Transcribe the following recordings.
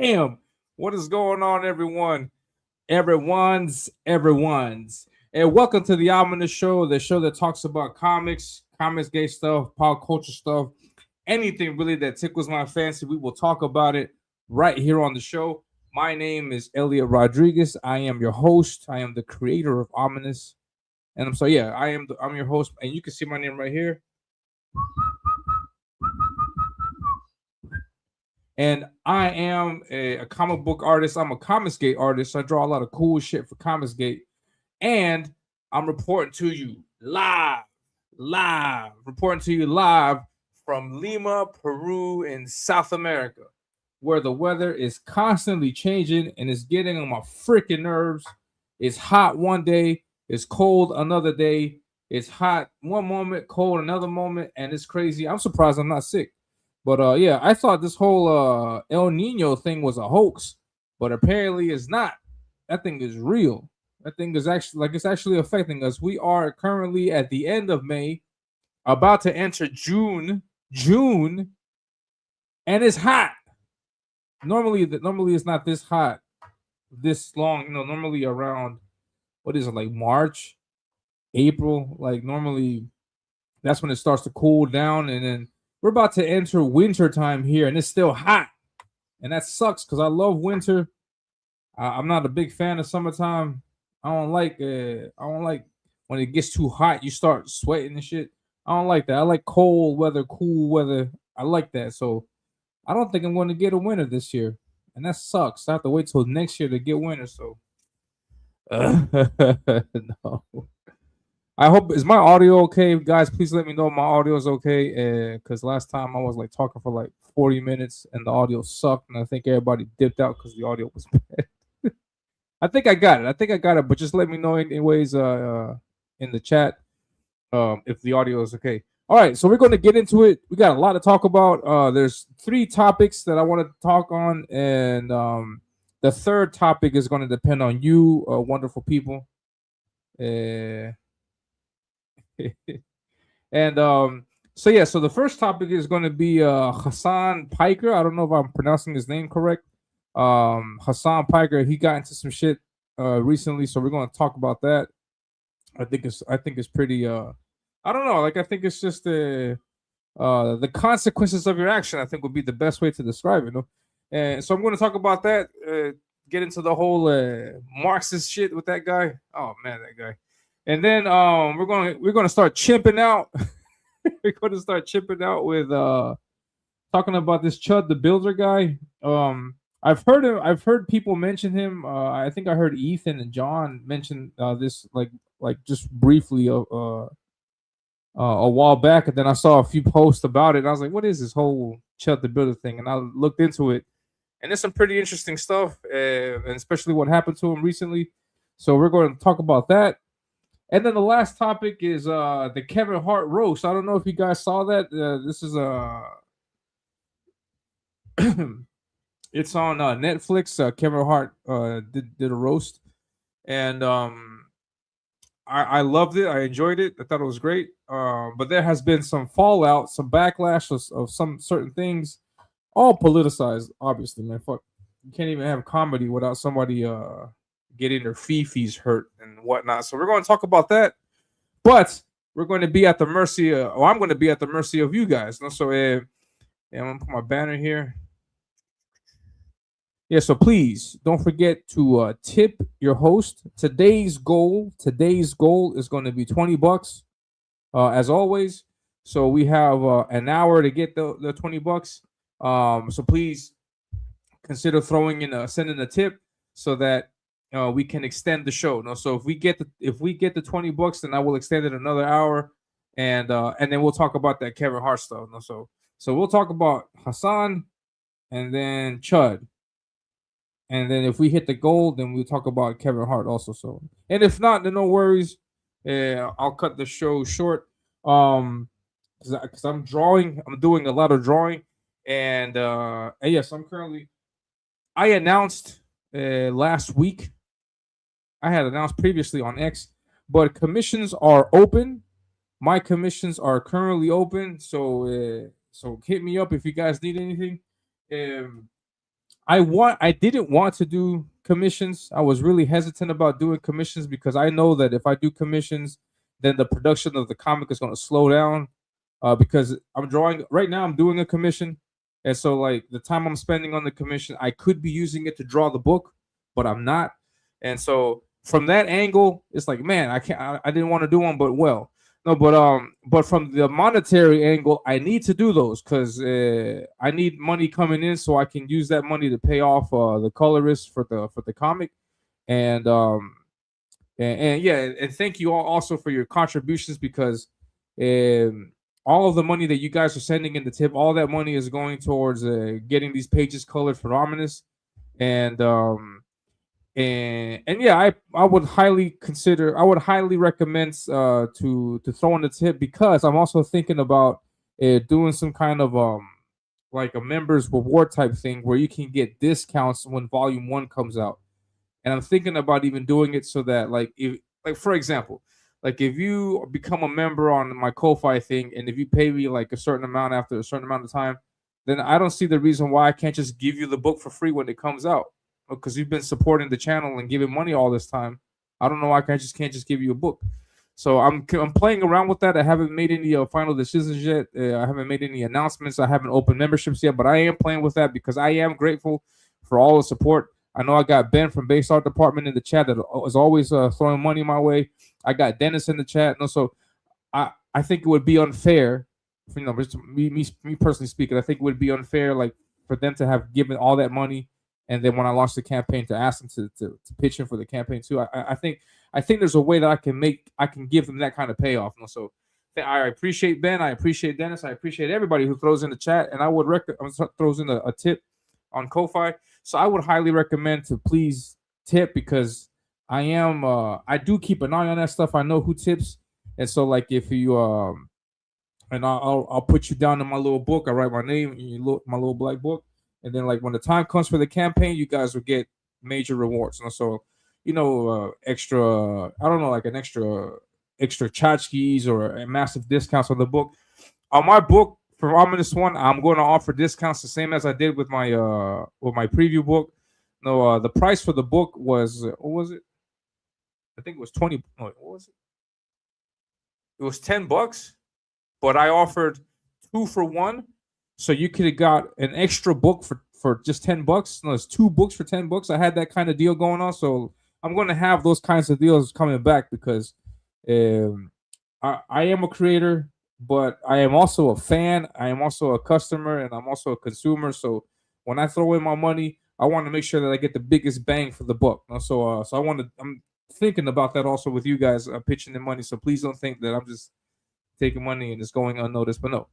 Bam! What is going on, everyone? Everyone's. And welcome to the Ominus Show, the show that talks about comics, gay stuff, pop culture stuff, anything really that tickles my fancy. We will talk about it right here on the show. My name is Elliot Rodriguez. I am your host. I am the creator of Ominus. And I'm your host, and you can see my name right here. And I am a comic book artist. I'm a Comicsgate artist. I draw a lot of cool shit for Comicsgate. And I'm reporting to you live from Lima, Peru, in South America, where the weather is constantly changing and it's getting on my freaking nerves. It's hot one day, it's cold another day. It's hot one moment, cold another moment, and it's crazy. I'm surprised I'm not sick. But I thought this whole El Nino thing was a hoax, but apparently it's not. That thing is real. That thing is actually it's actually affecting us. We are currently at the end of May, about to enter June, and it's hot. Normally it's not this hot, this long. Normally around what is it, like March, April? Like normally that's when it starts to cool down, and then we're about to enter winter time here, and it's still hot, and that sucks because I love winter. I'm not a big fan of summertime. I don't like when it gets too hot. You start sweating and shit. I don't like that. I like cold weather, cool weather. I like that. So I don't think I'm going to get a winter this year, and that sucks. I have to wait till next year to get winter. So no. I hope, is my audio okay, guys? Please let me know if my audio is okay. Because last time I was like talking for like 40 minutes and the audio sucked, and I think everybody dipped out because the audio was bad. I think I got it. But just let me know anyways in the chat if the audio is okay. All right, so we're going to get into it. We got a lot to talk about. There's 3 topics that I want to talk on, and the third topic is going to depend on you, wonderful people. And so the first topic is going to be Hasan Piker. I don't know if I'm pronouncing his name correct. Hasan Piker, he got into some shit recently, so we're going to talk about that. I think it's pretty I don't know, like I think it's just the consequences of your action, I think would be the best way to describe it, And so I'm going to talk about that, get into the whole Marxist shit with that guy. Oh man, that guy. And then we're gonna start chimping out. We're gonna start chipping out with talking about this ChudTheBuilder guy. I've heard people mention him. I think I heard Ethan and John mention this like just briefly a while back, and then I saw a few posts about it. And I was like, "What is this whole ChudTheBuilder thing?" And I looked into it, and there's some pretty interesting stuff, and especially what happened to him recently. So we're going to talk about that. And then the last topic is the Kevin Hart roast. I don't know if you guys saw that. This is it's on Netflix. Kevin Hart did a roast, and I loved it. I enjoyed it. I thought it was great. But there has been some fallout, some backlash of some certain things, all politicized. Obviously, man. Fuck, you can't even have comedy without somebody getting their fifis hurt and whatnot. So we're going to talk about that, but we're going to be at the mercy I'm going to be at the mercy of you guys. So I'm going to put my banner here. Yeah, so please don't forget to tip your host. Today's goal is going to be $20, as always. So we have an hour to get the $20. So please consider sending a tip so that we can extend the show. So if we get the $20, then I will extend it another hour, and then we'll talk about that Kevin Hart stuff. So we'll talk about Hasan, and then Chud, and then if we hit the goal, then we'll talk about Kevin Hart also. So, and if not, then no worries. I'll cut the show short. Because I'm doing a lot of drawing, and yes, I announced last week. I had announced previously on X, but commissions are open. My commissions are currently open, so hit me up if you guys need anything. I didn't want to do commissions. I was really hesitant about doing commissions because I know that if I do commissions, then the production of the comic is going to slow down. Because I'm drawing right now, I'm doing a commission, and so like the time I'm spending on the commission, I could be using it to draw the book, but I'm not. And so from that angle, it's like, man, I can't. I didn't want to do one, but well, no, but from the monetary angle, I need to do those because I need money coming in so I can use that money to pay off the colorist for the comic, and and yeah, and thank you all also for your contributions because um, all of the money that you guys are sending in the tip, all that money is going towards getting these pages colored for Ominus, and and yeah, I would highly consider, I would highly recommend to throw in the tip because I'm also thinking about doing some kind of like a members reward type thing where you can get discounts when volume one comes out, and I'm thinking about even doing it so that like if like for example, like if you become a member on my Ko-Fi thing and if you pay me like a certain amount after a certain amount of time, then I don't see the reason why I can't just give you the book for free when it comes out because you've been supporting the channel and giving money all this time. I don't know why I just can't just give you a book. So I'm playing around with that. I haven't made any final decisions yet. I haven't made any announcements. I haven't opened memberships yet, but I am playing with that because I am grateful for all the support. I know I got Ben from Base Art Department in the chat that is always throwing money my way. I got Dennis in the chat. No, so I think it would be unfair, just me personally speaking. I think it would be unfair, like for them to have given all that money, and then when I launched the campaign, to ask them to pitch in for the campaign too. I think there's a way that I can give them that kind of payoff. No, so I appreciate Ben. I appreciate Dennis. I appreciate everybody who throws in the chat, and I would throws in a tip on Ko-Fi. So I would highly recommend to please tip because I do keep an eye on that stuff. I know who tips, and so like if you and I'll put you down in my little book. I write my name in my little black book, and then like when the time comes for the campaign, you guys will get major rewards. And so extra I don't know, like an extra tchotchkes or a massive discounts on the book. On my book for Ominous One, I'm going to offer discounts the same as I did with my preview book. No, the price for the book was what was it? I think it was 20. No, what was it? It was $10, but I offered 2 for 1, so you could have got an extra book for just $10. No, it's 2 books for $10. I had that kind of deal going on, so I'm going to have those kinds of deals coming back because I am a creator, but I am also a fan. I am also a customer, and I'm also a consumer. So when I throw in my money, I want to make sure that I get the biggest bang for the buck. So I'm thinking about that also with you guys pitching the money. So please don't think that I'm just taking money and it's going unnoticed. But no,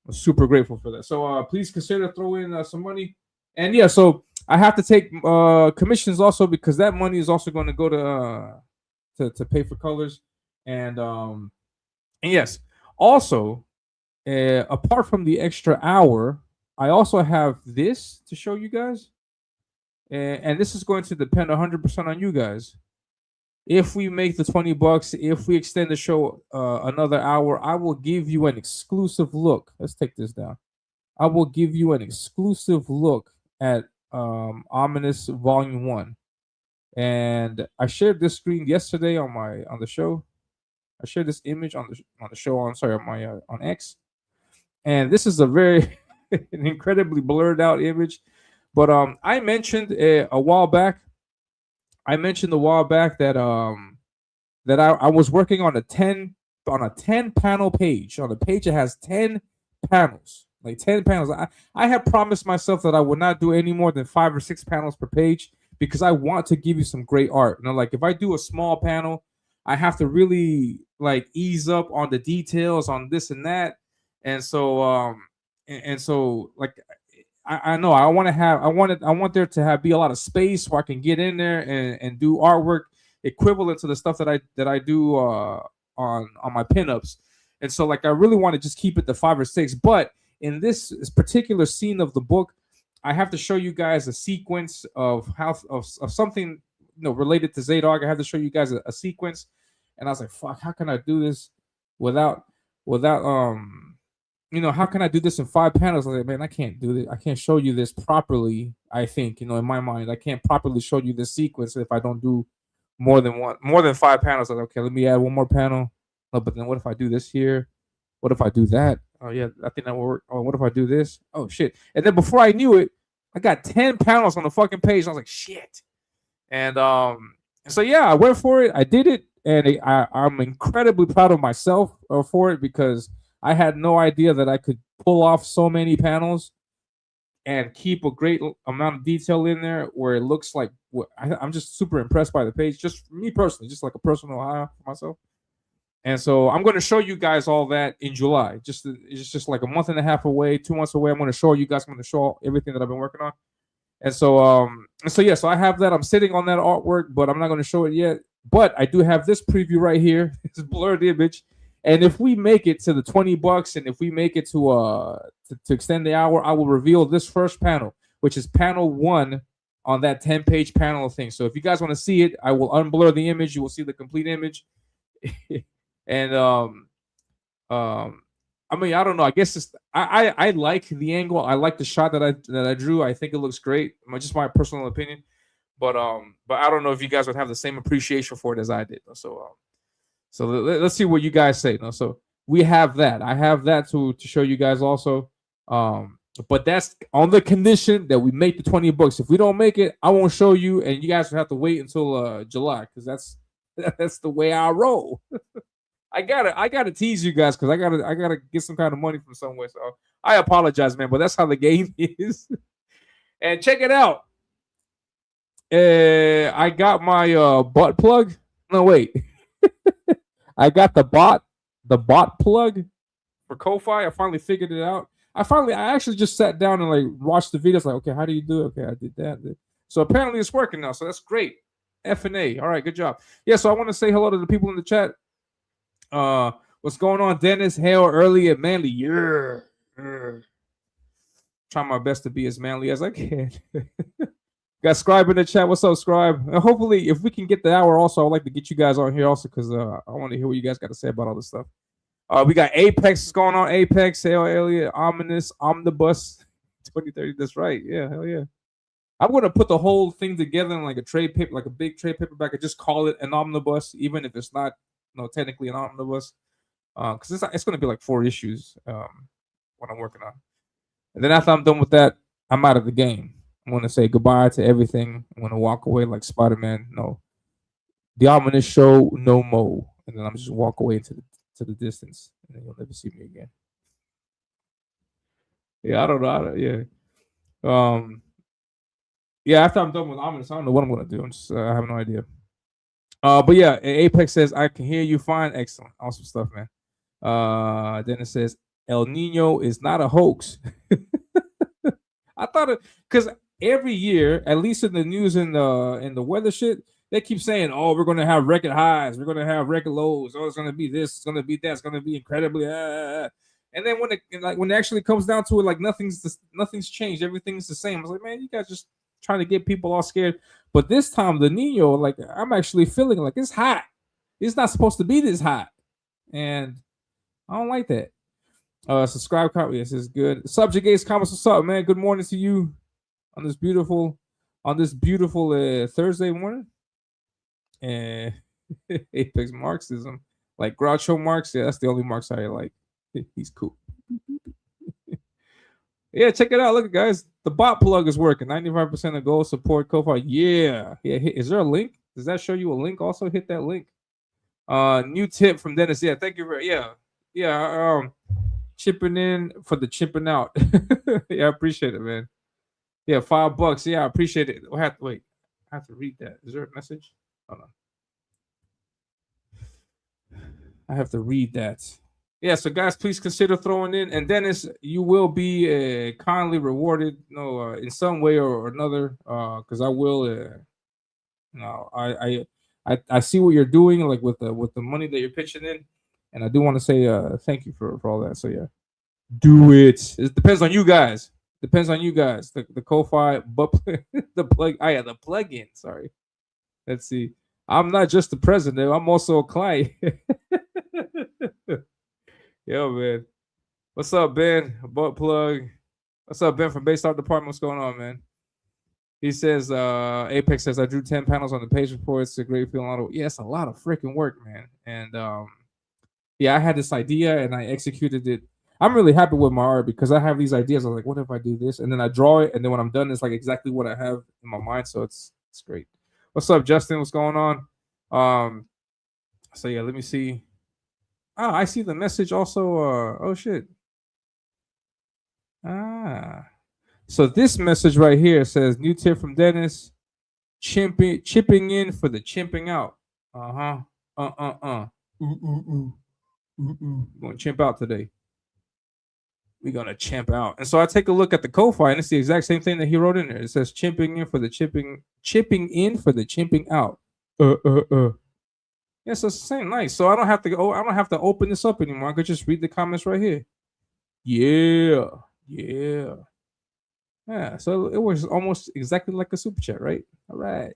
I'm super grateful for that. So please consider throwing in some money. And yeah, so I have to take commissions also because that money is also going to go to pay for colors. And yes, also, apart from the extra hour, I also have this to show you guys. And this is going to depend 100% on you guys. If we make the $20, if we extend the show another hour, I will give you an exclusive look. Let's take this down. I will give you an exclusive look at Ominous Volume 1. And I shared this screen yesterday on the show. I shared this image on the show. I'm sorry, on my on X, and this is a very an incredibly blurred out image. But I mentioned a while back. I mentioned a while back that that I was working on a 10 panel page, on a page that has 10 panels, like 10 panels. I had promised myself that I would not do any more than 5 or 6 panels per page because I want to give you some great art. You know, like if I do a small panel, I have to really like ease up on the details on this and that. And so so like I know I want to have I want there to have be a lot of space where I can get in there and do artwork equivalent to the stuff that I do on my pinups. And so like I really want to just keep it to 5 or 6, but in this particular scene of the book, I have to show you guys a sequence of how of something related to Zadog. I have to show you guys a sequence, and I was like, "Fuck, how can I do this without how can I do this in 5 panels? I was like, man, I can't do this. I can't show you this properly. I think, in my mind, I can't properly show you this sequence if I don't do more than 5 panels. I was like, okay, let me add one more panel. Oh, but then what if I do this here? What if I do that? Oh yeah, I think that will work. Oh, what if I do this? Oh shit! And then before I knew it, I got 10 panels on the fucking page. And I was like, shit. And so yeah, I went for it. I did it, and I'm incredibly proud of myself for it because I had no idea that I could pull off so many panels and keep a great amount of detail in there where it looks like I'm just super impressed by the page. Just me personally, just like a personal high for myself. And so I'm going to show you guys all that in July. It's just like a month and a half away, 2 months away. I'm going to show you guys. I'm going to show everything that I've been working on. So I have that. I'm sitting on that artwork, but I'm not going to show it yet. But I do have this preview right here. It's blurred image. And if we make it to the $20, and if we make it to extend the hour, I will reveal this first panel, which is panel 1 on that 10-page panel thing. So if you guys want to see it, I will unblur the image. You will see the complete image. And I mean, I don't know. I guess I like the angle. I like the shot that I drew. I think it looks great. Just my personal opinion. But I don't know if you guys would have the same appreciation for it as I did. So let's see what you guys say. So we have that. I have that to show you guys also. But that's on the condition that we make the $20. If we don't make it, I won't show you, and you guys will have to wait until July, because that's the way I roll. I gotta tease you guys because I gotta get some kind of money from somewhere. So I apologize, man, but that's how the game is. And check it out. I got my butt plug. No, wait. I got the bot plug for Ko-Fi. I finally figured it out. I actually just sat down and like watched the videos. Like, okay, how do you do it? Okay, I did that. So apparently it's working now. So that's great. F&A. All right, good job. Yeah, so I want to say hello to the people in the chat. What's going on, Dennis? Hale, Elliot, Manly. Yeah. Try my best to be as manly as I can. Got Scribe in the chat. What's up, Scribe? And hopefully, if we can get the hour also, I'd like to get you guys on here also because I want to hear what you guys got to say about all this stuff. We got Apex is going on. Apex, Hale, Elliot, Ominus, Omnibus 2030. That's right. Yeah, hell yeah. I'm gonna put the whole thing together in like a trade paper, like a big trade paperback, and just call it an omnibus, even if it's not, technically an omnibus, because it's gonna be like 4 issues what I'm working on. And then after I'm done with that, I'm out of the game. I'm gonna say goodbye to everything. I'm gonna walk away like Spider-Man. No, the Ominous show, no more. And then I'm just walk away to the distance, and then you'll never see me again. Yeah, I don't know. Yeah. Yeah, after I'm done with Ominous, I don't know what I'm gonna do. I have no idea. But yeah, Apex says I can hear you fine. Excellent, awesome stuff, man. Then it says El Nino is not a hoax. I thought it because every year, at least in the news and the weather shit, they keep saying, "Oh, we're gonna have record highs, we're gonna have record lows. Oh, it's gonna be this, it's gonna be that, it's gonna be incredibly." And then when it actually comes down to it, like nothing's changed, everything's the same. I was like, man, you guys just trying to get people all scared. But this time, the Nino, like I'm actually feeling like it's hot. It's not supposed to be this hot, and I don't like that. Subscribe, comment. Yes, is good. Subject Ace comments. What's up, man? Good morning to you on this beautiful Thursday morning. And Apex Marxism, like Groucho Marx. Yeah, that's the only Marx I like. He's cool. Yeah, check it out. Look, guys, the bot plug is working. 95% of goals support Ko-Fi. Yeah. Is there a link? Does that show you a link? Also, hit that link. New tip from Dennis. Yeah, thank you. Yeah. Chipping in for the chipping out. Yeah, I appreciate it, man. Yeah, $5. Yeah, I appreciate it. I have to read that. Is there a message? Hold on. I have to read that. Yeah, so guys, please consider throwing in. And Dennis, you will be kindly rewarded, in some way or another, because I will. I see what you're doing, like with the money that you're pitching in, and I do want to say thank you for all that. So yeah, do it. It depends on you guys. The Ko-Fi, but the plug. The plug-in. Sorry. Let's see. I'm not just the president. I'm also a client. Yo, man. What's up, Ben? Butt plug. What's up, Ben from Base Art Department? What's going on, man? He says, Apex says, I drew 10 panels on the page report. It's a great feeling. Yeah, it's a lot of freaking work, man. And yeah, I had this idea and I executed it. I'm really happy with my art because I have these ideas. I'm like, what if I do this? And then I draw it, and then when I'm done, it's like exactly what I have in my mind. So it's great. What's up, Justin? What's going on? So yeah, let me see. Ah, I see the message also. Oh shit. Ah. So this message right here says new tip from Dennis. Chipping in for the chimping out. Uh-huh. Uh. We're gonna chimp out today. We're gonna chimp out. And so I take a look at the Ko-Fi, and it's the exact same thing that he wrote in there. It says chipping in for the chipping in for the chimping out. Yes, it's the same. Nice. So I don't have to go. I don't have to open this up anymore. I could just read the comments right here. Yeah. Yeah. So it was almost exactly like a super chat, right? All right.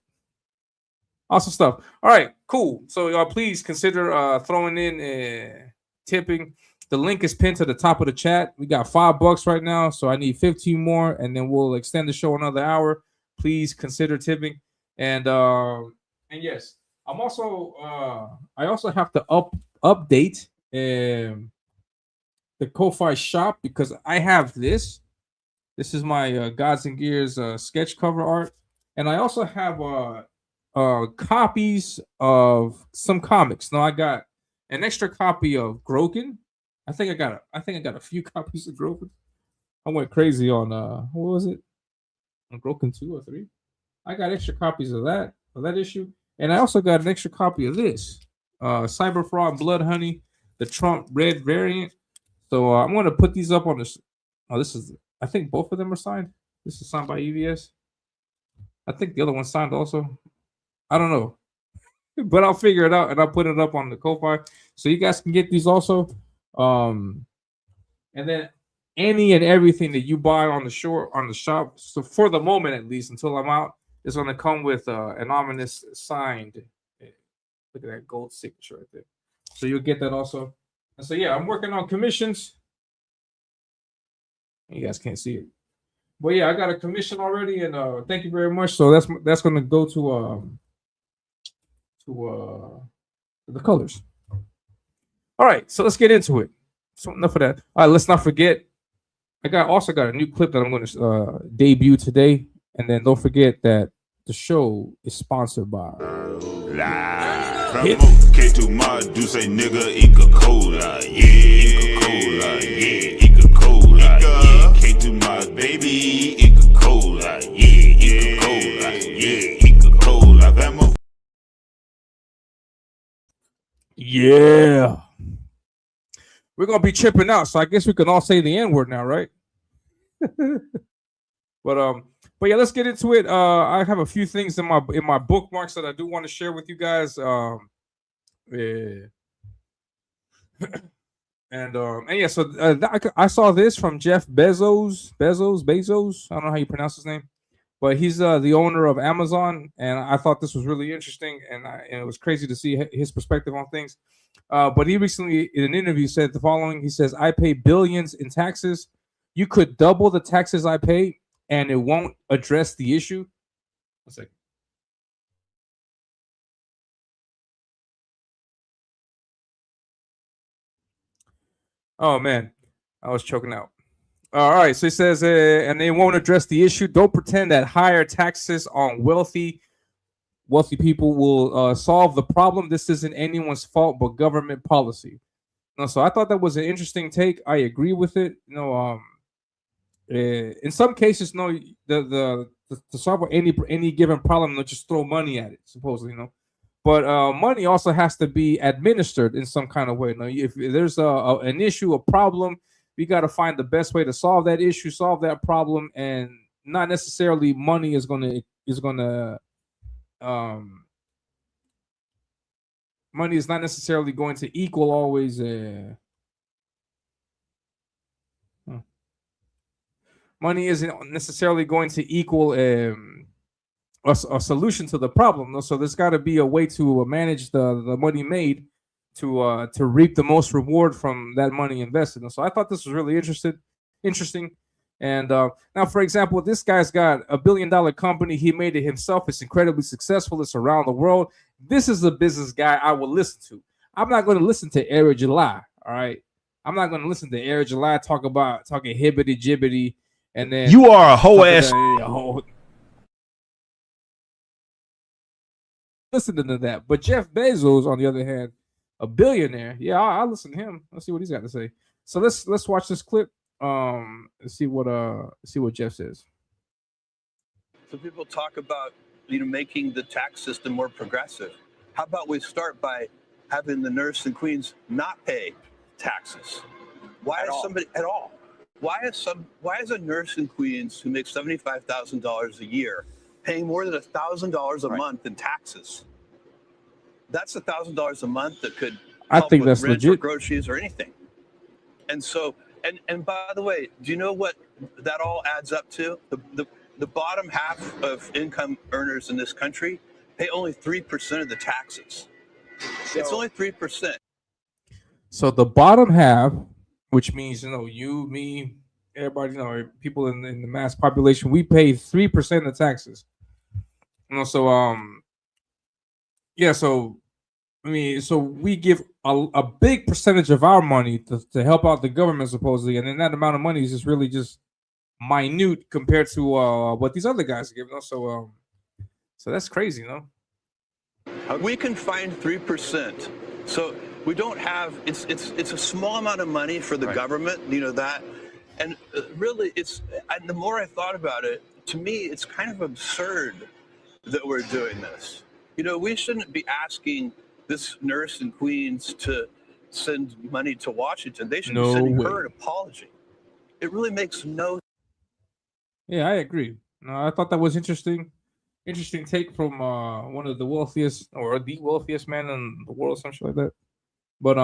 Awesome stuff. All right, cool. So please consider throwing in tipping. The link is pinned to the top of the chat. We got $5 right now, so I need 15 more, and then we'll extend the show another hour. Please consider tipping. And yes, I'm also I also have to update the Ko-Fi shop because I have this. This is my Gods and Gears sketch cover art, and I also have copies of some comics. Now I got an extra copy of Groken. I think I got a few copies of Groken. I went crazy on what was it? On Groken 2 or 3. I got extra copies of that issue. And I also got an extra copy of this. Cyber Fraud Blood Honey, the Trump Red variant. So I'm gonna put these up on this. Oh, this is I think both of them are signed. This is signed by EVS. I think the other one's signed also. I don't know. But I'll figure it out and I'll put it up on the Ko-Fi so you guys can get these also. And then any and everything that you buy on the shop. So for the moment, at least until I'm out, is going to come with an Ominus signed. Look at that gold signature right there. So you'll get that also. And so yeah, I'm working on commissions. You guys can't see it, but yeah, I got a commission already, and thank you very much. So that's going to go to the colors. All right, so let's get into it. So enough of that. All right, let's not forget. Also got a new clip that I'm going to debut today, and then don't forget that the show is sponsored by. K2 mod do say nigga Inca Cola, yeah, Inca Cola, yeah, Inca Cola, yeah, K2 mod baby, Inca Cola, yeah, Inca Cola, yeah, Inca Cola, vamos. Yeah. We're gonna be chipping out, so I guess we can all say the N-word now, right? But yeah, let's get into it. I have a few things in my bookmarks that I do want to share with you guys. Yeah. and yeah, so I saw this from Jeff Bezos. I don't know how you pronounce his name, but he's the owner of Amazon, and I thought this was really interesting, and it was crazy to see his perspective on things. But he recently, in an interview, said the following. He says, I pay billions in taxes. You could double the taxes I pay, and it won't address the issue. 1 second. Oh, man. I was choking out. All right. So he says, and they won't address the issue. Don't pretend that higher taxes on wealthy people will solve the problem. This isn't anyone's fault but government policy. So I thought that was an interesting take. I agree with it. In some cases, to solve any given problem, they'll just throw money at it, supposedly, But money also has to be administered in some kind of way. If there's an issue, a problem, we got to find the best way to solve that issue, solve that problem, and not necessarily money is gonna money is not necessarily going to equal always. Money isn't necessarily going to equal a solution to the problem. So there's got to be a way to manage the money made to reap the most reward from that money invested. And so I thought this was really interesting. And now, for example, this guy's got $1 billion company. He made it himself. It's incredibly successful. It's around the world. This is a business guy I will listen to. I'm not going to listen to Eric July. All right. I'm not going to listen to Eric July talking hibbity jibbity, and then you are a whole ass. Listening to that. But Jeff Bezos, on the other hand, a billionaire. Yeah, I'll listen to him. Let's see what he's got to say. So let's watch this clip. See what Jeff says. So people talk about making the tax system more progressive. How about we start by having the nurse and queens not pay taxes? Why is somebody at all? Why is a nurse in Queens who makes $75,000 a year paying more than $1,000 a month in taxes? That's $1,000 a month that could I think that's rent legit. or groceries or anything. And so, and by the way, do you know what that all adds up to? The bottom half of income earners in this country pay only 3% of the taxes. It's only 3%. So the bottom half, which means you, me, everybody, people in the mass population, we pay 3% of taxes. So so we give a big percentage of our money to help out the government, supposedly, and then that amount of money is just really just minute compared to what these other guys give. So that's crazy, We can find 3%. So we don't have. It's a small amount of money for the government. That, and really, and the more I thought about it, to me, it's kind of absurd that we're doing this. We shouldn't be asking this nurse in Queens to send money to Washington. They should be sending her an apology. It really makes no. Yeah, I agree. I thought that was interesting. Interesting take from one of the wealthiest or the wealthiest man in the world, something like that. But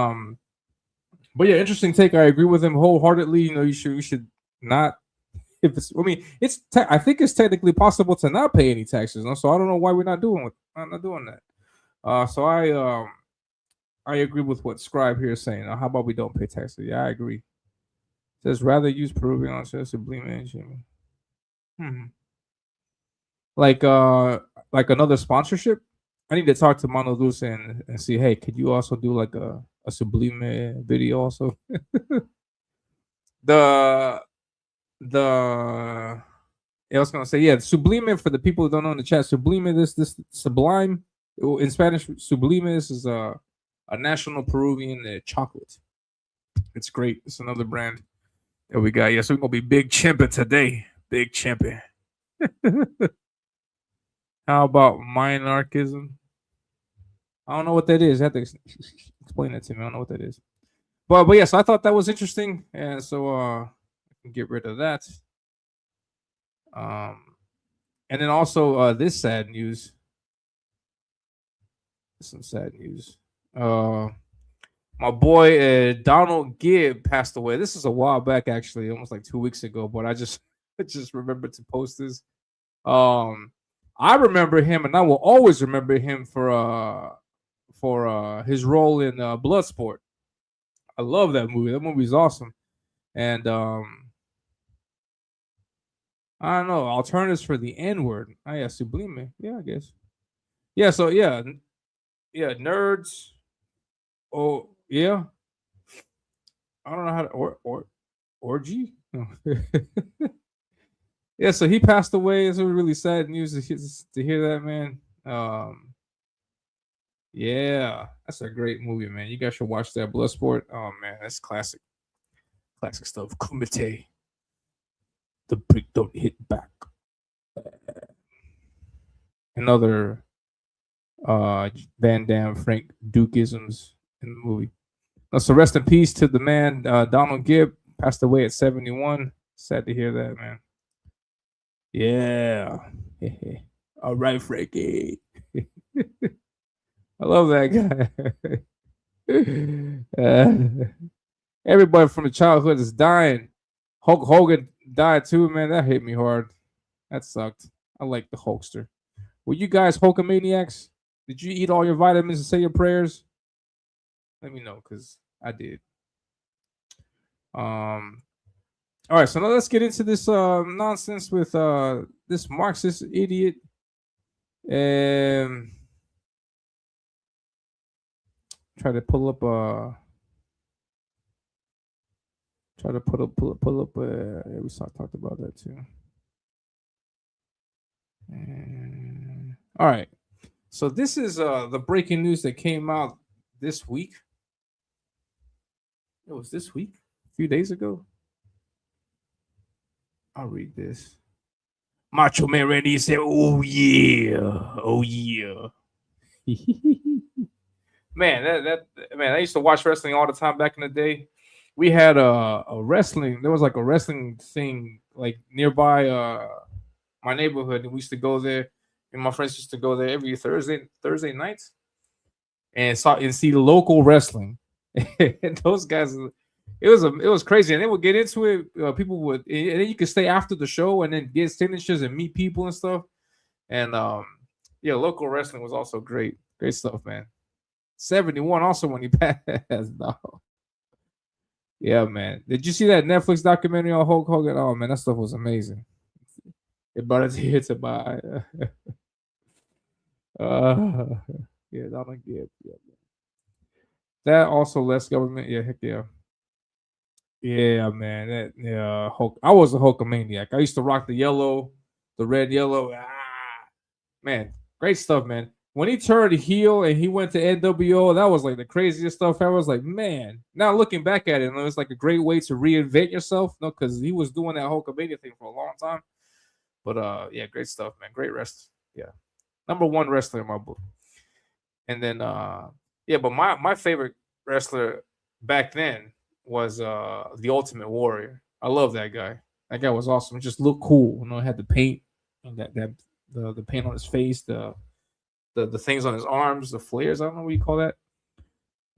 yeah, interesting take. I agree with him wholeheartedly. You should not. If it's, I think it's technically possible to not pay any taxes. So I don't know why we're not doing that. So I agree with what Scribe here is saying. How about we don't pay taxes? Yeah, I agree. It says rather use Peruvian on sublime engine. Like another sponsorship. I need to talk to Mano Dulce and see, hey, could you also do like a sublime video also? I was gonna say, sublime, for the people who don't know in the chat, sublime, this sublime in Spanish, sublime, this is a national Peruvian chocolate. It's great. It's another brand that we got. So we're gonna be big chimping today. Big chimping. How about minarchism? I don't know what that is. I have to explain that to me. I don't know what that is. But yes, I thought that was interesting, and so I can get rid of that. And then also this sad news. Some sad news. My boy Donald Gibb passed away. This is a while back, actually, almost like 2 weeks ago. But I just remembered to post this. I remember him, and I will always remember him for his role in Bloodsport. I love that movie. That movie is awesome. And I don't know, alternatives for the N-word. Yeah, sublime. Yeah, I guess. Yeah, so yeah, nerds. Oh, yeah. I don't know how to orgy. No. Yeah, so he passed away. It's really sad news to hear that, man. Yeah, that's a great movie, man. You guys should watch that, Bloodsport. Oh man, that's classic stuff. Kumite, the brick don't hit back. Another Van Damme, Frank Duke-isms in the movie. So rest in peace to the man, Donald Gibb, passed away at 71. Sad to hear that, man. Yeah. All right, Frankie. I love that guy. Everybody from the childhood is dying. Hulk Hogan died too, man. That hit me hard. That sucked. I like the Hulkster. Were you guys Hulkamaniacs? Did you eat all your vitamins and say your prayers? Let me know because I did. All right, so now let's get into this nonsense with this Marxist idiot. Try to pull up pull up we talked about that too. All right. So this is the breaking news that came out this week. It was this week, a few days ago. I'll read this. Macho Man Randy said, "Oh yeah, oh yeah." Man, I used to watch wrestling all the time back in the day. We had a wrestling. There was like a wrestling thing like nearby my neighborhood, and we used to go there. And my friends used to go there every Thursday nights, and see the local wrestling. And those guys, it was crazy, and they would get into it. People would, and then you could stay after the show and then get signatures and meet people and stuff. And yeah, local wrestling was also great stuff, man. 71 also when he passed. No. Yeah, man. Did you see that Netflix documentary on Hulk Hogan? Oh man, that stuff was amazing. It brought it here to buy. Yeah, Donald Gibb. Yeah, that also less government. Yeah, heck yeah. Yeah, man. That Hulk. I was a Hulkamaniac. I used to rock the red, yellow. Man, great stuff, man. When he turned heel and he went to NWO, that was like the craziest stuff. I was like, man. Now looking back at it, it was like a great way to reinvent yourself. No, because he was doing that Hulkamania thing for a long time. But yeah, great stuff, man. Great wrestler. Yeah, #1 wrestler in my book. And then yeah, but my favorite wrestler back then was the Ultimate Warrior. I love that guy. That guy was awesome. It just looked cool. You know, had the paint and the paint on his face, the things on his arms, the flares. I don't know what you call that.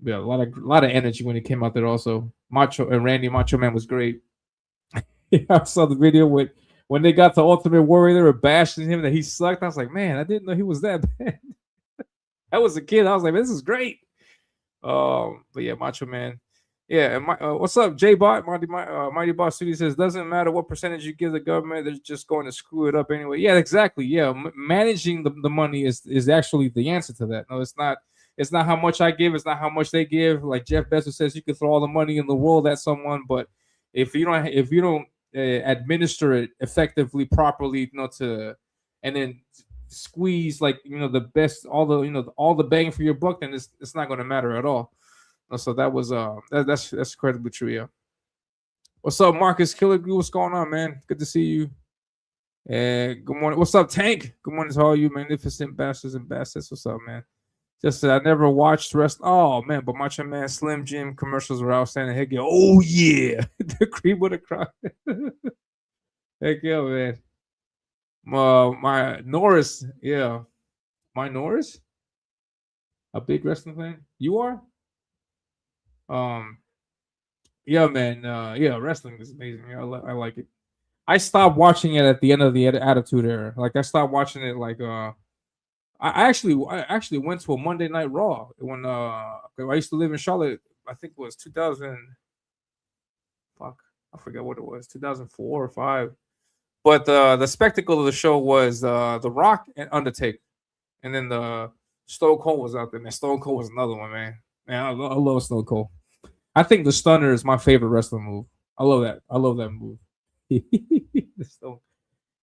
Yeah, a lot of energy when he came out there. Also, Randy Macho Man was great. Yeah, I saw the video when they got to Ultimate Warrior, they were bashing him that he sucked. I was like, man, I didn't know he was that bad. I was a kid. I was like, this is great. But yeah, Macho Man. Yeah, and what's up, J Bot? Mighty Boss Studio says doesn't matter what percentage you give the government, they're just going to screw it up anyway. Yeah, exactly. Yeah, managing the money is actually the answer to that. No, it's not. It's not how much I give. It's not how much they give. Like Jeff Bezos says, you can throw all the money in the world at someone, but if you don't administer it effectively, properly, and then squeeze the best, all the bang for your buck, then it's not going to matter at all. So that was that's incredibly true. Yeah. What's up, Marcus Killigrew? What's going on, man? Good to see you. And good morning. What's up, Tank? Good morning to all you magnificent bastards and bastards. What's up, man? Just I never watched wrestling. Oh man, but Macho Man Slim Jim commercials were outstanding. Heck yeah! Oh yeah, the cream of the crop. Heck yeah, man. My Norris, yeah, my Norris, a big wrestling fan. You are. Yeah, man. Yeah, wrestling is amazing. Yeah, I like it. I stopped watching it at the end of the Attitude Era. Like I stopped watching it. I actually went to a Monday Night Raw when I used to live in Charlotte. I think it was 2000. Fuck, I forget what it was. 2004 or 5. But the spectacle of the show was The Rock and Undertaker, and then the Stone Cold was out there. Man, Stone Cold was another one, man. Man, I love Stone Cold. I think the Stunner is my favorite wrestling move. I love that. I love that move.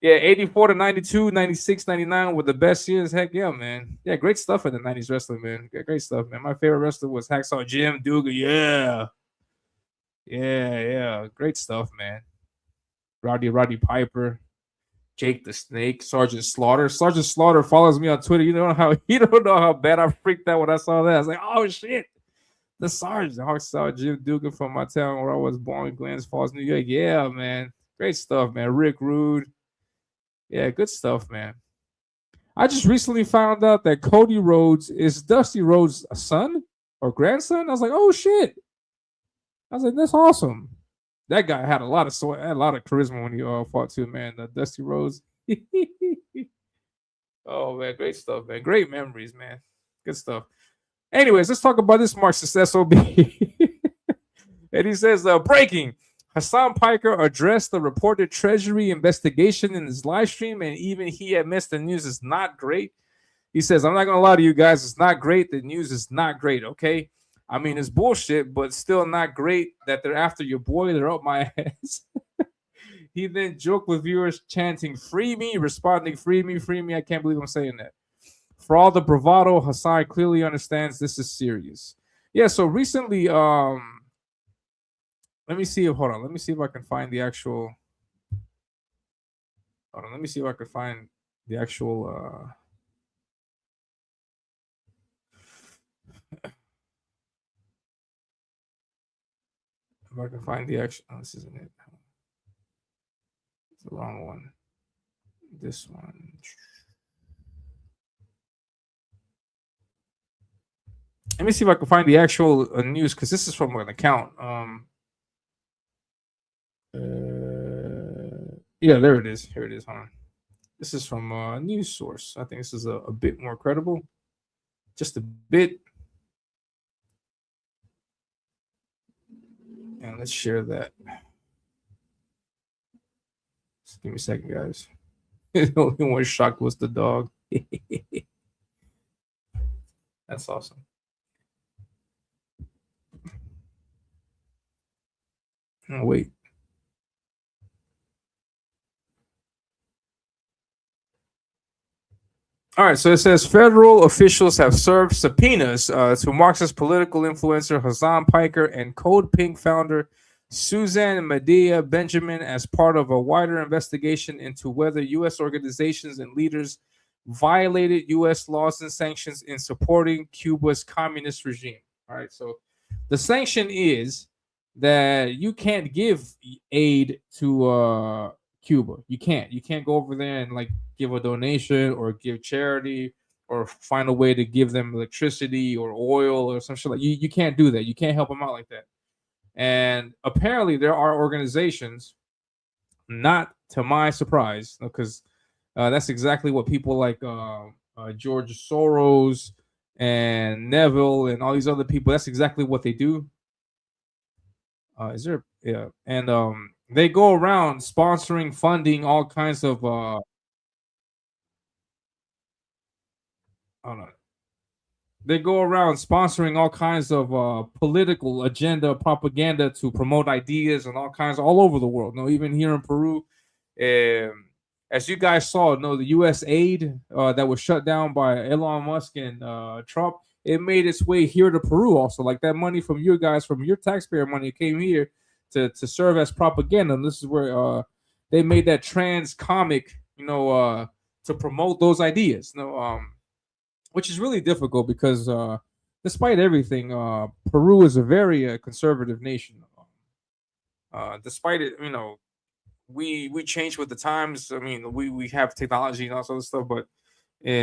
Yeah, 84 to 92, 96, 99 were the best years. Heck yeah, man. Yeah, great stuff in the 90s wrestling, man. Great stuff, man. My favorite wrestler was Hacksaw Jim Duggar. Yeah. Yeah. Great stuff, man. Roddy Piper. Jake the Snake, Sergeant Slaughter. Sergeant Slaughter follows me on Twitter. You don't know how bad I freaked out when I saw that. I was like, oh shit. The Sergeant. Hacksaw Jim Duggar from my town where I was born, Glens Falls, New York. Yeah, man. Great stuff, man. Rick Rude. Yeah, good stuff, man. I just recently found out that Cody Rhodes is Dusty Rhodes' son or grandson. I was like, oh shit. I was like, that's awesome. That guy had a lot of charisma when he fought too, man. Dusty Rhodes. Oh man, great stuff, man. Great memories, man. Good stuff. Anyways, let's talk about this Marxist SOB. And he says, breaking. Hasan Piker addressed the reported Treasury investigation in his live stream, and even he admits the news is not great. He says, I'm not going to lie to you guys. It's not great. The news is not great, okay? I mean, it's bullshit, but still not great that they're after your boy. They're up my ass. He then joked with viewers chanting, free me, responding, free me, free me. I can't believe I'm saying that. For all the bravado, Hasan clearly understands this is serious. Yeah, so recently, let me see if I can find the actual. Hold on, let me see if I can find the actual. If I can find the actual. Oh, this isn't it. It's the wrong one. This one. Let me see if I can find the actual news because this is from an account. Yeah, there it is. Here it is. Hold on. This is from a news source. I think this is a bit more credible. Just a bit. And let's share that. Just give me a second, guys. The only one shocked was the dog. That's awesome. Oh, wait. All right, so it says federal officials have served subpoenas to Marxist political influencer Hasan Piker and Code Pink founder Suzanne Medea Benjamin as part of a wider investigation into whether U.S. organizations and leaders violated U.S. laws and sanctions in supporting Cuba's communist regime. All right, so the sanction is that you can't give aid to Cuba. You can't go over there and like give a donation or give charity or find a way to give them electricity or oil or some shit like you can't do that. You can't help them out like that. And apparently there are organizations, not to my surprise, because that's exactly what people like George Soros and Neville and all these other people, that's exactly what they do. And they go around sponsoring, funding all kinds of they go around sponsoring all kinds of political agenda propaganda to promote ideas and all over the world. No, even here in Peru, as you guys saw, no, the U.S. aid that was shut down by Elon Musk and Trump, it made its way here to Peru also. Like that money from you guys, from your taxpayer money, came here to serve as propaganda. And this is where they made that trans comic, to promote those ideas. Which is really difficult because despite everything, Peru is a very conservative nation. Despite it, we change with the times. I mean, we have technology and all sorts of stuff, but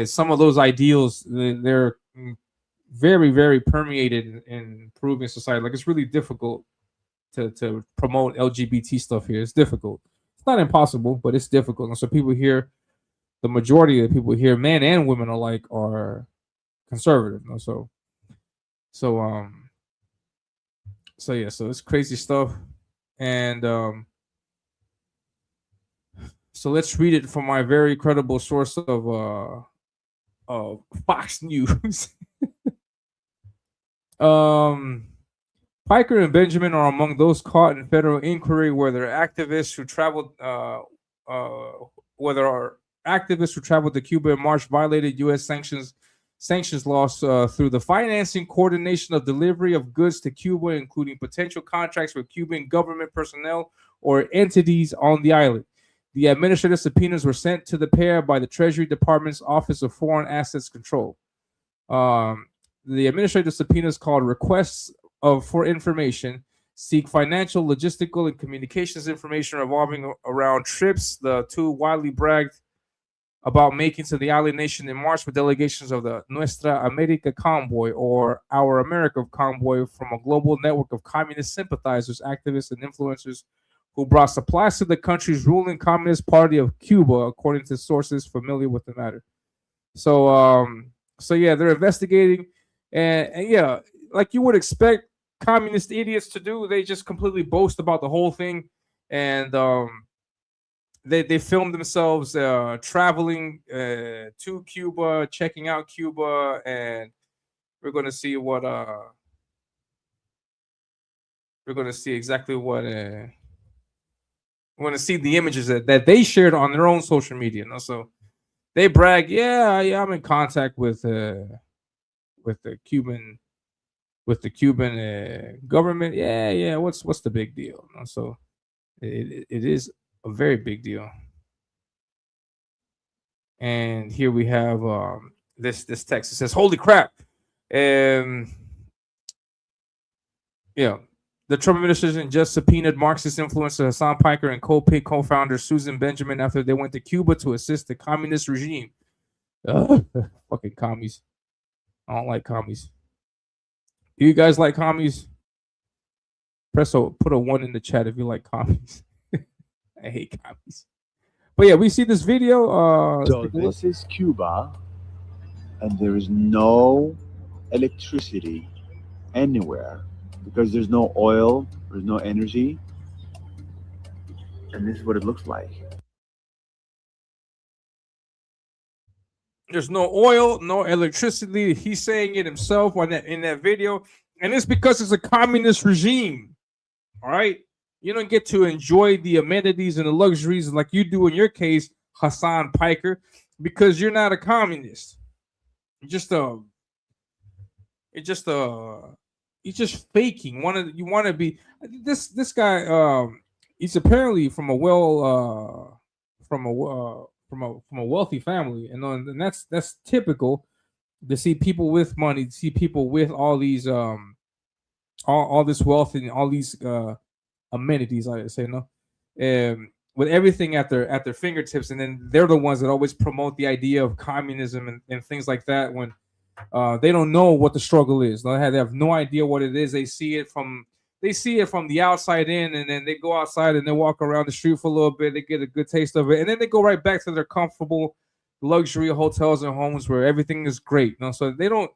some of those ideals, they're very, very permeated in Peruvian society. Like it's really difficult to promote LGBT stuff here. It's difficult. It's not impossible, but it's difficult. And so people here, the majority of the people here, men and women alike, are conservative. So it's crazy stuff. And so let's read it from my very credible source of Fox News. Piker and Benjamin are among those caught in federal inquiry where there are activists who traveled to Cuba in March violated U.S. sanctions laws through the financing, coordination of delivery of goods to Cuba, including potential contracts with Cuban government personnel or entities on the island. The administrative subpoenas were sent to the pair by the Treasury Department's Office of Foreign Assets Control. The administrative subpoenas, called requests for information, seek financial, logistical, and communications information revolving around trips the two widely bragged about making to the island nation in March with delegations of the Nuestra America Convoy, or Our America Convoy, from a global network of communist sympathizers, activists, and influencers who brought supplies to the country's ruling Communist Party of Cuba, according to sources familiar with the matter. So yeah, they're investigating. and yeah, like you would expect communist idiots to do. They just completely boast about the whole thing, and they filmed themselves traveling to Cuba, checking out Cuba, and we're gonna see what we're gonna see exactly what we're gonna see the images that they shared on their own social media. You know? So they brag, yeah, I'm in contact with the Cuban government. Yeah. What's the big deal? You know? So it is a very big deal. And here we have this text. It says, "Holy crap!" Um, yeah, the Trump administration just subpoenaed Marxist influencer Hasan Piker and co-founder Susan Benjamin after they went to Cuba to assist the communist regime. Fucking commies! I don't like commies. Do you guys like commies? Put a 1 in the chat if you like commies. I hate commies. But yeah, we see this video. So this is Cuba, and there is no electricity anywhere because there's no oil, there's no energy, and this is what it looks like. There's no oil, no electricity. He's saying it himself in that video, and it's because it's a communist regime. All right, you don't get to enjoy the amenities and the luxuries like you do in your case, Hasan Piker, because you're not a communist. You're just faking. You want to be this guy. He's apparently from a wealthy family, and that's typical to see people with money, to see people with all these all this wealth and all these amenities, I say, no, with everything at their fingertips, and then they're the ones that always promote the idea of communism and things like that when they don't know what the struggle is. They have no idea what it is. They see it from the outside in, and then they go outside and they walk around the street for a little bit. They get a good taste of it, and then they go right back to their comfortable luxury hotels and homes where everything is great. So they don't.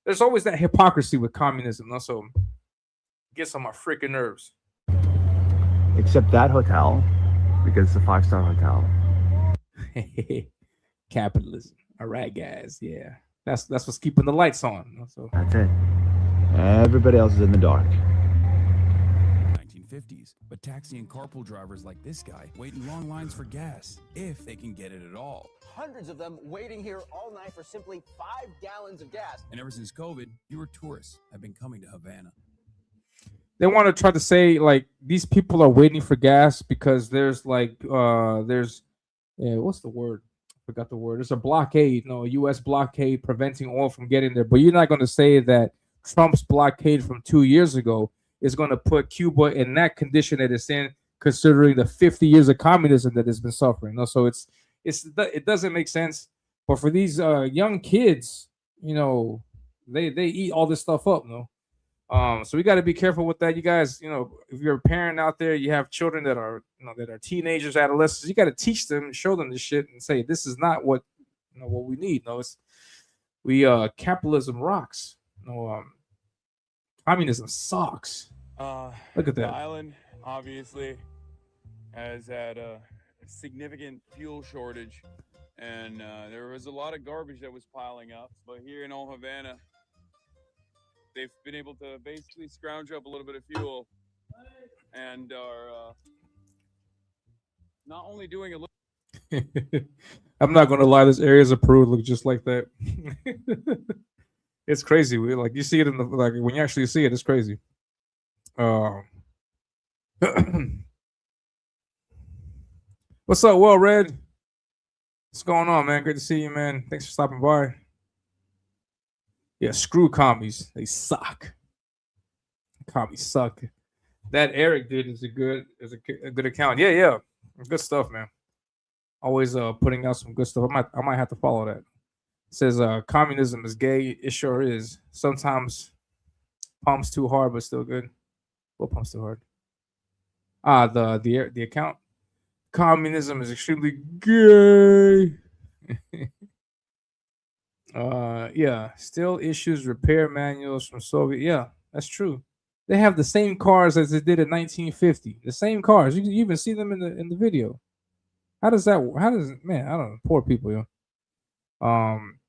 There's always that hypocrisy with communism. So it gets on my freaking nerves. Except that hotel, because it's a 5-star hotel. Capitalism. All right, guys. Yeah, that's what's keeping the lights on. So that's it. Everybody else is in the dark. 1950s, but taxi and carpool drivers like this guy wait in long lines for gas, if they can get it at all. Hundreds of them waiting here all night for simply 5 gallons of gas. And ever since COVID, fewer tourists have been coming to Havana. They want to try to say like these people are waiting for gas because there's what's the word? I forgot the word. There's a blockade, a U.S. blockade preventing oil from getting there. But you're not going to say that Trump's blockade from 2 years ago is going to put Cuba in that condition that it's in, considering the 50 years of communism that it's been suffering. So it doesn't make sense. But for these young kids, they eat all this stuff up. So we got to be careful with that, you guys. If you're a parent out there, you have children that are teenagers, adolescents. You got to teach them, show them this shit, and say this is not what what we need. Capitalism rocks. Communism sucks. Look at that. The island obviously has had a significant fuel shortage, and there was a lot of garbage that was piling up. But here in old Havana, they've been able to basically scrounge up a little bit of fuel, and are not only doing a little. I'm not gonna lie, this areas of Peru look just like that. It's crazy. You see it in when you actually see it, it's crazy. What's up, Well Red? What's going on, man? Great to see you, man. Thanks for stopping by. Yeah, screw commies. They suck. Commies suck. That Eric did is a good account. Yeah. Good stuff, man. Always putting out some good stuff. I might have to follow that. It says communism is gay. It sure is. Sometimes pumps too hard, but still good. What pumps too hard? The account. Communism is extremely gay. Yeah, still issues repair manuals from Soviet. Yeah, that's true. They have the same cars as they did in 1950. The same cars. You even see them in the video. How does that? How does man? I don't know. Poor people, yo. Um.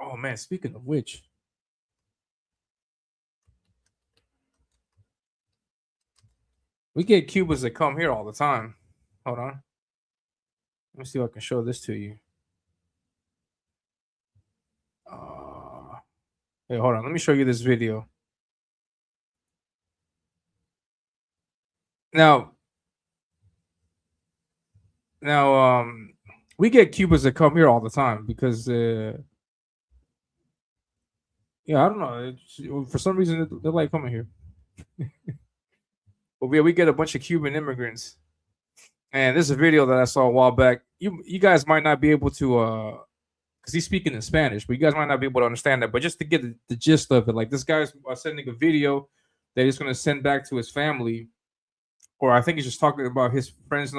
Oh man. Speaking of which, we get Cubans that come here all the time. Hold on. Let me see if I can show this to you. Hey, hold on. Let me show you this video. Now, we get Cubans that come here all the time because, yeah, I don't know. For some reason, they like coming here. But we get a bunch of Cuban immigrants, and there's a video that I saw a while back. You guys might not be able to, because he's speaking in Spanish, but you guys might not be able to understand that. But just to get the gist of it, like this guy's sending a video that he's going to send back to his family, or I think he's just talking about his friends,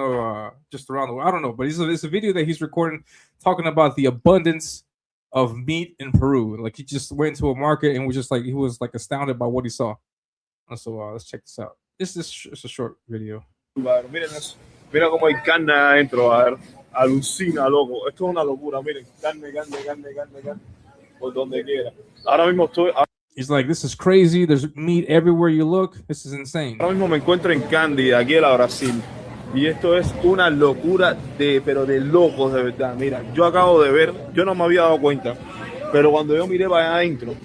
just around the world. I don't know, but it's a video that he's recording talking about the abundance of meat in Peru. Like he just went into a market and he was like astounded by what he saw. So let's check this out. It's a short video. Miren eso. Mira cómo hay carne adentro. A ver, alucina, loco. Esto es una locura. Miren, carne. Por donde quiera. Ahora mismo estoy. He's like, this is crazy. There's meat everywhere you look. This is insane. Ahora mismo me encuentro en Candy, aquí en la Brasil. Y esto es una locura pero de locos, de verdad. Mira, yo acabo de ver, yo no me había dado cuenta, pero cuando yo miré para allá adentro.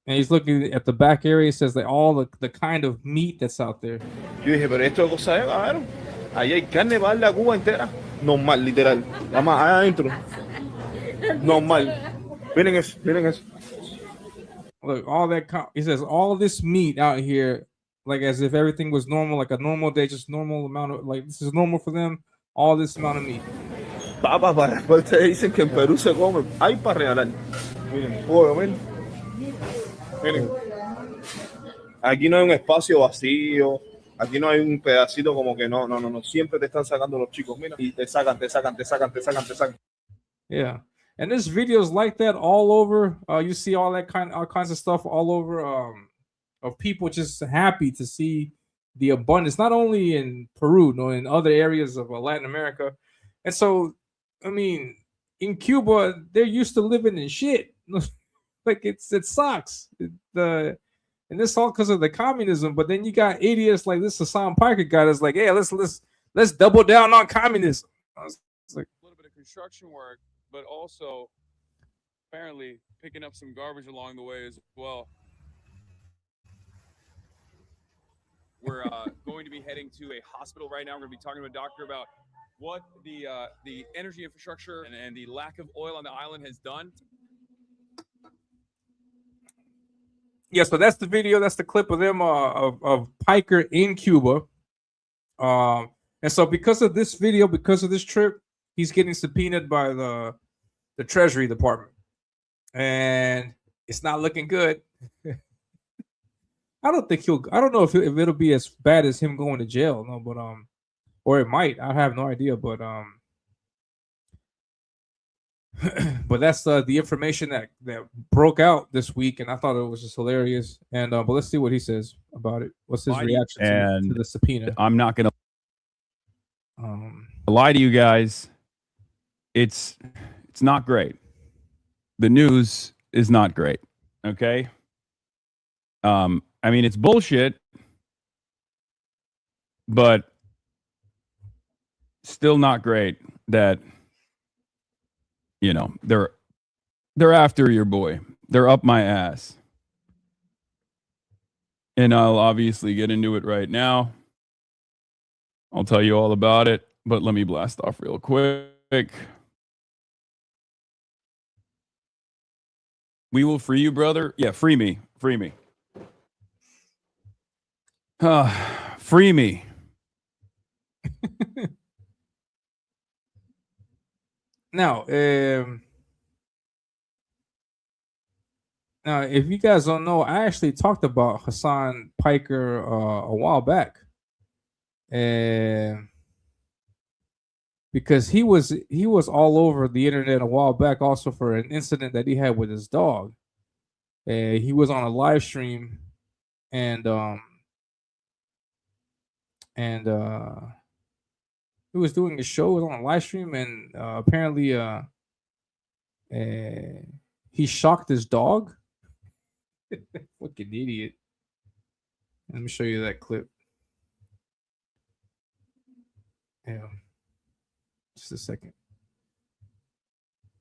And he's looking at the back area. It says that all the kind of meat that's out there. Yo dije, pero esto es cosa de cabrón. Ahí hay carne para la Cuba entera. Normal, literal. Vamos allá adentro. Normal. Miren eso. Look, he says all this meat out here, like as if everything was normal, like a normal day, just normal amount of, like this is normal for them. All this amount of meat. Papas para ustedes dicen que en Perú se come. Hay para regalar. Miren, puedo ver. Miren, aquí no hay un espacio vacío, aquí no hay un pedacito como que no, siempre te están sacando los chicos, mira, y te sacan. Yeah, and there's videos like that all over. You see all kinds of stuff all over, of people just happy to see the abundance, not only in Peru, no, in other areas of Latin America. And so, I mean, in Cuba, they're used to living in shit. Like it sucks. And this all because of the communism. But then you got idiots like this Hasan Piker guy that's like, hey, let's double down on communism. It's like a little bit of construction work, but also apparently picking up some garbage along the way as well. We're going to be heading to a hospital right now. We're going to be talking to a doctor about what the energy infrastructure and the lack of oil on the island has done. Yeah, so that's the video. That's the clip of them of Piker in Cuba. And so because of this video, because of this trip, he's getting subpoenaed by the Treasury Department, and it's not looking good. I don't know if it'll be as bad as him going to jail, no, but or it might. I have no idea, but but that's the information that broke out this week, and I thought it was just hilarious. And but let's see what he says about it. What's his reaction to the subpoena? I'm not gonna lie to you guys. It's not great. The news is not great. Okay. I mean, it's bullshit, but still not great that, you know, they're after your boy. They're up my ass. And I'll obviously get into it right now. I'll tell you all about it, but let me blast off real quick. We will free you, brother. Yeah, free me. Free me. Free me. Now, if you guys don't know, I actually talked about Hasan Piker a while back, and because he was all over the internet a while back also for an incident that he had with his dog. He was on a live stream and he was doing a show, was on a live stream, and apparently he shocked his dog. Fucking idiot. Let me show you that clip. Yeah. Just a second.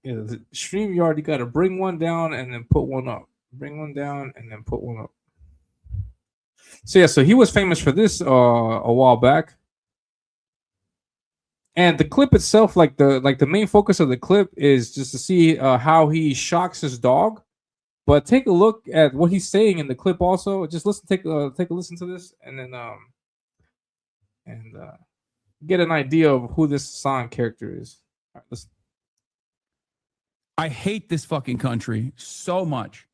Yeah, the StreamYard, you got to bring one down and then put one up. Bring one down and then put one up. So yeah, so he was famous for this a while back. And the clip itself, like the main focus of the clip is just to see how he shocks his dog. But take a look at what he's saying in the clip also. Just listen, take a listen to this, and then get an idea of who this Hasan character is. All right, listen. I hate this fucking country so much.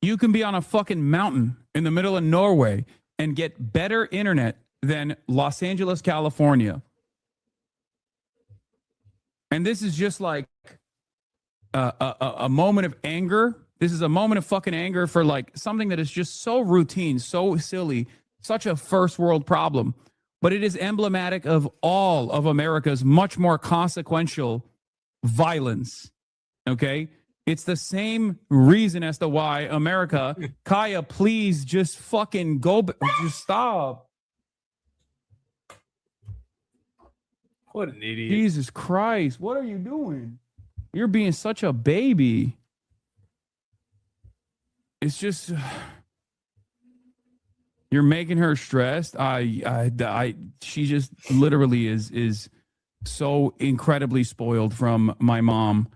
You can be on a fucking mountain in the middle of Norway and get better internet than Los Angeles, California. And this is just like a moment of anger. This is a moment of fucking anger for like something that is just so routine, so silly, such a first world problem. But it is emblematic of all of America's much more consequential violence. Okay? It's the same reason as to why America, Kaya, please just fucking go, just stop. What an idiot. Jesus Christ, what are you doing? You're being such a baby. It's just, you're making her stressed. She just literally is so incredibly spoiled from my mom.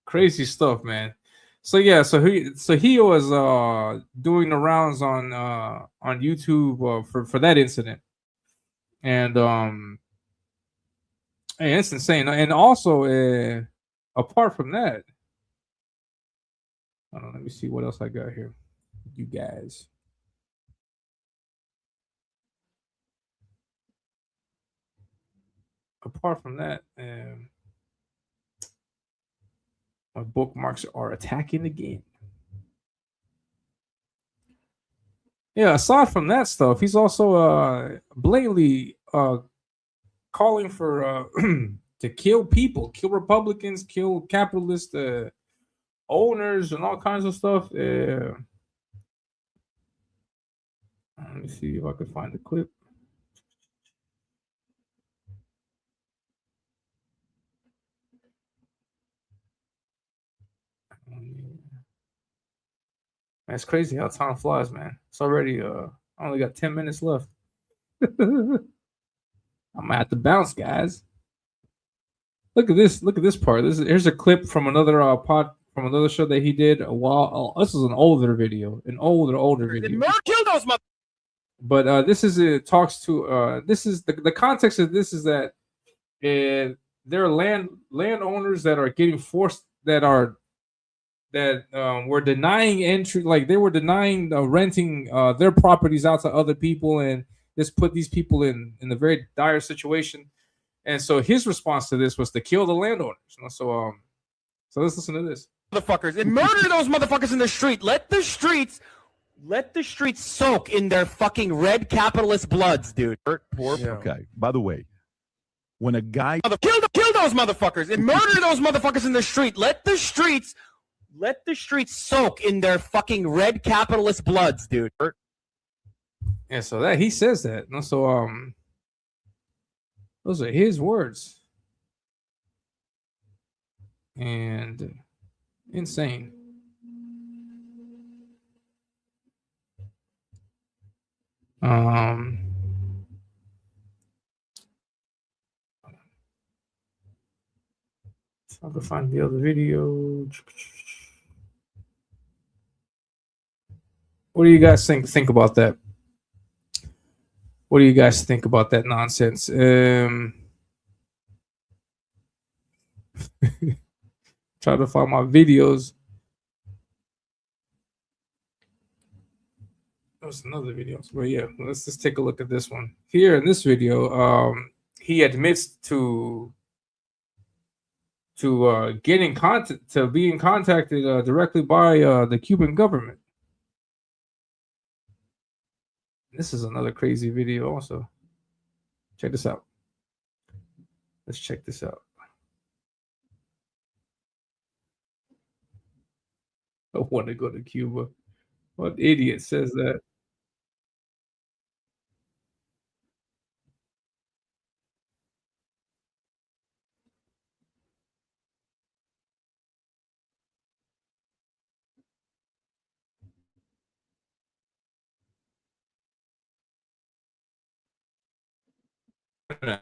Crazy stuff, man. So yeah, so he was doing the rounds on YouTube for that incident, and hey, it's insane. And also, apart from that, hold on, let me see what else I got here. You guys. Apart from that, my bookmarks are attacking the game. Yeah, aside from that stuff, he's also blatantly calling for to kill people, kill Republicans, kill capitalist owners, and all kinds of stuff. Let me see if I can find the clip. It's crazy how time flies, man. It's already I only got 10 minutes left. I'm gonna have to bounce, guys. Look at this part. Here's a clip from another from another show that he did a while. This is an older video, older video. Kill those mother. But this is it talks to this is the context of this is that there are landowners that are getting forced that were denying entry, like they were denying renting their properties out to other people, and this put these people in a very dire situation. And so his response to this was to kill the landowners. So let's listen to this. Motherfuckers, and murder those motherfuckers in the street. Let the streets soak in their fucking red capitalist bloods, dude. Poor. Yeah. Okay. By the way, when a guy kill those motherfuckers and murder those motherfuckers in the street. Let the streets soak in their fucking red capitalist bloods, dude. Yeah, so that he says that. So those are his words. And insane. So I can find the other video. What do you guys think about that? What do you guys think about that nonsense? Try to find my videos. That was another video. But yeah, let's just take a look at this one. Here in this video, he admits to getting contact to being contacted directly by the Cuban government. This is another crazy video also. Check this out. Let's check this out. I want to go to Cuba. What idiot says that?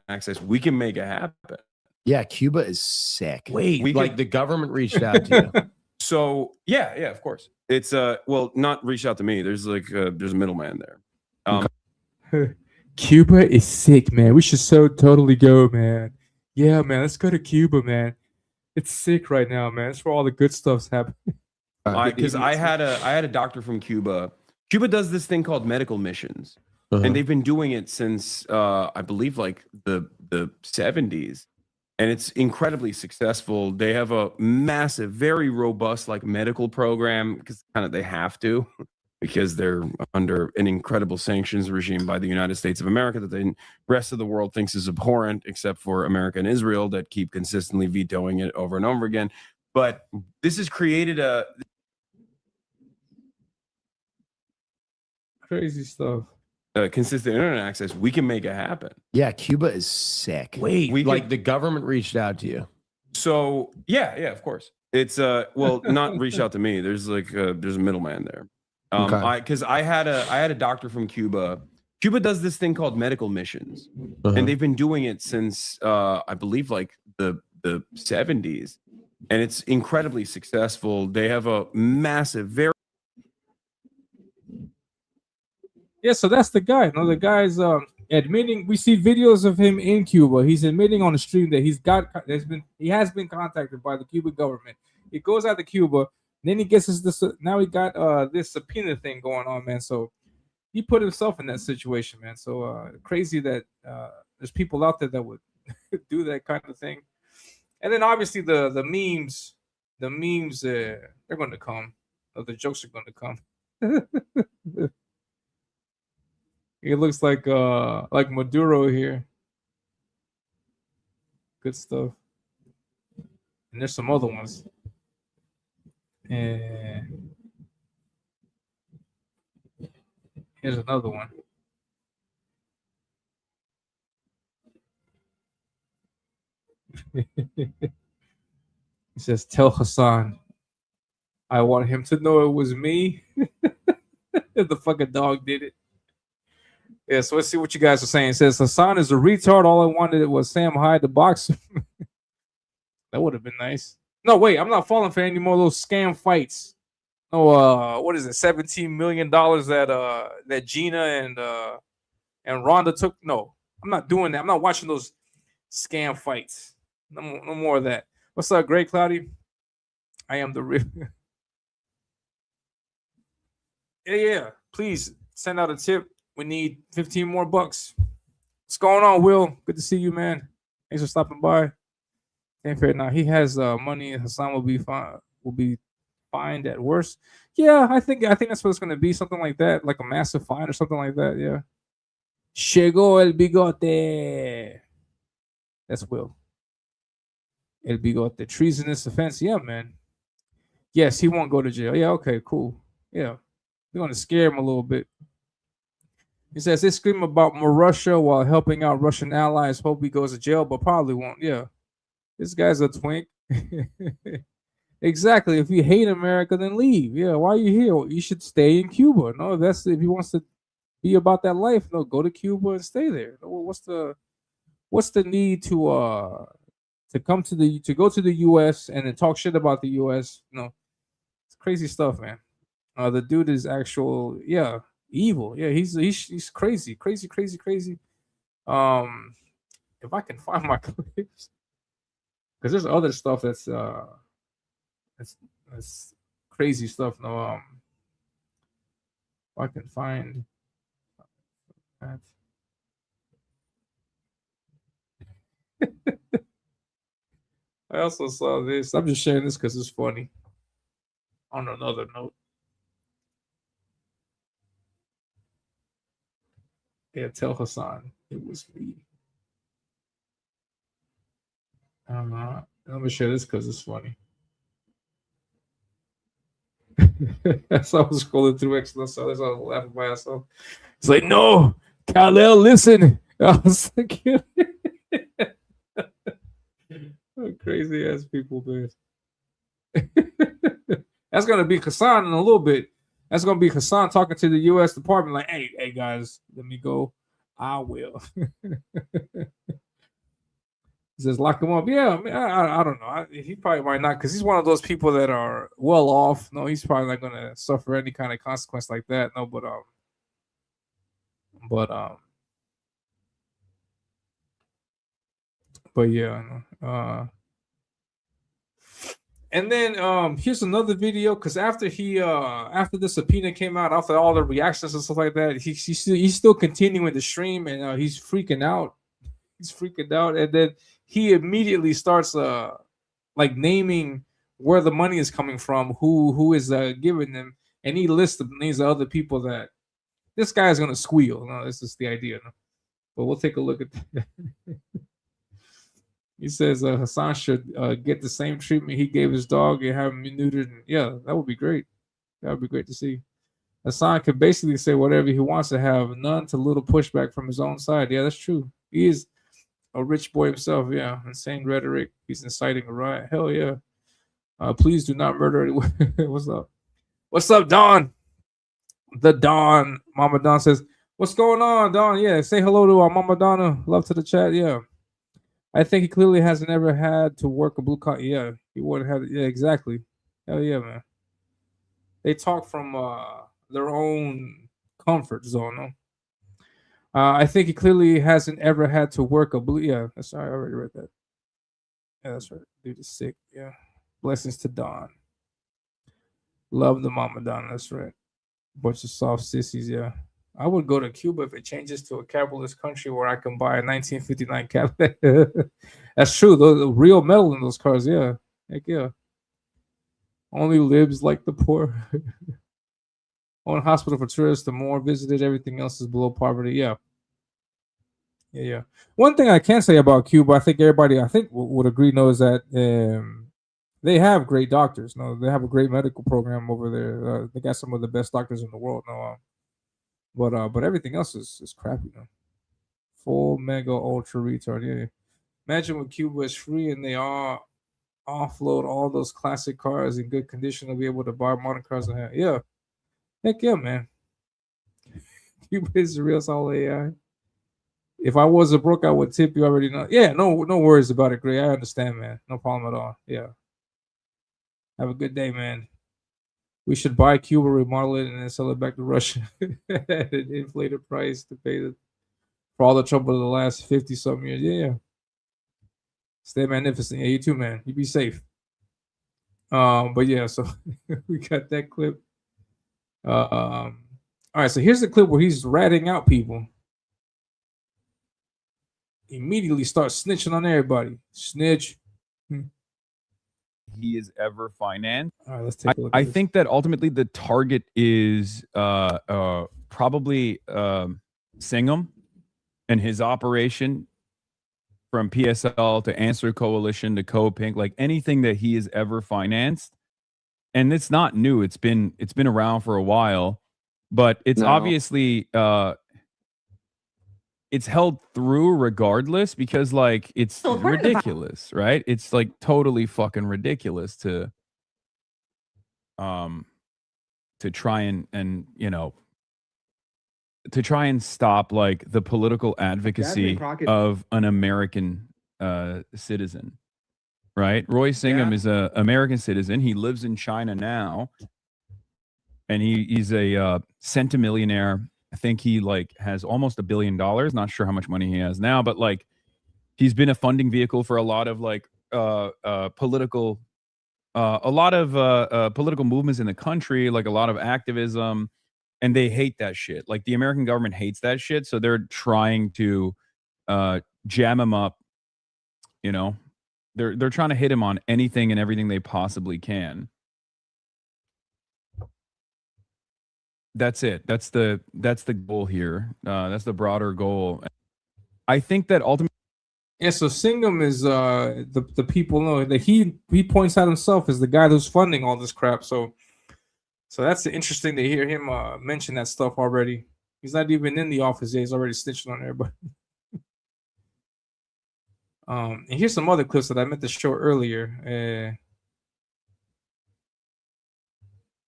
Access, we can make it happen. Yeah, Cuba is sick. Wait, like the government reached out to you. So yeah, of course. It's well, not reach out to me. There's like there's a middleman there. Cuba is sick, man. We should so totally go, man. Yeah, man. Let's go to Cuba, man. It's sick right now, man. That's where all the good stuff's happening. Because I had a doctor from Cuba. Cuba does this thing called medical missions, and they've been doing it since I believe like the 70s, and it's incredibly successful. They have a massive, very robust like medical program because kind of they have to because they're under an incredible sanctions regime by the United States of America that the rest of the world thinks is abhorrent, except for America and Israel that keep consistently vetoing it over and over again. But this has created a crazy stuff. Consistent internet access. We can make it happen. Yeah, Cuba is sick. Wait, like the government reached out to you. So yeah, of course. It's well, not reach out to me. There's like there's a middleman there. Because I had a doctor from Cuba. Cuba does this thing called medical missions, and they've been doing it since I believe like the 70s, and it's incredibly successful. They have a massive, very Yeah, so that's the guy. No, the guy's admitting. We see videos of him in Cuba. He's admitting on the stream that he has been contacted by the Cuban government. He goes out to Cuba, then he gets this. Now he got this subpoena thing going on, man. So he put himself in that situation, man. So crazy that there's people out there that would do that kind of thing. And then obviously the memes, they're going to come. The jokes are going to come. It looks like Maduro here. Good stuff. And there's some other ones. And here's another one. It says, "Tell Hasan I want him to know it was me." The fucking dog did it. Yeah, so let's see what you guys are saying. It says Hasan is a retard. All I wanted was Sam Hyde to box him. That would have been nice. No, wait, I'm not falling for any more of those scam fights. No, what is it? $17 million that Gina and Rhonda took. No, I'm not doing that. I'm not watching those scam fights. No more of that. What's up, Great Cloudy? I am the real. Yeah. Please send out a tip. We need 15 more bucks. What's going on, Will? Good to see you, man. Thanks for stopping by. Ain't fair now. He has money. Hasan will be fine. Will be fined at worst. Yeah, I think that's what it's gonna be. Something like that, like a massive fine or something like that. Yeah. Llegó el bigote. That's Will. El bigote. Treasonous offense. Yeah, man. Yes, he won't go to jail. Yeah. Okay. Cool. Yeah. We're gonna scare him a little bit. He says they scream about more Russia while helping out Russian allies. Hope he goes to jail, but probably won't. Yeah, this guy's a twink. Exactly. If you hate America, then leave. Yeah, why are you here? Well, you should stay in Cuba. No, that's if he wants to be about that life. No, go to Cuba and stay there. No, what's the need to go to the U.S. and then talk shit about the U.S. No, it's crazy stuff, man. The dude is evil. Yeah, he's crazy. If I can find my clips, because there's other stuff that's crazy stuff. No, I can find that. I also saw this. I'm just sharing this because it's funny. On another note. Yeah, tell Hasan it was me. I'm gonna share this because it's funny. As I was scrolling through X, I saw this. I was laughing by myself. It's like, no, Kal-El, listen. I was like, crazy ass people, man. That's gonna be Hasan in a little bit. That's gonna be Hasan talking to the U.S. Department, like, hey guys, let me go. I will. He says, lock him up. Yeah, I mean, I don't know. He probably might not, because he's one of those people that are well off. No, he's probably not gonna suffer any kind of consequence like that. No, but yeah. And then here's another video, because after the subpoena came out, after all the reactions and stuff like that, he's still continuing the stream, and he's freaking out. He's freaking out, and then he immediately starts like naming where the money is coming from, who is giving them, and he lists the names of other people that this guy is gonna squeal. No, this is the idea. No? But we'll take a look at that. He says Hasan should get the same treatment he gave his dog and have him neutered. And, yeah, that would be great. That would be great to see. Hasan can basically say whatever he wants to have, none to little pushback from his own side. Yeah, that's true. He is a rich boy himself. Yeah, insane rhetoric. He's inciting a riot. Hell yeah. Please do not murder anyone. What's up? What's up, Don? The Don. Mama Don says, what's going on, Don? Yeah, say hello to our Mama Donna. Love to the chat. Yeah. I think he clearly hasn't ever had to work a blue collar. Yeah, he wouldn't have. Yeah, exactly. Hell yeah, man. They talk from their own comfort zone. No? I think he clearly hasn't ever had to work a blue. Yeah, that's right. I already read that. Yeah, that's right. Dude is sick. Yeah. Blessings to Don. Love the Mama Don. That's right. Bunch of soft sissies. Yeah. I would go to Cuba if it changes to a capitalist country where I can buy a 1959 Cadillac. That's true. The real metal in those cars. Yeah. Heck yeah. Only libs like the poor. Own hospital for tourists, the more visited, everything else is below poverty. Yeah. Yeah. One thing I can say about Cuba, I think everybody, would agree, knows that they have great doctors. No, they have a great medical program over there. They got some of the best doctors in the world. No, but everything else is crappy. No, full mega ultra retard. Yeah. Imagine when Cuba is free and they all offload all those classic cars in good condition to be able to buy modern cars. Yeah. Heck yeah, man. Cuba is the real solid AI. If I was a broke, I would tip you already know. Yeah, no worries about it, Gray. I understand, man. No problem at all. Yeah. Have a good day, man. We should buy Cuba, remodel it, and then sell it back to Russia at an inflated price to pay for all the trouble of the last 50-something years. Yeah. Stay magnificent. Yeah, you too, man. You be safe. But yeah, so we got that clip. All right, so here's the clip where he's ratting out people. Immediately starts snitching on everybody. Snitch. He is ever financed. All right, let's take a look. I think that ultimately the target is probably Singham and his operation from PSL to Answer Coalition to Co-Pink, like anything that he has ever financed. And it's not new. It's been around for a while, but it's obviously it's held through regardless because like it's ridiculous, right? It's like totally fucking ridiculous to try and you know to try and stop like the political advocacy of an American citizen. Right? Roy Singham is an American citizen. He lives in China now. And he's a centimillionaire. I think he like has almost $1 billion. Not sure how much money he has now, but like he's been a funding vehicle for a lot of like political movements in the country, like a lot of activism. and they hate that shit. Like the American government hates that shit, so they're trying to jam him up. You know, they're trying to hit him on anything and everything they possibly can. That's it. That's the goal here. That's the broader goal. I think that ultimately. Yeah, so Singham is the people know that he points out himself as the guy who's funding all this crap. So that's interesting to hear him mention that stuff already. He's not even in the office yet. He's already snitching on everybody. And here's some other clips that I meant to show earlier.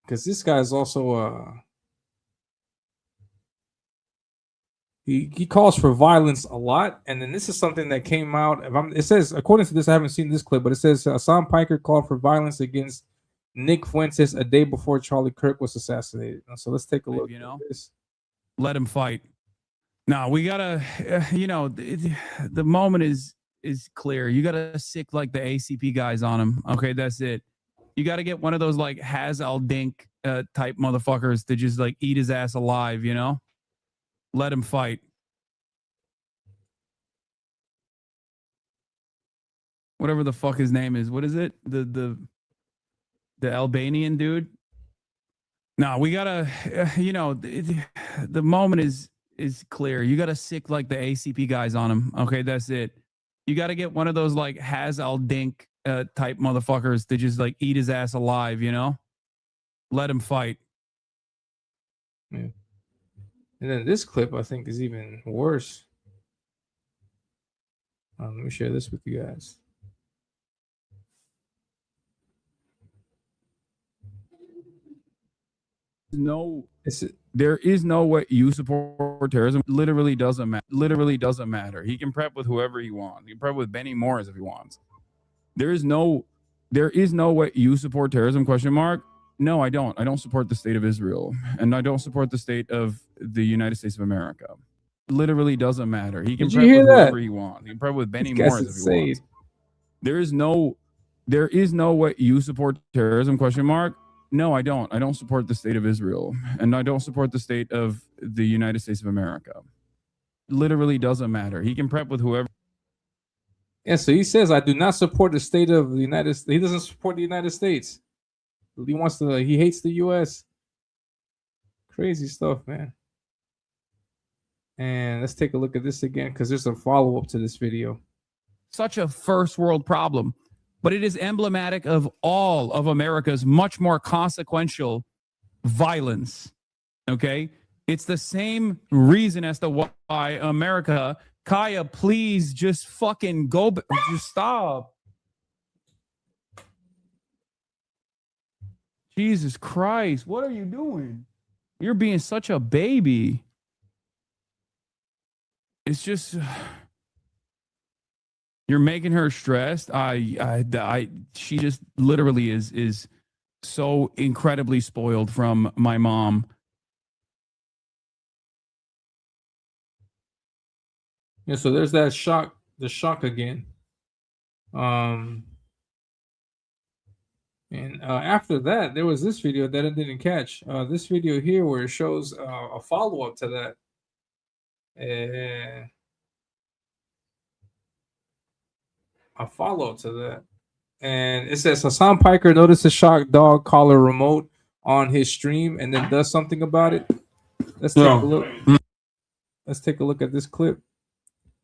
Because this guy is also he calls for violence a lot, and then this is something that came out. It says, according to this, I haven't seen this clip, but it says Hasan Piker called for violence against Nick Fuentes a day before Charlie Kirk was assassinated. So let's take a look. You know, let him fight. No, we gotta. You know, the moment is clear. You gotta sick like the ACP guys on him. Okay, that's it. You gotta get one of those like Hazal Dink type motherfuckers to just like eat his ass alive. You know. Let him fight. Whatever the fuck his name is. What is it? The Albanian dude? No, we gotta, you know, the moment is clear. You gotta sick like the ACP guys on him. Okay, that's it. You gotta get one of those like Hazal Dink type motherfuckers to just like eat his ass alive, you know? Let him fight. Yeah. And then this clip, I think, is even worse. Let me share this with you guys. There is no way you support terrorism. Literally doesn't matter. Literally doesn't matter. He can prep with whoever he wants. He can prep with Benny Morris if he wants. There is no way you support terrorism, question mark. No, I don't. I don't support the state of Israel, and I don't support the state of the United States of America. Literally doesn't matter. He can prep with whoever he wants. He can prep with Benny Morris if he wants. There is no way you support terrorism, question mark. No, I don't. I don't support the state of Israel, and I don't support the state of the United States of America. Literally doesn't matter. He can prep with whoever. Yeah, so he says, I do not support the state of the United States. He doesn't support the United States. He hates the U.S. Crazy stuff, man. And let's take a look at this again, because there's a follow-up to this video. Such a first world problem, but it is emblematic of all of America's much more consequential violence. Okay? It's the same reason as to why America, Kaya, please just fucking go, just stop. Jesus Christ, what are you doing? You're being such a baby. It's just, you're making her stressed. She just literally is so incredibly spoiled from my mom. Yeah, so there's that shock, the shock again. And after that, there was this video that I didn't catch. This video here where it shows a follow-up to that. A follow-up to that. And it says Hasan Piker notices shock dog collar remote on his stream and then does something about it. Let's take a look. Let's take a look at this clip.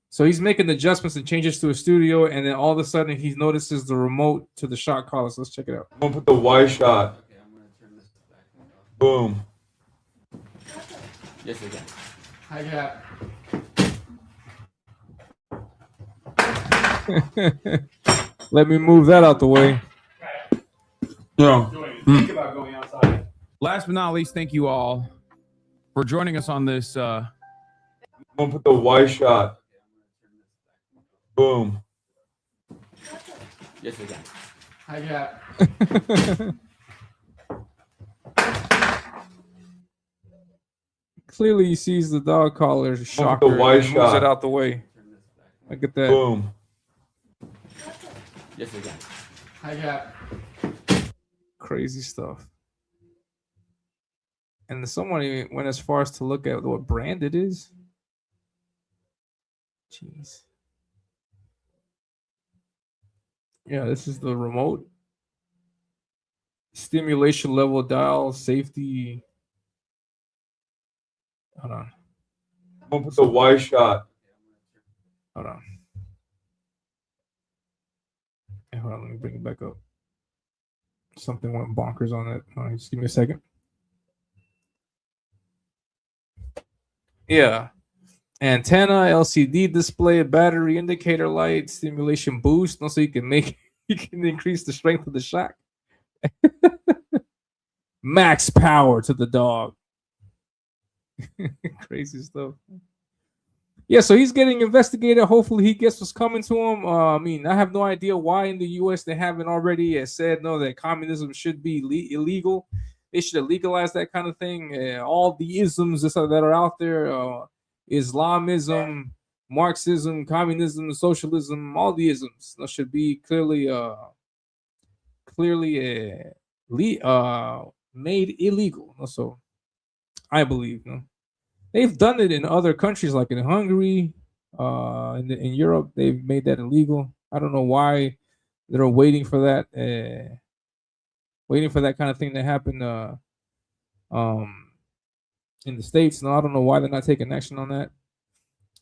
So he's making adjustments and changes to a studio, and then all of a sudden he notices the remote to the shot collar. So let's check it out. I'm gonna put the Y shot. Okay, I'm gonna turn this back on. Boom. Yes, again. Hi, Jack. Let me move that out the way. Think about going outside. Last but not least, thank you all for joining us on this. I'm gonna put the Y shot. Boom. Yes, again. Hi, Jack. Clearly, he sees the dog collar shocker and moves it out the way. Look at that. Boom. Yes, again. Hi, Jack. Crazy stuff. And someone went as far as to look at what brand it is. Jeez. Yeah, this is the remote. Stimulation level dial, safety. Hold on. I'm gonna put the Y shot. Hold on. Hey, hold on, let me bring it back up. Something went bonkers on it. Just give me a second. Yeah. Antenna, LCD display, battery indicator light, stimulation boost. Also, you can increase the strength of the shock. Max power to the dog. Crazy stuff. Yeah, so he's getting investigated. Hopefully, he gets what's coming to him. I mean, I have no idea why in the U.S. they haven't already said no, that communism should be illegal. They should have legalized that kind of thing. All the isms that are out there, Islamism, Marxism, communism, socialism, all the isms should be clearly made illegal. So I believe, they've done it in other countries, like in Hungary, in Europe. They've made that illegal. I don't know why they're waiting for that, kind of thing to happen. In the States, no, I don't know why they're not taking action on that.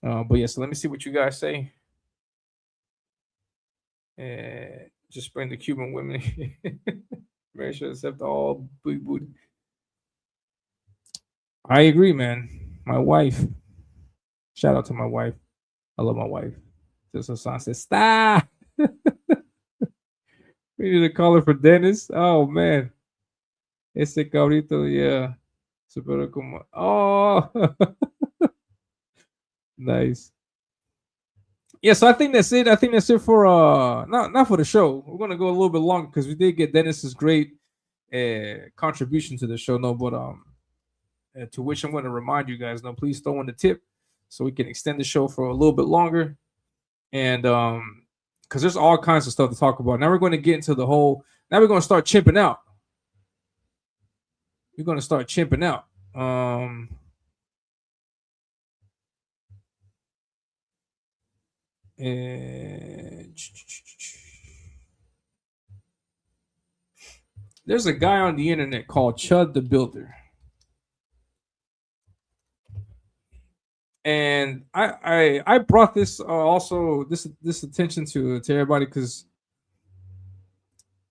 But yeah, so let me see what you guys say. Just bring the Cuban women. Very sure accept all booty booty. I agree, man. My wife. Shout out to my wife. I love my wife. This Hasan says, stop. We need to call her for Dennis. Oh man. Ese cabrito, yeah. Super como. Oh. Nice. Yeah, so I think that's it. I think that's it for not for the show. We're gonna go a little bit longer because we did get Dennis's great contribution to the show. No, but to which I'm gonna remind you guys, please throw in the tip so we can extend the show for a little bit longer. And because there's all kinds of stuff to talk about. Now we're gonna get into the whole. Now we're gonna start chimping out. We're gonna start chimping out. There's a guy on the internet called ChudTheBuilder, and I brought this also this attention to everybody because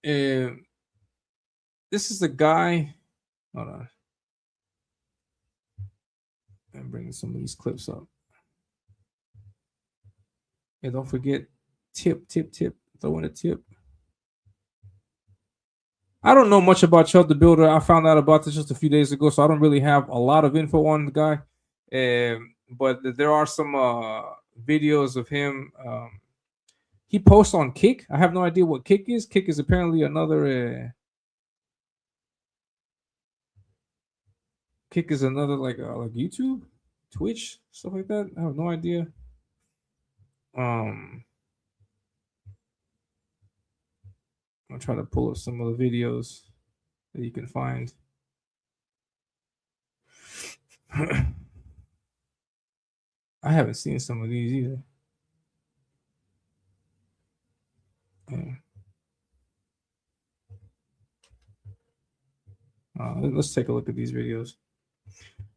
this is a guy. Hold on, I'm bringing some of these clips up. And don't forget, tip. Throw in a tip. I don't know much about ChudTheBuilder. I found out about this just a few days ago, so I don't really have a lot of info on the guy. But there are some videos of him. He posts on Kick. I have no idea what Kick is. Kick is apparently another. Kick is another like YouTube, Twitch, stuff like that. I have no idea. I'll try to pull up some of the videos that you can find. I haven't seen some of these either. Let's take a look at these videos.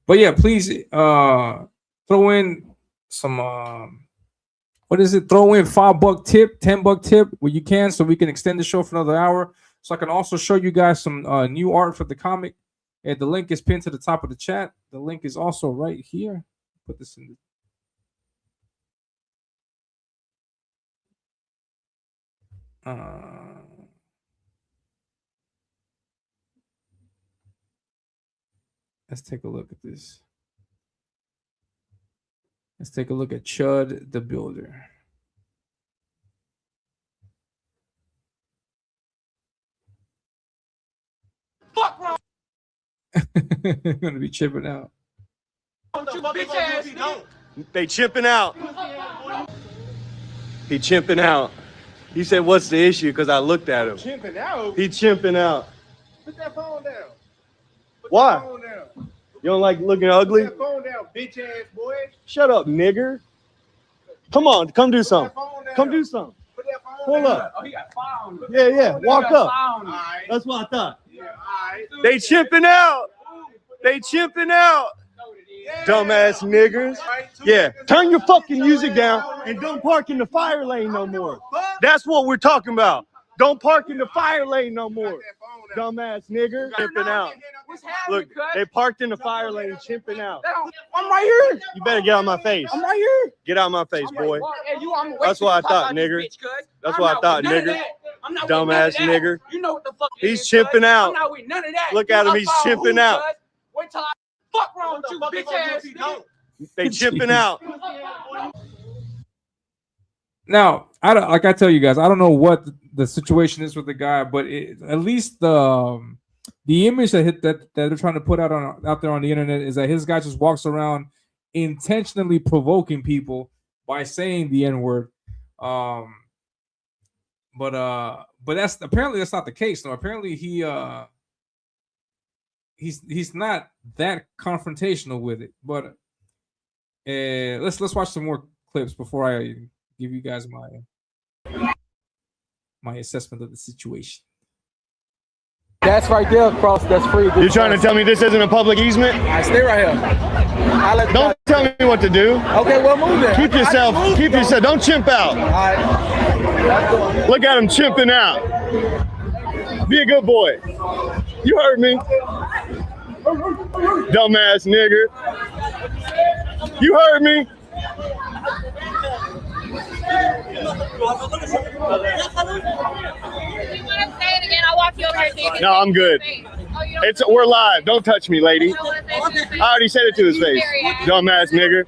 But yeah, please throw in some what is it? Throw in $5 tip, $10 tip where you can, so we can extend the show for another hour. So I can also show you guys some new art for the comic. And the link is pinned to the top of the chat. The link is also right here. Put this in. Let's take a look at this. Let's take a look at ChudTheBuilder. Fuck wrong. Gonna be chipping out. They chipping out. He chimping out. He said, "What's the issue?" Because I looked at him. Chimping out? He chimping out. Put that phone down. Why? Phone down. You don't like looking ugly? Put that phone down, bitch ass boy. Shut up, nigger. Come on, come do something. Come do something. Put that phone Pull down. up. Oh, he got found. Yeah. Walk up. Found. That's what I thought. Yeah, all right. They chimping out. They chimping out. Dumbass niggers. Yeah, turn your fucking music down and don't park in the fire lane no more. That's what we're talking about. Don't park in the fire lane no more. Dumbass nigger. Chimping out. Look, they parked in the fire lane, chimping out. I'm right here. You better get out my face. I'm right here. Get out my face, boy. Hey, I'm That's what I thought, nigger. That's what I thought, nigger. Dumbass nigger. You know what the fuck He's is, chimping cuz. out. I'm not with none of that. Look at him, he's chimping out. Wait till I fuck wrong with you, bitch ass nigga. They chimping out. Now, like I tell you guys, I don't know what the situation is with the guy, but at least the image that they're trying to put out there on the internet is that his guy just walks around intentionally provoking people by saying the N-word. But that's apparently that's not the case. No, apparently he's not that confrontational with it. But let's watch some more clips before I give you guys my assessment of the situation. That's right there, cross. That's free. You're trying to tell me this isn't a public easement? I stay right here. Don't tell me what to do. Okay, well, move there. Keep yourself. Don't chimp out. All right. Look at him chimping out. Be a good boy. You heard me. Dumbass nigger. You heard me. No, I'm good. We're live. Don't touch me, lady. I already said it to his face. Dumbass nigger.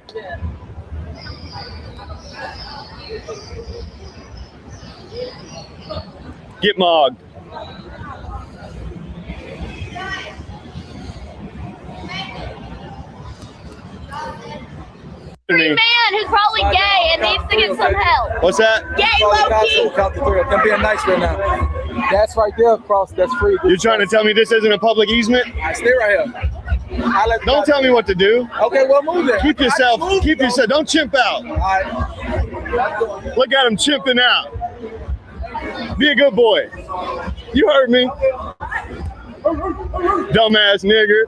Get mogged. Man who's probably gay and needs to get some help. What's that? Gay low-key. Count to three. I'm being nice right now. That's right there, cross. That's free. You're trying to tell me this isn't a public easement? I stay right here. Don't tell me what to do. Okay, well, move there. Keep yourself. Don't chimp out. All right. Look at him chimping out. Be a good boy. You heard me. Dumbass nigger.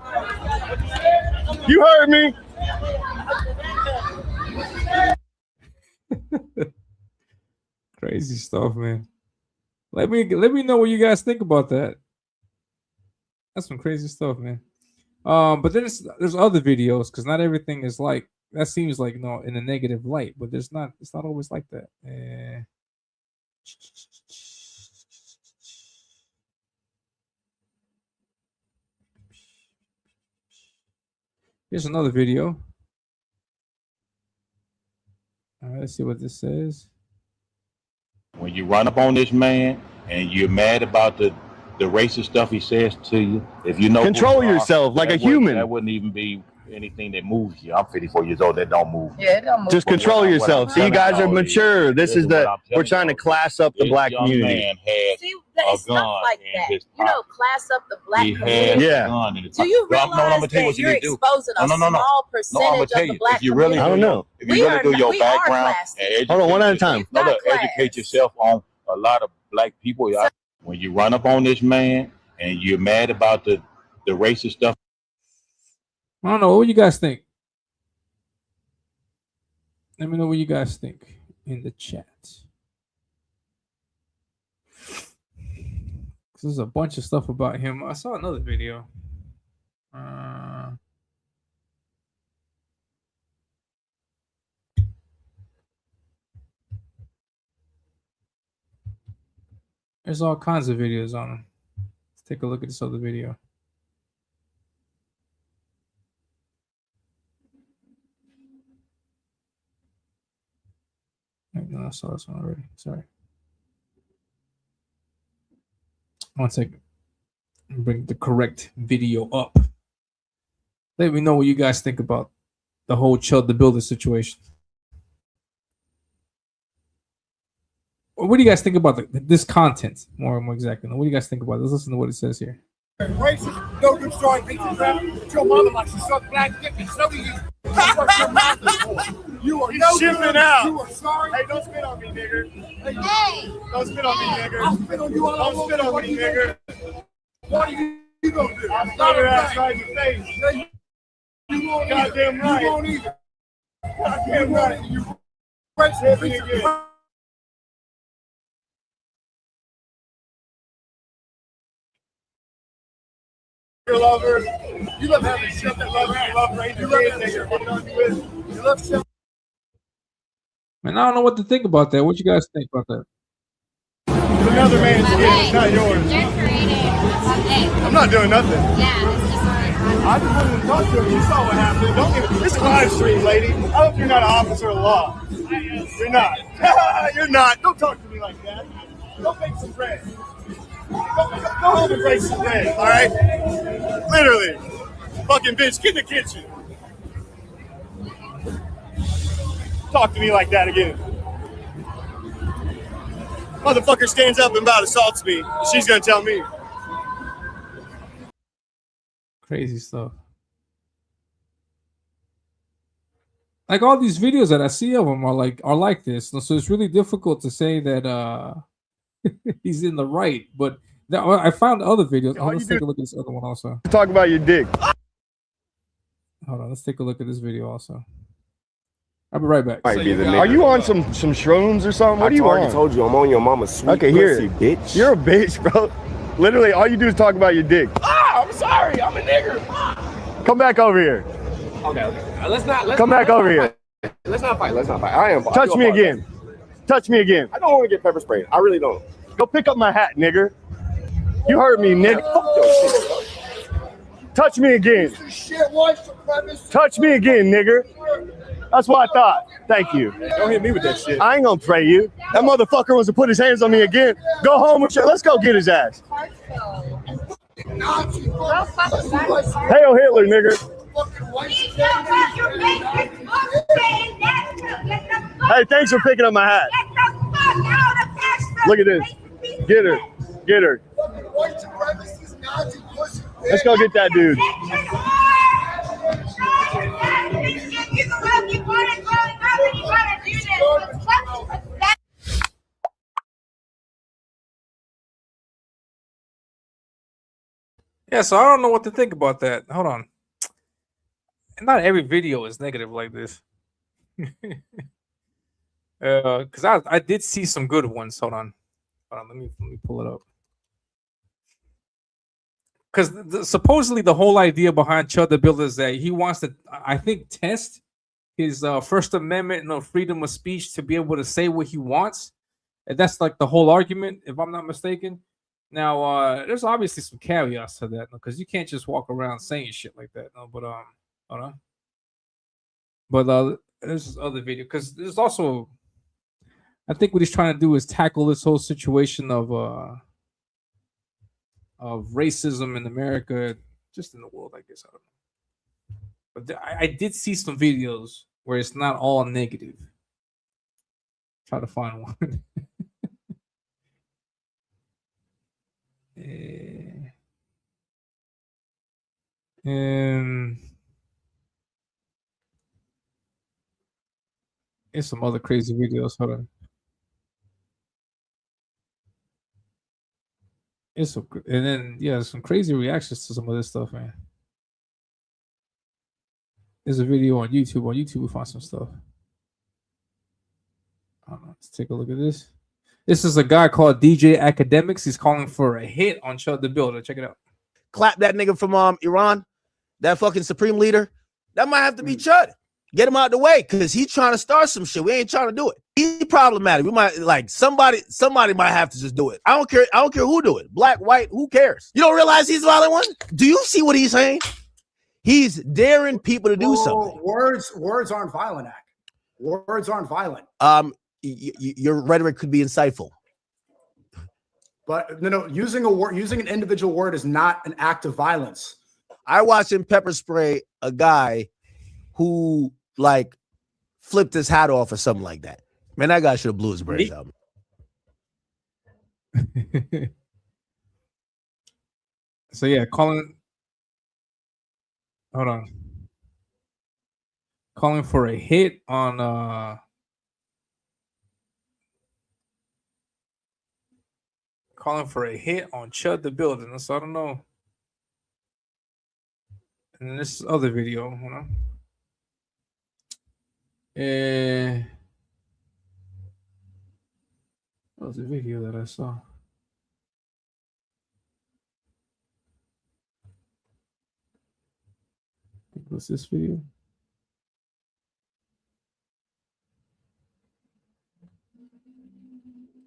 You heard me. Crazy stuff, man. Let me know what you guys think about that. That's some crazy stuff, man. But there's other videos because not everything is like that. Seems like in a negative light, but it's not always like that. Here's another video. All right, let's see what this says. When you run up on this man and you're mad about the racist stuff he says to you, if you know control yourself like a human. That wouldn't even be anything that moves you. I'm 54 years old. That don't move. Yeah, it don't move. Just control yourself. See, you guys are mature. We're trying to class up the black community. Man had See, it's a gun stuff like in that. his You know, pocket. class up the black He had community. a gun in his Do you pocket. realize I'm gonna tell you that what you you're need to do. exposing a small I'm percentage gonna of tell the you. black If you really, community? I don't know. If you really do your we are background class. and educate Hold on, one at a time. yourself, Not educate class. yourself on a lot of black people. Y'all. When you run up on this man and you're mad about the racist stuff. I don't know. What you guys think? Let me know what you guys think in the chat. There's a bunch of stuff about him. I saw another video. There's all kinds of videos on him. Let's take a look at this other video. No, I saw this one already. Sorry. 1 second. Bring the correct video up. Let me know what you guys think about the whole ChudTheBuilder situation. What do you guys think about this content? More exactly. What do you guys think about this? Listen to what it says here. Racist, no good story, bitches rap. Your mama likes to suck black dick, and so do you. That's what your mouth is for. You are no Shipping good. out. You are sorry. Hey, don't spit on me, nigger. Hey! Don't spit on me, nigger. I'll spit on you all Don't over. spit on What me, are you nigger. What are you gonna do? I'll spit your ass right in the face. You won't Goddamn either. right. You won't either. Goddamn right. You racist bitch. Your lover. You love having shit that loves you. Love raising kids that you're fucking on you with. You love shit. Man, I don't know what to think about that. What you guys think about that? It's another man's shit. It's not yours. They're creating. I'm not doing nothing. Yeah, it's just I just wanted to talk to him. You saw what happened. Don't even. This is a live stream, lady. I hope you're not an officer of law. You're not. You're not. Don't talk to me like that. Go make some bread. Go home and break some bread, all right? Literally. Fucking bitch, get in the kitchen. Talk to me like that again. Motherfucker stands up and about assaults me. She's gonna tell me. Crazy stuff. Like all these videos that I see of him are like this. So it's really difficult to say that he's in the right. But I found other videos. Let's take a look at this other one also. Talk about your dick. Hold on, let's take a look at this video also. I'll be right back. Are you on some shrooms or something? What are you on? I told you I'm on your mama's sweet pussy, bitch. You're a bitch, bro. Literally, all you do is talk about your dick. Ah, I'm sorry, I'm a nigger. Come back over here. Okay. Let's not. Come back over here. Let's not fight. Let's not fight. I am. Touch me again. Touch me again. I don't want to get pepper sprayed. I really don't. Go pick up my hat, nigger. You heard me, nigga. Fuck your shit, bro. Touch me again. Touch me again, nigger. That's what I thought. Thank you. Don't hit me with that shit. I ain't gonna pray you. That motherfucker wants to put his hands on me again. Go home with you. Let's go get his ass. Hail Hitler, nigger. Hey, thanks for picking up my hat. Look at this. Get her. Get her. Let's go get that dude. Yeah, so I don't know what to think about that. Hold on. Not every video is negative like this. Because I did see some good ones. Hold on, let me pull it up. Because supposedly the whole idea behind ChudTheBuilder is that he wants to, I think, test his First Amendment and freedom of speech to be able to say what he wants. And that's like the whole argument, if I'm not mistaken. Now, there's obviously some caveats to that, because you can't just walk around saying shit like that. No, but hold on. But there's this other video, because there's also, I think what he's trying to do is tackle this whole situation of racism in America, just in the world, I guess. I don't know. But I did see some videos where it's not all negative. Try to find one. And it's some other crazy videos. Hold on. It's so, and then yeah, some crazy reactions to some of this stuff, man. There's a video on YouTube. On YouTube, we found some stuff. I don't know. Let's take a look at this. This is a guy called DJ Academics. He's calling for a hit on ChudTheBuilder. Check it out. Clap that nigga from Iran, that fucking supreme leader. That might have to be Chud. Get him out the way, because he's trying to start some shit. We ain't trying to do it. He's problematic. We might like somebody might have to just do it. I don't care who do it. Black, white, who cares? You don't realize he's the violent one? Do you see what he's saying? He's daring people to do something. Words aren't violent, Act. Words aren't violent. Your rhetoric could be insightful. But no, using an individual word is not an act of violence. I watched him pepper spray a guy who like flipped his hat off or something like that. Man, that guy should have blew his brains out. So yeah, calling. Hold on. Calling for a hit on Chud the Builder. So I don't know. And then this other video, hold on. That was a video that I saw. What's this video?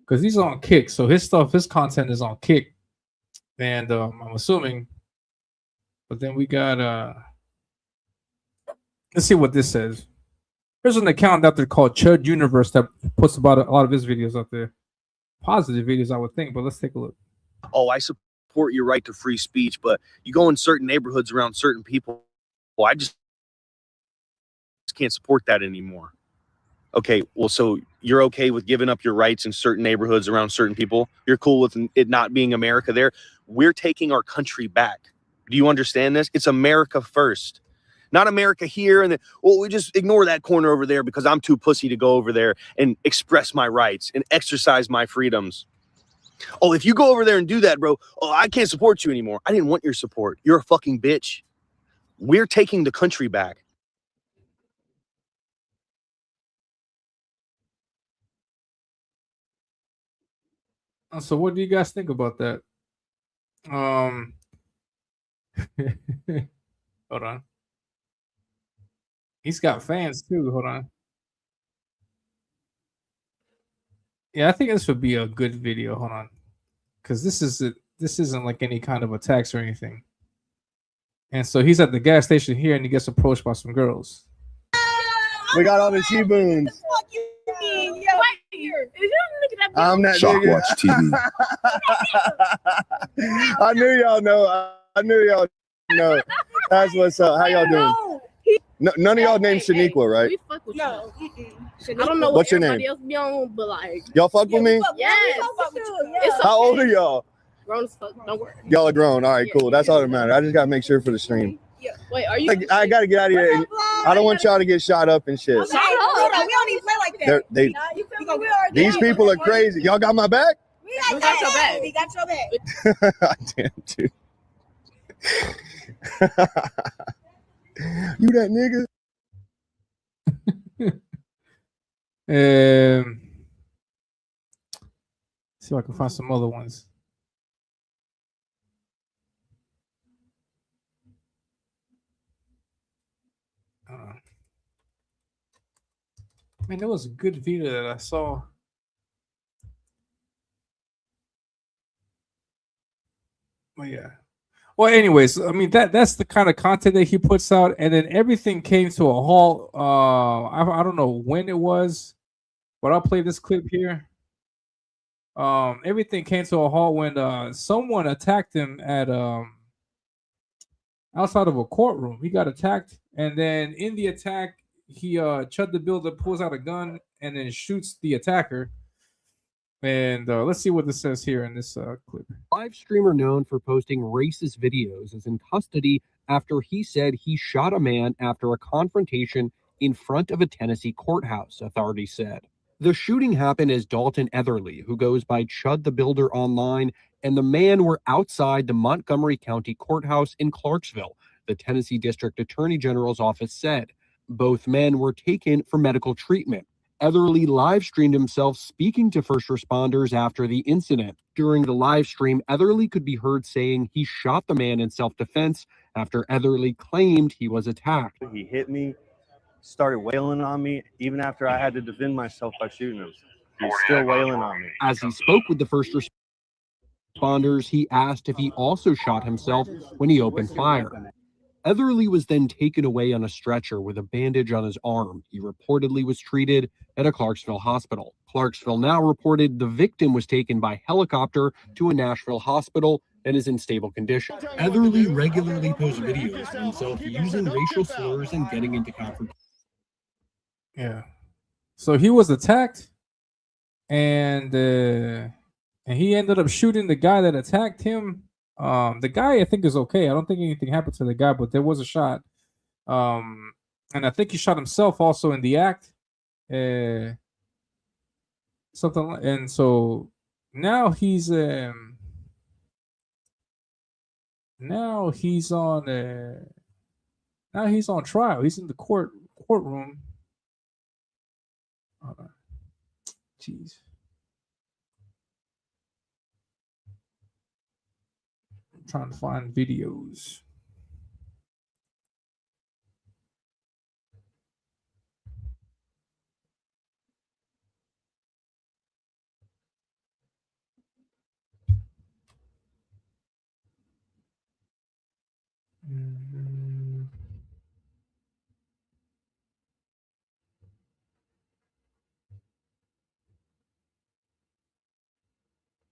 Because he's on Kick, so his content is on Kick, and I'm assuming. But then we got let's see what this says. There's an account out there called Chud Universe that puts about a lot of his videos out there. Positive videos, I would think, but let's take a look. Oh, I support your right to free speech, but you go in certain neighborhoods around certain people. Well, I just can't support that anymore. Okay, well, so you're okay with giving up your rights in certain neighborhoods around certain people? You're cool with it not being America there? We're taking our country back. Do you understand this? It's America first. Not America here, and then, well, we just ignore that corner over there because I'm too pussy to go over there and express my rights and exercise my freedoms. Oh, if you go over there and do that, bro, oh, I can't support you anymore. I didn't want your support. You're a fucking bitch. We're taking the country back. So what do you guys think about that? Hold on. He's got fans too. Hold on. Yeah, I think this would be a good video. Hold on, because this isn't like any kind of attacks or anything. And so he's at the gas station here, and he gets approached by some girls. We got all the T-Boons. I'm that nigga. Shockwatch TV. I knew y'all know. I knew y'all know. That's what's up. How y'all doing? No, none of y'all named Shaniqua, right? We fuck with no. I don't know What's what your everybody name? else be on, but like Y'all fuck with me? yes. It's How old okay. are y'all? Grown as fuck. Don't worry. Y'all are grown. All right, cool. That's all that matters. I just gotta make sure for the stream. Wait, are you? I gotta get out of here. I don't want y'all to get shot up and shit. Shut up. Hold on, we don't even play like that. These people are crazy. Y'all got my back? We got your back. We got your back. Damn, dude. You that nigga? See if I can find some other ones. Man, there was a good video that I saw. Well, yeah. Well, anyways, I mean that's the kind of content that he puts out, and then everything came to a halt. I don't know when it was, but I'll play this clip here. Everything came to a halt when someone attacked him at outside of a courtroom. He got attacked, and then in the attack, he Chud the Builder pulls out a gun and then shoots the attacker. And let's see what this says here in this clip. Live streamer known for posting racist videos is in custody after he said he shot a man after a confrontation in front of a Tennessee courthouse, authorities said. The shooting happened as Dalton Etherly, who goes by Chud the Builder online, and the man were outside the Montgomery County Courthouse in Clarksville, the Tennessee District Attorney General's office said. Both men were taken for medical treatment. Etherly live streamed himself speaking to first responders after the incident. During the live stream, Etherly could be heard saying he shot the man in self-defense after Etherly claimed he was attacked. He hit me, started wailing on me, even after I had to defend myself by shooting him. He was still wailing on me. As he spoke with the first responders, he asked if he also shot himself when he opened fire. Etherly was then taken away on a stretcher with a bandage on his arm. He reportedly was treated at a Clarksville hospital. Clarksville now reported the victim was taken by helicopter to a Nashville hospital and is in stable condition. Etherly regularly posts videos of himself using racial slurs and getting into confrontation. Yeah. So he was attacked, and he ended up shooting the guy that attacked him. The guy I think is okay. I don't think anything happened to the guy, but there was a shot. And I think he shot himself also in the act. Something and so now he's on now he's on trial. He's in the courtroom. Hold on. Jeez. I'm trying to find videos.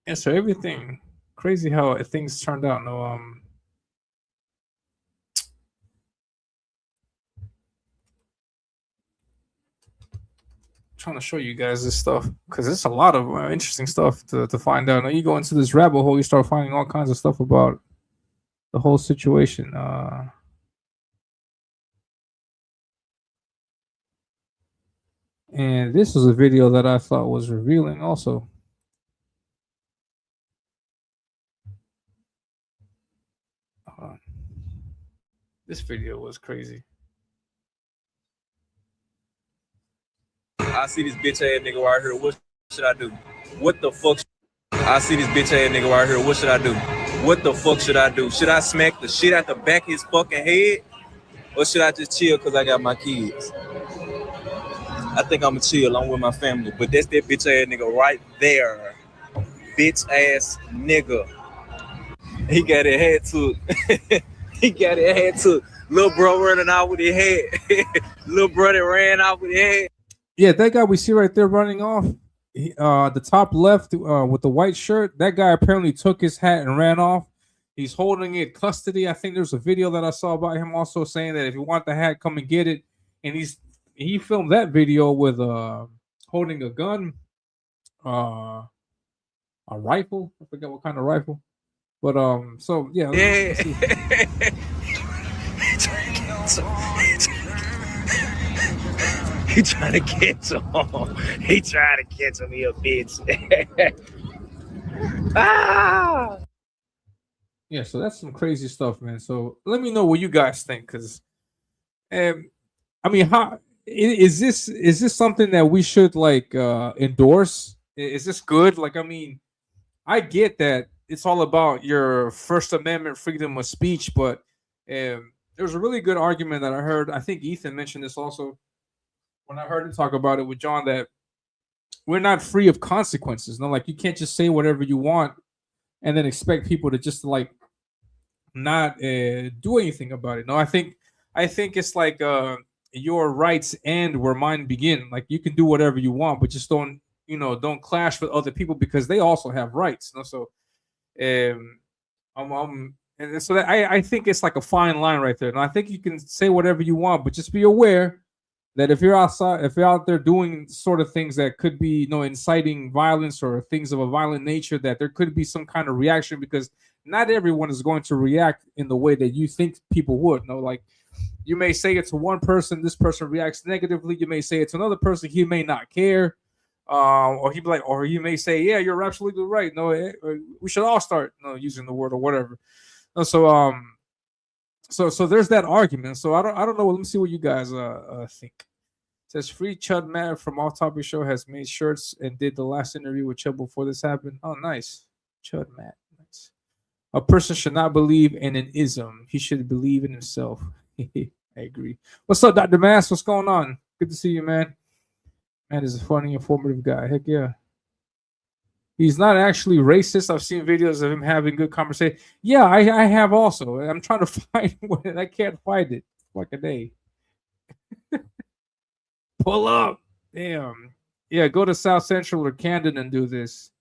Yeah, so everything crazy how things turned out. No, trying to show you guys this stuff because it's a lot of interesting stuff to find out. Now you go into this rabbit hole, you start finding all kinds of stuff about the whole situation. And this was a video that I thought was revealing also. This video was crazy. I see this bitch ass nigga right here. What should I do? What the fuck? I see this bitch ass nigga right here. What should I do? What the fuck should I do? Should I smack the shit out the back of his fucking head? Or should I just chill because I got my kids? I think I'ma chill. I'm with my family. But that's that bitch ass nigga right there. Bitch ass nigga. He got it head to he got it head to little bro running out with his head. Little brother ran out with his head. Yeah, that guy we see right there running off, the top left with the white shirt, that guy apparently took his hat and ran off. He's holding it custody. I think there's a video that I saw about him also saying that if you want the hat, come and get it. And he filmed that video with holding a gun, a rifle. I forget what kind of rifle. But so yeah. He trying to catch him. He trying to catch him, you bitch. Ah! Yeah, so that's some crazy stuff, man. So let me know what you guys think, because, I mean, how is this something that we should like endorse? Is this good? Like, I mean, I get that it's all about your First Amendment freedom of speech, but there's a really good argument that I heard. I think Ethan mentioned this also when I heard him talk about it with John, that we're not free of consequences. No, like you can't just say whatever you want and then expect people to just like not do anything about it. No, I think it's like your rights end where mine begin. Like you can do whatever you want, but just don't clash with other people because they also have rights. No, so and so that, I think it's like a fine line right there. And I think you can say whatever you want, but just be aware that if you're outside, if you're out there doing sort of things that could be, inciting violence or things of a violent nature, that there could be some kind of reaction, because not everyone is going to react in the way that you think people would. Like you may say it to one person, this person reacts negatively. You may say it to another person, he may not care, or he'd be like, or you may say, yeah, you're absolutely right. No, we should all start using the word or whatever. So there's that argument. So I don't know. Let me see what you guys think. It says Free Chud Matt from Off Topic Show has made shirts and did the last interview with Chud before this happened. Oh, nice. Chud Matt. Nice. A person should not believe in an ism. He should believe in himself. I agree. What's up, Dr. Mass? What's going on? Good to see you, man. Man is a funny, informative guy. Heck yeah. He's not actually racist. I've seen videos of him having good conversation. Yeah, I have also. I'm trying to find one. I can't find it. Like a day. Pull up. Damn. Yeah, go to South Central or Camden and do this.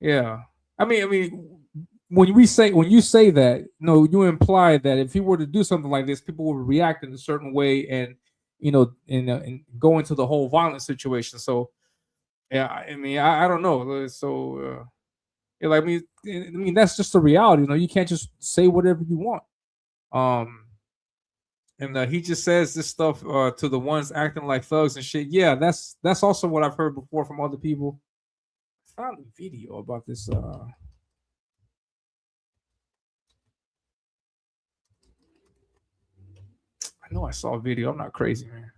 Yeah. I mean, when you say that, you imply that if he were to do something like this, people would react in a certain way and and go into the whole violent situation. So yeah, I mean, I don't know. So Like, I mean, that's just the reality. You know, you can't just say whatever you want. And he just says this stuff to the ones acting like thugs and shit. Yeah, that's also what I've heard before from other people. I found a video about this. I know I saw a video. I'm not crazy, man.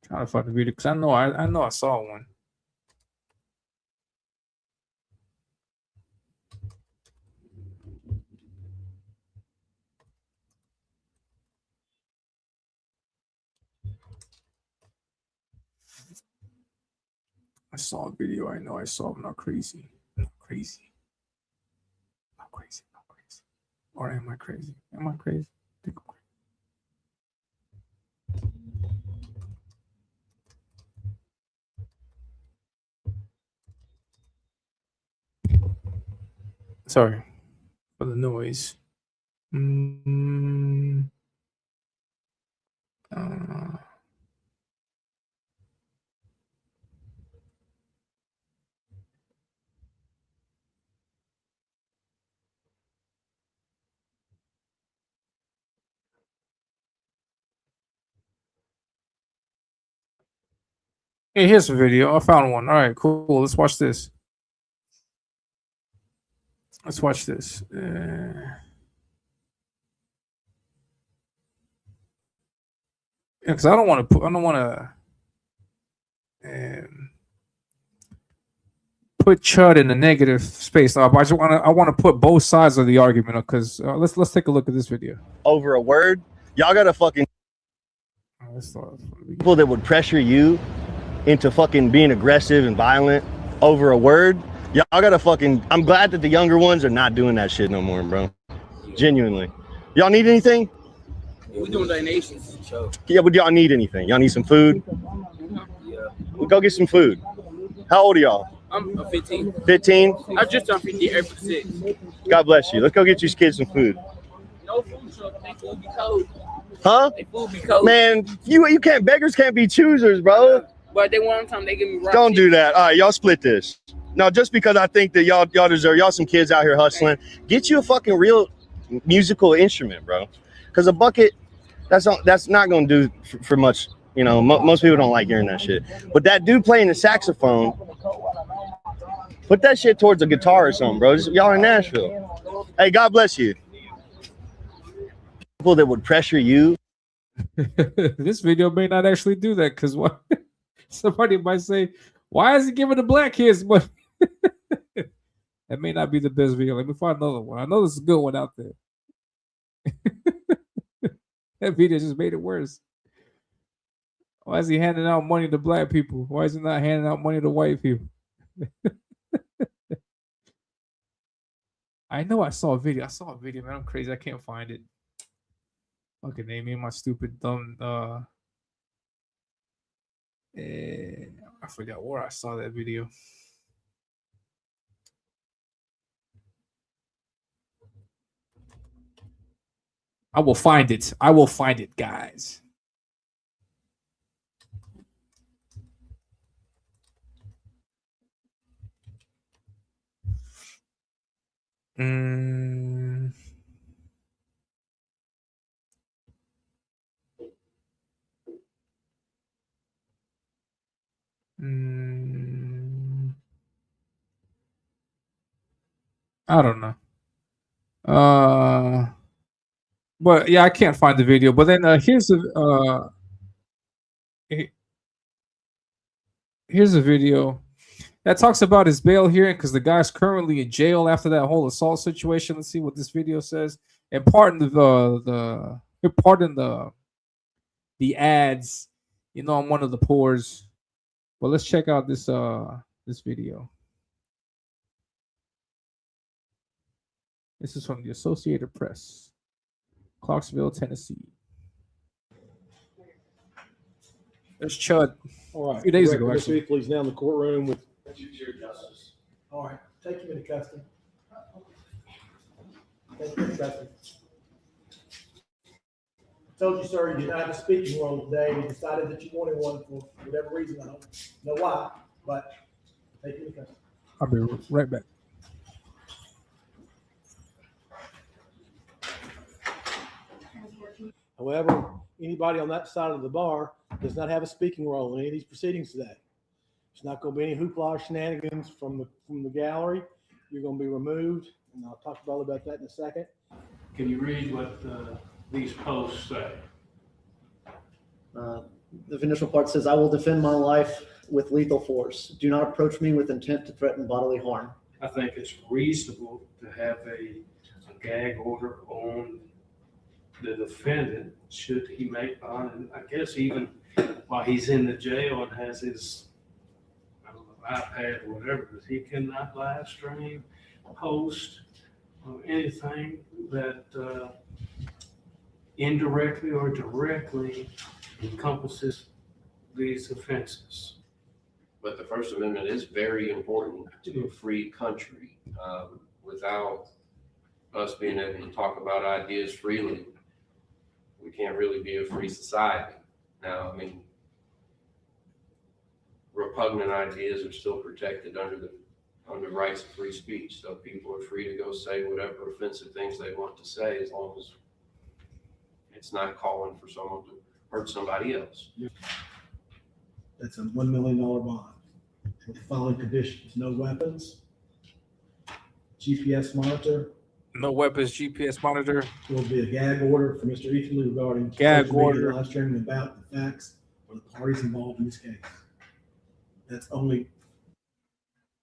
Trying to find the video because I know I saw one. I saw a video. I know I saw. I'm not crazy. I'm not crazy. Not crazy. Not crazy. Or am I crazy? Am I crazy? I think I'm crazy. Sorry for the noise. Hey, here's a video. I found one. All right, cool. Let's watch this. Let's watch this. Because I don't want to put Chud in the negative space. I want to put both sides of the argument. Because let's take a look at this video. Over a word, y'all gotta fucking people that would pressure you into fucking being aggressive and violent over a word. Y'all gotta fucking. I'm glad that the younger ones are not doing that shit no more, bro. Genuinely. Y'all need anything? We're doing donations. So. Yeah, but y'all need anything? Y'all need some food? Yeah. We'll go get some food. How old are y'all? I'm 15. 15? I just turned 50 April 6th. God bless you. Let's go get these kids some food. No food truck. They food be cold. Huh? They food be cold. Man, you can't. Beggars can't be choosers, bro. But they one time they give me. Don't do that. All right, y'all split this. No, just because I think that y'all deserve. Y'all some kids out here hustling. Get you a fucking real musical instrument, bro. Because a bucket, that's not gonna do for much. You know, most people don't like hearing that shit. But that dude playing the saxophone, put that shit towards a guitar or something, bro. Y'all in Nashville. Hey, God bless you. People that would pressure you. This video may not actually do that because what somebody might say, why is he giving the black kids money? That may not be the best video. Let me find another one. I know there's a good one out there. That video just made it worse. Why is he handing out money to black people? Why is he not handing out money to white people? I know I saw a video. Man. I'm crazy. I can't find it. Fucking name me and my stupid dumb I forgot where I saw that video. I will find it. I will find it, guys. I don't know. But yeah, I can't find the video. But then here's a video that talks about his bail hearing because the guy's currently in jail after that whole assault situation. Let's see what this video says. And pardon the ads. You know, I'm one of the poors. But let's check out this video. This is from the Associated Press, Clarksville, Tennessee. There's Chud. All right. A few days ago, Mr. actually. Eakley's now in the courtroom with. All right, take him into custody. Take him into custody. I told you, sir, you did not have a speaking role today. You decided that you wanted one for whatever reason. I don't know why, but take him into custody. I'll be right back. However, anybody on that side of the bar does not have a speaking role in any of these proceedings today. There's not going to be any hoopla or shenanigans from the gallery. You're going to be removed, and I'll talk all about that in a second. Can you read what these posts say? The initial part says, "I will defend my life with lethal force. Do not approach me with intent to threaten bodily harm." I think it's reasonable to have a gag order on the defendant should he make bond. And I guess even while he's in the jail and has his iPad or whatever, he cannot live stream, post, or anything that indirectly or directly encompasses these offenses. But the First Amendment is very important to a free country. Without us being able to talk about ideas freely, we can't really be a free society. Now, I mean, repugnant ideas are still protected under rights of free speech. So people are free to go say whatever offensive things they want to say, as long as it's not calling for someone to hurt somebody else. That's a $1 million bond with the following conditions: no weapons, GPS monitor. No weapons, GPS monitor. There will be a gag order for Mr. Etherly regarding Gag social media order. live streaming about the facts or the parties involved in this case. That's only.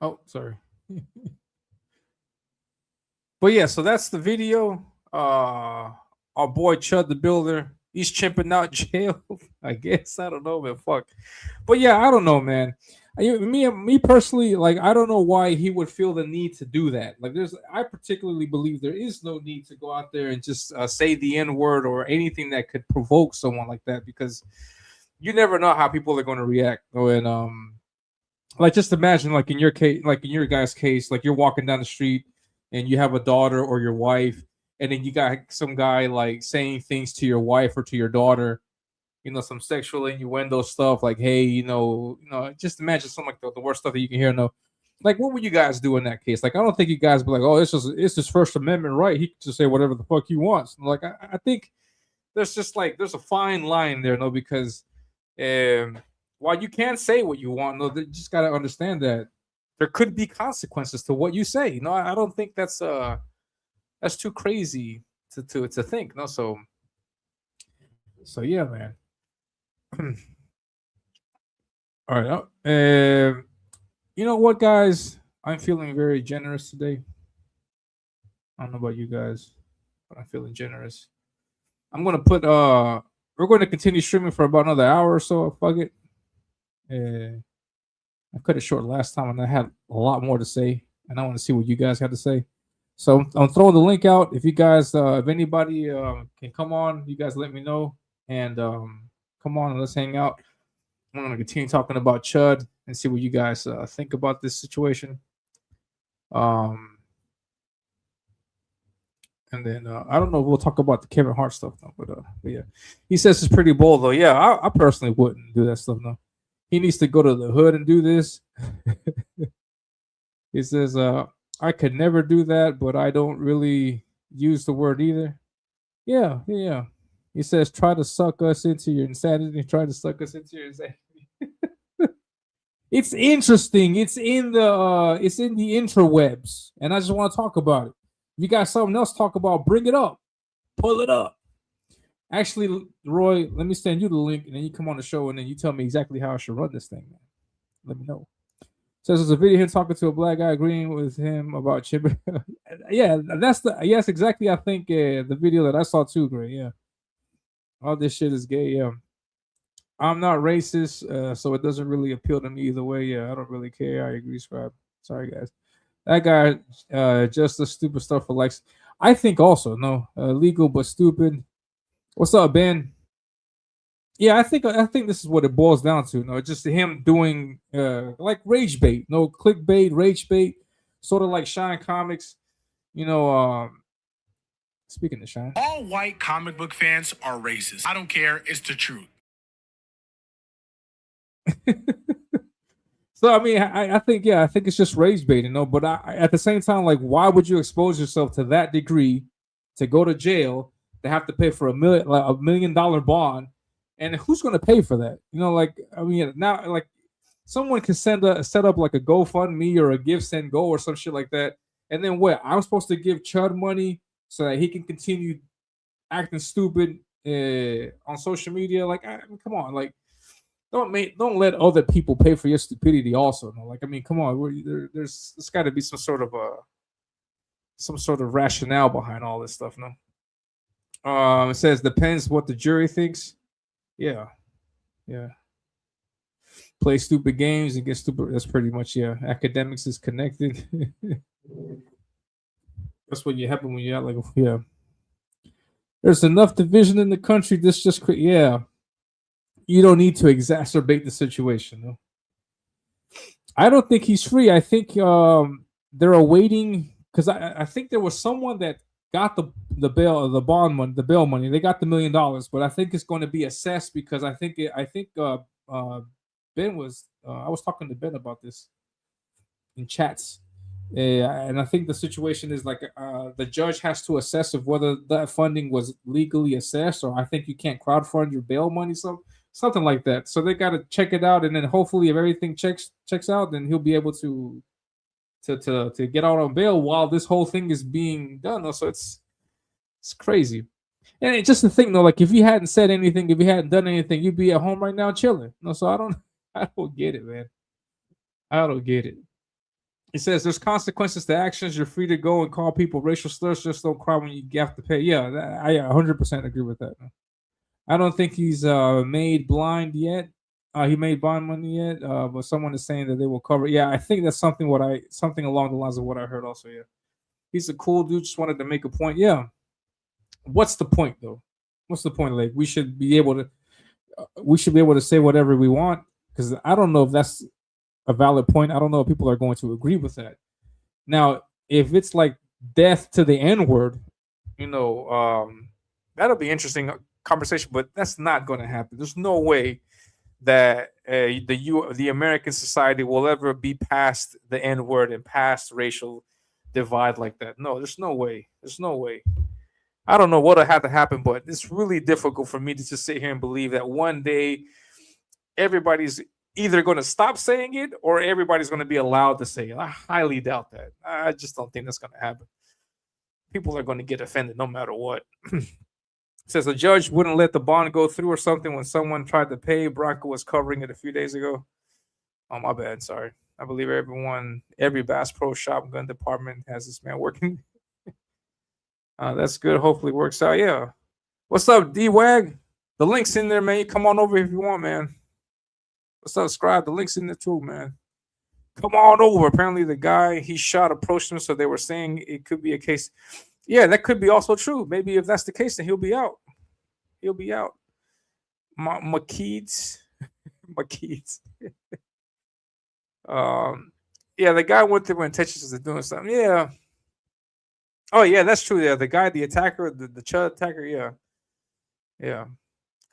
Oh, sorry. But yeah, so that's the video. Our boy ChudTheBuilder, he's chimping out jail. I guess, I don't know, man. Fuck. But yeah, I don't know, man. Me personally, like, I don't know why he would feel the need to do that. Like, I particularly believe there is no need to go out there and just say the N-word or anything that could provoke someone like that, because you never know how people are going to react. And like, just imagine, like in your case, like in your guy's case, like you're walking down the street and you have a daughter or your wife, and then you got some guy like saying things to your wife or to your daughter, you know, some sexual innuendo stuff, like, hey, you know, just imagine something like the worst stuff that you can hear. No, like, what would you guys do in that case? Like, I don't think you guys be like, oh, it's his First Amendment right. He can just say whatever the fuck he wants. Like, I think there's just like, there's a fine line there, no, because while you can't say what you want, no, you just got to understand that there could be consequences to what you say. No, I don't think that's too crazy to think. No, so yeah, man. All right. You know what, guys? I'm feeling very generous today. I don't know about you guys, but I'm feeling generous. I'm gonna put we're going to continue streaming for about another hour or so. Fuck it. I cut it short last time, and I had a lot more to say, and I want to see what you guys had to say. So I'm throwing the link out. If you guys, if anybody can come on, you guys let me know, and come on and let's hang out. I'm going to continue talking about Chud and see what you guys think about this situation. And then I don't know if we'll talk about the Kevin Hart stuff, though, but yeah. He says it's pretty bold, though. Yeah, I personally wouldn't do that stuff, no. He needs to go to the hood and do this. He says, I could never do that, but I don't really use the word either. Yeah. He says, try to suck us into your insanity. Try to suck us into your insanity. It's interesting. It's in the interwebs, and I just want to talk about it. If you got something else to talk about, bring it up. Pull it up. Actually, Roy, let me send you the link, and then you come on the show, and then you tell me exactly how I should run this thing, man. Let me know. Says there's a video here talking to a black guy agreeing with him about Chimping. Yeah, that's exactly, I think, the video that I saw too, Gray. Yeah. All this shit is gay, yeah. I'm not racist, so it doesn't really appeal to me either way. Yeah, I don't really care. I agree, Scribe. Sorry, guys. That guy just the stupid stuff for likes. I think also, no, legal but stupid. What's up, Ben? Yeah, I think this is what it boils down to. No, just him doing like rage bait, no clickbait, rage bait, sort of like Shine Comics. You know, speaking of Shine, All white comic book fans are racist. I don't care. It's the truth. so I mean, I think I think it's just rage bait, But at the same time, like, why would you expose yourself to that degree to go to jail, to have to pay for a $1 million bond? And who's going to pay for that? Like, I mean, now, like, someone can set up like a GoFundMe or a Give Send Go or some shit like that. And then what? I'm supposed to give Chud money so that he can continue acting stupid on social media? Like, I mean, come on, like, don't let other people pay for your stupidity. Also, no? Like, I mean, come on, there's got to be some sort of rationale behind all this stuff, no? It says depends what the jury thinks. Yeah. Play stupid games and get stupid. That's pretty much, academics is connected. That's what you happen when you're out, like, there's enough division in the country. This just you don't need to exacerbate the situation. No? I don't think he's free. I think they're awaiting, because I think there was someone that got the bond money, the bail money. They got the $1 million, but I think it's going to be assessed because I think Ben was I was talking to Ben about this in chats, and I think the situation is like the judge has to assess of whether that funding was legally assessed, or I think you can't crowdfund your bail money, something like that. So they got to check it out, and then hopefully if everything checks out, then he'll be able to get out on bail while this whole thing is being done. So it's crazy. And it's just the thing though, like if you hadn't said anything, if you hadn't done anything, you'd be at home right now chilling. No, so I don't get it, man. I don't get it. It says there's consequences to actions. You're free to go and call people racial slurs. Just don't cry when you have to pay. Yeah, I 100% agree with that. I don't think he's made blind yet. He made bond money yet, but someone is saying that they will cover. Yeah, I think that's something along the lines of what I heard also. Yeah, he's a cool dude. Just wanted to make a point. Yeah, what's the point though? What's the point? Like we should be able to say whatever we want, because I don't know if that's a valid point. I don't know if people are going to agree with that. Now, if it's like death to the N-word, that'll be interesting conversation, but that's not going to happen. There's no way that the American society will ever be past the N-word and past racial divide like that. No, there's no way. There's no way. I don't know what'll have to happen, but it's really difficult for me to just sit here and believe that one day everybody's either going to stop saying it or everybody's going to be allowed to say it. I highly doubt that. I just don't think that's going to happen. People are going to get offended no matter what. It says a judge wouldn't let the bond go through or something when someone tried to pay. Bronco was covering it a few days ago. Oh, my bad. Sorry. I believe every Bass Pro Shop gun department has this man working. That's good. Hopefully it works out. Yeah. What's up, D-Wag? The link's in there, man. You come on over if you want, man. What's up, Scribe? The link's in there too, man. Come on over. Apparently the guy he shot approached him, so they were saying it could be a case. Yeah, that could be also true. Maybe if that's the case, then he'll be out. He'll be out. McKeeds. Yeah, the guy went there with intentions of doing something. Yeah. Oh, yeah, that's true. Yeah, the guy, the attacker, the Chud attacker. Yeah. Yeah.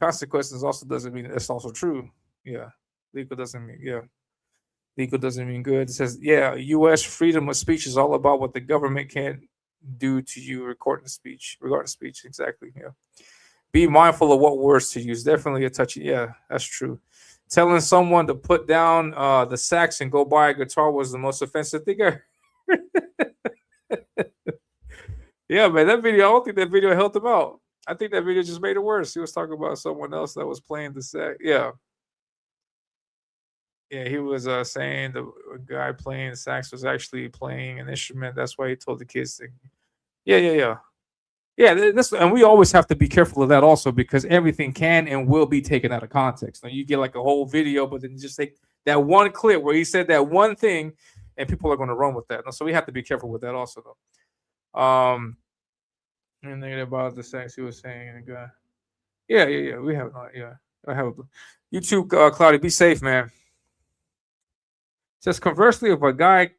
Consequences also doesn't mean that's also true. Yeah. Legal doesn't mean good. It says, yeah, U.S. freedom of speech is all about what the government can't do to you regarding speech. Exactly. Yeah. Be mindful of what words to use. Definitely a touchy. Yeah, that's true. Telling someone to put down the sax and go buy a guitar was the most offensive thing I heard. Yeah, man, that video, I don't think that video helped him out. I think that video just made it worse. He was talking about someone else that was playing the sax. Yeah. Yeah, he was saying the guy playing the sax was actually playing an instrument. That's why he told the kids to. Yeah. And we always have to be careful of that also, because everything can and will be taken out of context. Now you get like a whole video, but then just take that one clip where he said that one thing, and people are going to run with that. So we have to be careful with that also, though. And thinking about the sex he was saying, the guy. Yeah. We have no. Yeah. I have you too, Cloudy. Be safe, man. Just conversely, if a guy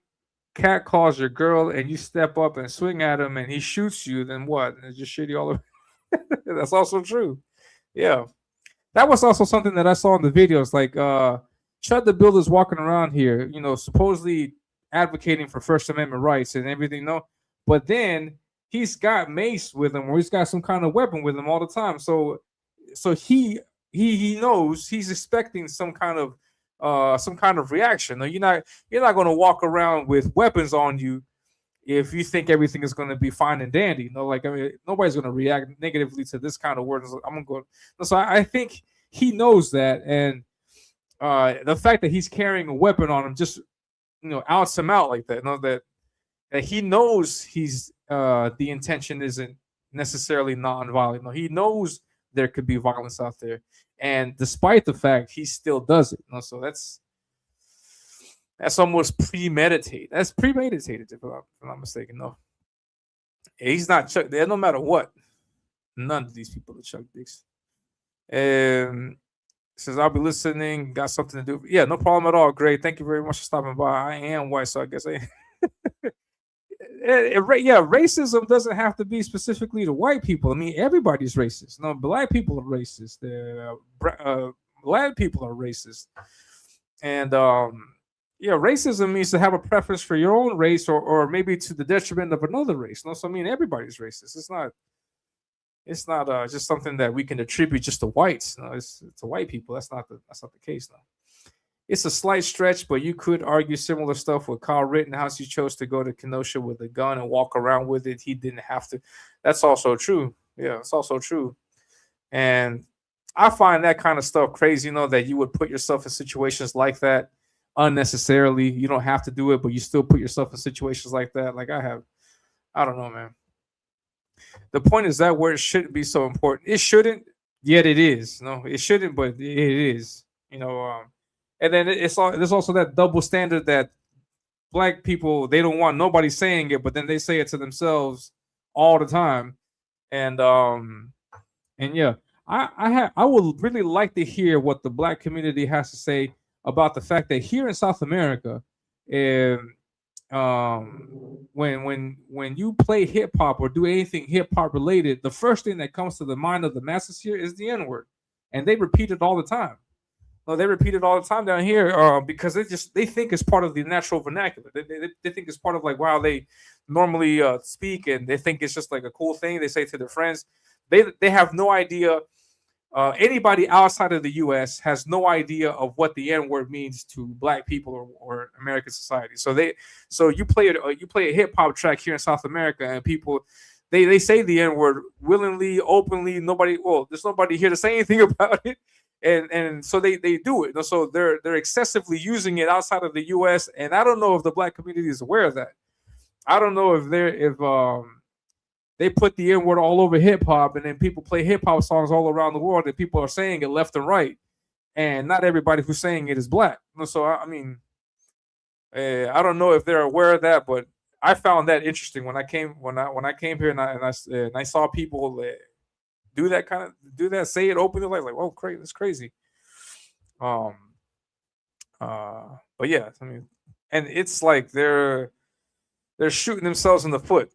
cat calls your girl and you step up and swing at him and he shoots you, then what? It's just shitty all over. That's also true. Yeah. That was also something that I saw in the videos. Like Chud the Builder's walking around here, supposedly advocating for First Amendment rights and everything, no. But then he's got mace with him or he's got some kind of weapon with him all the time. So he knows he's expecting some kind of reaction. No, you're not gonna walk around with weapons on you if you think everything is going to be fine and dandy. Like I mean, nobody's going to react negatively to this kind of words. I'm gonna go. So I think he knows that, and the fact that he's carrying a weapon on him just outs him out like that. That he knows he's the intention isn't necessarily non-violent. No, he knows there could be violence out there, and despite the fact, he still does it. So that's almost premeditated. That's premeditated, if I'm not mistaken. No, he's not Chuck. No matter what, none of these people are Chuck Dicks. And says I'll be listening. Got something to do. Yeah, no problem at all. Great. Thank you very much for stopping by. I am white, so I guess racism doesn't have to be specifically to white people. I mean, everybody's racist. No, black people are racist. Black people are racist, and racism means to have a preference for your own race, or maybe to the detriment of another race. No, so I mean, everybody's racist. It's not just something that we can attribute just to whites. No, it's to white people. That's not the case. No, it's a slight stretch, but you could argue similar stuff with Kyle Rittenhouse. He chose to go to Kenosha with a gun and walk around with it. He didn't have to. That's also true. Yeah, it's also true. And I find that kind of stuff crazy. That you would put yourself in situations like that unnecessarily. You don't have to do it, but you still put yourself in situations like that. Like I don't know, man. The point is that word shouldn't be so important. It shouldn't, yet it is. No, it shouldn't, but it is. And then there's also that double standard that black people, they don't want nobody saying it, but then they say it to themselves all the time. And yeah, I would really like to hear what the black community has to say about the fact that here in South America, when you play hip hop or do anything hip hop related, the first thing that comes to the mind of the masses here is the N word, and they repeat it all the time. No, they repeat it all the time down here because they think it's part of the natural vernacular. They think it's part of like how they normally speak, and they think it's just like a cool thing they say to their friends. They have no idea. Anybody outside of the U.S. has no idea of what the N-word means to black people or American society. So you play a hip hop track here in South America, and people they say the N-word willingly, openly. There's nobody here to say anything about it, and so they do it. So they're excessively using it outside of the U.S. And I don't know if the black community is aware of that. I don't know if they put the N-word all over hip hop, and then people play hip hop songs all around the world, and people are saying it left and right, and not everybody who's saying it is black. So I mean, I don't know if they're aware of that, but I found that interesting when I came here, and I saw people do that, say it openly, like oh, crazy, that's crazy. But yeah, I mean, and it's like they're shooting themselves in the foot.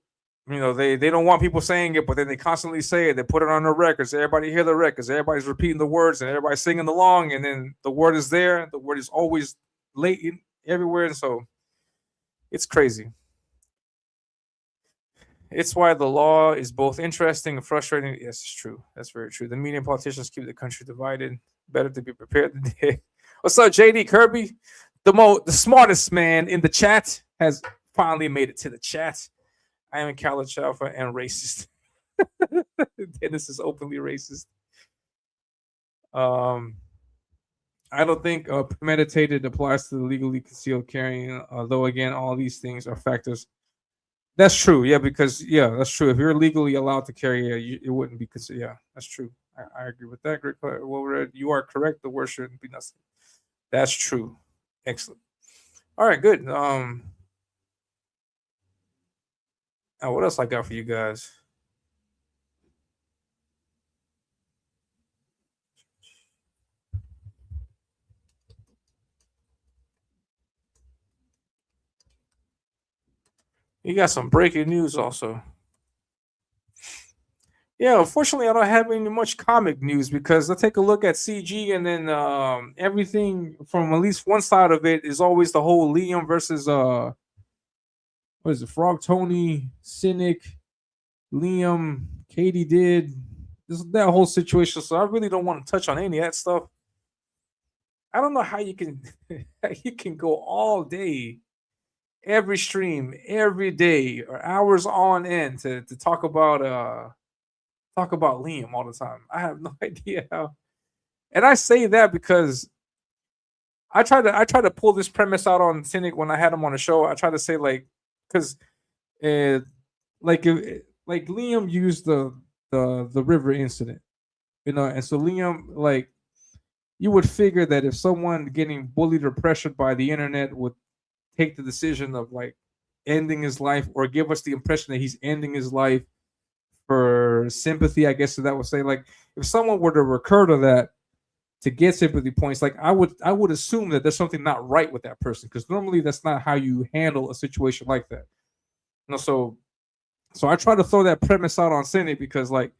They don't want people saying it, but then they constantly say it. They put it on their records. Everybody hear the records. Everybody's repeating the words, and everybody's singing along. And then the word is there. The word is always latent everywhere, and so it's crazy. It's why the law is both interesting and frustrating. Yes, it's true. That's very true. The media and politicians keep the country divided. Better to be prepared today. What's up, JD Kirby? The smartest man in the chat has finally made it to the chat. I am college alpha and racist. Dennis is openly racist. I don't think premeditated applies to the legally concealed carrying, although again, all these things are factors. That's true, yeah, because that's true. If you're legally allowed to carry, it wouldn't be considered. Yeah, that's true. I agree with that. Great, well read. You are correct. The word shouldn't be nothing. That's true. Excellent. All right, good. What else I got for you guys? You got some breaking news also. Yeah, unfortunately, I don't have any much comic news because I take a look at CG and then everything from at least one side of it is always the whole Liam versus what is it, Frog Tony, Cynic, Liam, Katie did that whole situation. So I really don't want to touch on any of that stuff. I don't know how you can you can go all day, every stream, every day, or hours on end to talk about Liam all the time. I have no idea how. And I say that because I try to pull this premise out on Cynic when I had him on the show. I try to say like because like Liam used the river incident, and so Liam, like, you would figure that if someone getting bullied or pressured by the internet would take the decision of like ending his life or give us the impression that he's ending his life for sympathy, I guess that would say, like, if someone were to recur to that to get sympathy points, like I would assume that there's something not right with that person, because normally that's not how you handle a situation like that. So I try to throw that premise out on Cynic because, like,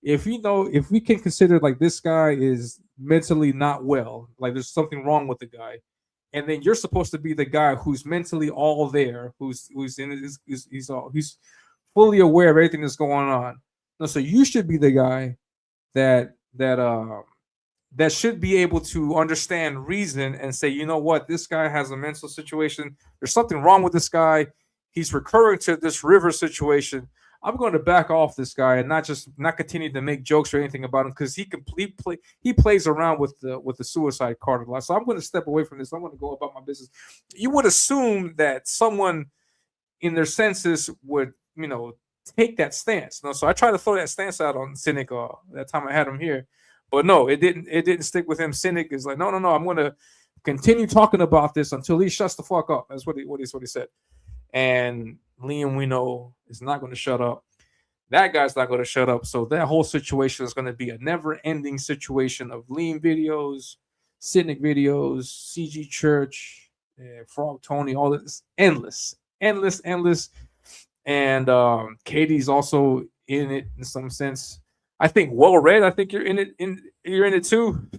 if we can consider like this guy is mentally not well, like there's something wrong with the guy, and then you're supposed to be the guy who's mentally all there, who's he's fully aware of everything that's going on. So you should be the guy that should be able to understand reason and say, you know what, this guy has a mental situation. There's something wrong with this guy. He's recurring to this river situation. I'm going to back off this guy and not continue to make jokes or anything about him, because he plays around with the suicide card a lot. So I'm going to step away from this. I'm going to go about my business. You would assume that someone in their senses would, take that stance. So I tried to throw that stance out on Cynic that time I had him here, but no, it didn't stick with him. Cynic is like, no, I'm going to continue talking about this until he shuts the fuck up. That's what he said. And Liam, we know, is not going to shut up. That guy's not going to shut up. So that whole situation is going to be a never-ending situation of Liam videos, Cynic videos, CG Church, Frog Tony, all this. Endless. And Katie's also in it in some sense. I think well read. I think you're in it too.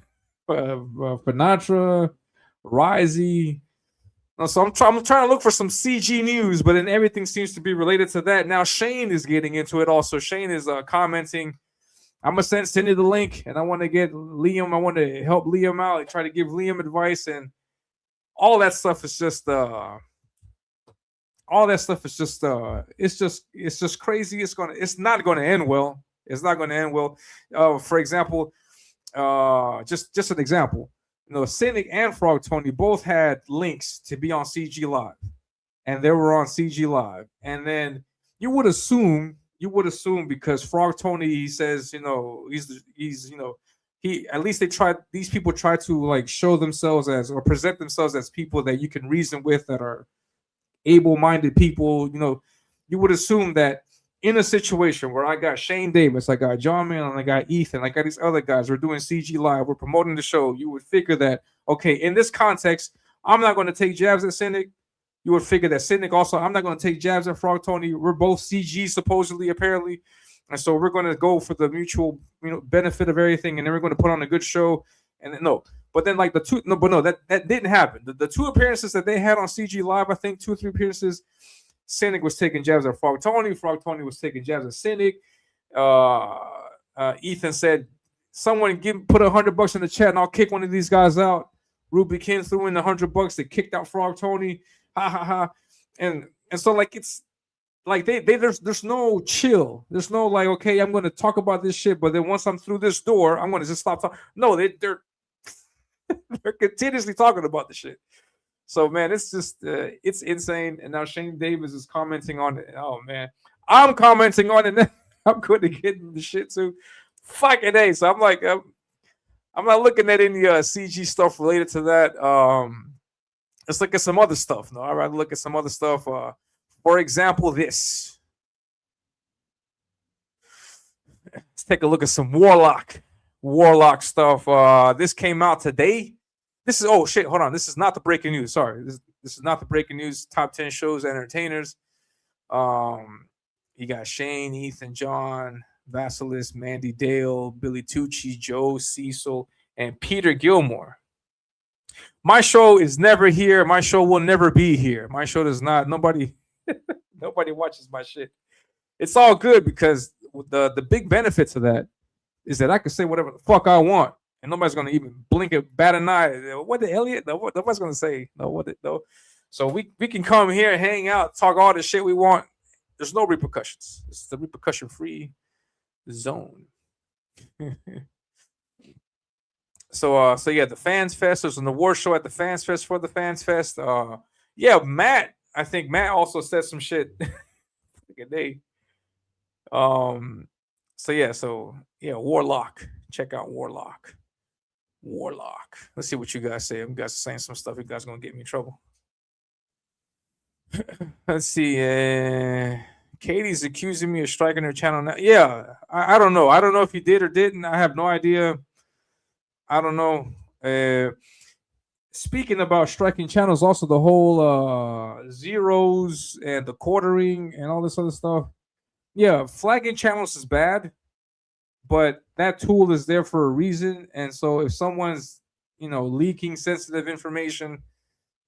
Panatra, Risey. So I'm trying to look for some CG news, but then everything seems to be related to that. Now Shane is getting into it also. Shane is commenting. I'm gonna send you the link, and I want to get Liam. I want to help Liam out. I try to give Liam advice, and all that stuff is just it's just crazy. It's not gonna end well. It's not gonna end well. For example, just an example. Cynic and Frog Tony both had links to be on CG Live, and they were on CG Live. And then you would assume because Frog Tony, he says, he at least these people try to like show themselves as or present themselves as people that you can reason with, that are able-minded people. You would assume that in a situation where I got Shane Davis, I got John Mann, and I got Ethan, I got these other guys, we're doing CG Live, we're promoting the show, you would figure that, okay, in this context, I'm not going to take jabs at Cynic. You would figure that Cynic also, I'm not going to take jabs at Frog Tony. We're both CG, supposedly, apparently. And so we're going to go for the mutual benefit of everything, and then we're going to put on a good show. And then, that didn't happen. The two appearances that they had on CG Live, I think 2 or 3 appearances, Cynic was taking jabs at Frog Tony. Frog Tony was taking jabs at Cynic. Ethan said, "Someone put $100 in the chat, and I'll kick one of these guys out." Ruby Ken threw in the $100. They kicked out Frog Tony. Ha ha ha. And so like it's like there's no chill. There's no like, okay, I'm going to talk about this shit, but then once I'm through this door, I'm going to just stop talking. No, they're continuously talking about the shit. So, man, it's just, it's insane. And now Shane Davis is commenting on it. Oh, man. I'm commenting on it. I'm going to get into the shit, too. Fucking A. So, I'm like, I'm not looking at any CG stuff related to that. Let's look at some other stuff. No, I'd rather look at some other stuff. For example, this. Let's take a look at some Warlock stuff. This came out today. This is, oh shit, hold on. This is not the breaking news. Sorry. This is not the breaking news. Top 10 shows, entertainers. You got Shane, Ethan, John, Vasilis, Mandy Dale, Billy Tucci, Joe, Cecil, and Peter Gilmore. My show is never here. My show will never be here. My show does not. Nobody watches my shit. It's all good because the big benefits of that is that I can say whatever the fuck I want, and nobody's gonna even blink a bat an eye. What the Elliot? No, nobody's gonna say no. No? So we can come here, hang out, talk all the shit we want. There's no repercussions. It's the repercussion-free zone. So yeah, the Fans Fest. There's an award show at the Fans Fest for the Fans Fest. Yeah, Matt. I think Matt also said some shit. Look at they. So yeah, Warlock. Check out Warlock. Let's see what you guys say. You guys are saying some stuff. You guys are gonna get me in trouble. Let's see. Katie's accusing me of striking her channel now. Yeah, I don't know. I don't know if he did or didn't. I have no idea. I don't know. Speaking about striking channels, also the whole zeros and the quartering and all this other stuff. Yeah, flagging channels is bad, but that tool is there for a reason. And so if someone's, leaking sensitive information,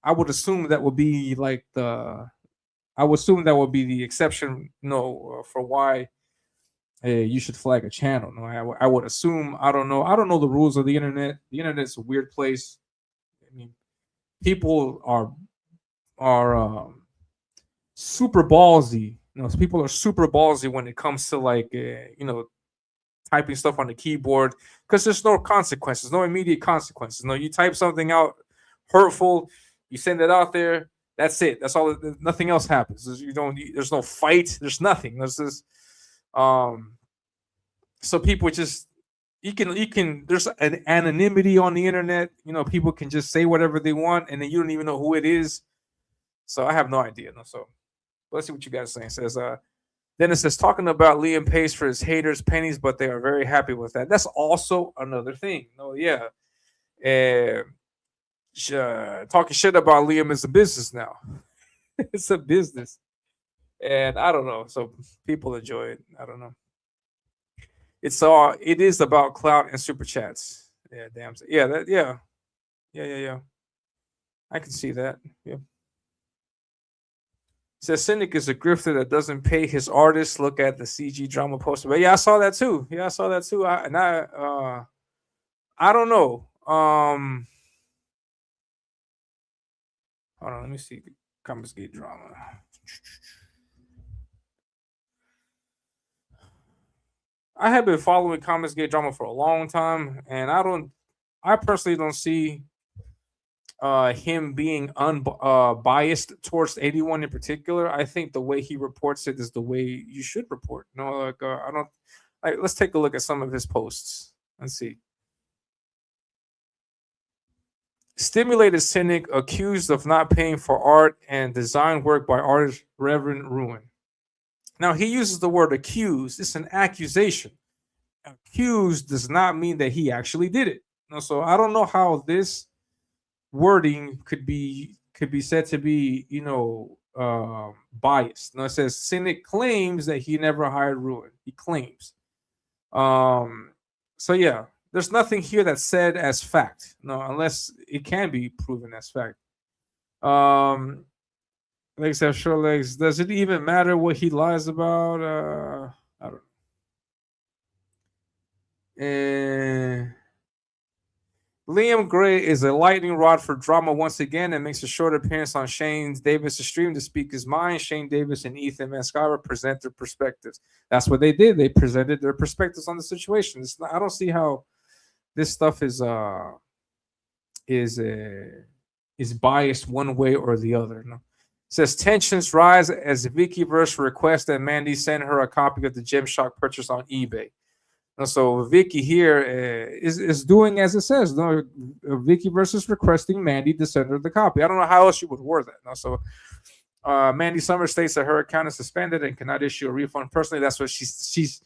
I would assume that would be like the exception, for why you should flag a channel. No, I would assume. I don't know. I don't know the rules of the internet. The internet's a weird place. I mean, people are super ballsy. People are super ballsy when it comes to like typing stuff on the keyboard because there's no consequences, no immediate consequences. No, you type something out hurtful, you send it out there. That's it. That's all. Nothing else happens. There's no fight. There's nothing. There's this. So people just you can. There's an anonymity on the internet. People can just say whatever they want, and then you don't even know who it is. So I have no idea. So let's see what you guys are saying. It says then it says talking about Liam pays for his haters pennies, but they are very happy with that. That's also another thing. Yeah. Talking shit about Liam is a business now. It's a business, and I don't know. So people enjoy it. I don't know. It is about clout and super chats. Yeah, damn. Yeah. I can see that. Yeah. Says Cynic is a grifter that doesn't pay his artists. Look at the CG drama poster. But yeah, I saw that too. I don't know. Hold on, let me see. Comics Gate drama. I have been following Comics Gate drama for a long time, and I personally don't see him being unbiased towards 81 in particular. I think the way he reports it is the way you should report. Let's take a look at some of his posts. Let's see. Stimulated cynic accused of not paying for art and design work by artist Reverend Ruin. Now he uses the word accused. It's an accusation. Accused does not mean that he actually did it. So I don't know how this wording could be said to be, biased. It says cynic claims that he never hired Ruin. He claims. So yeah. There's nothing here that's said as fact, unless it can be proven as fact. Legs have short legs. Does it even matter what he lies about? I don't know. Liam Gray is a lightning rod for drama once again and makes a short appearance on Shane Davis' stream to speak his mind. Shane Davis and Ethan Mascara present their perspectives. That's what they did. They presented their perspectives on the situation. I don't see how this stuff is biased one way or the other. No. It says tensions rise as Vickyverse requests that Mandy send her a copy of the Gymshark purchase on eBay. So Vicky here is doing as it says. Vickyverse is requesting Mandy to send her the copy. I don't know how else you would word that. So Mandy Summers states that her account is suspended and cannot issue a refund personally. That's what she's.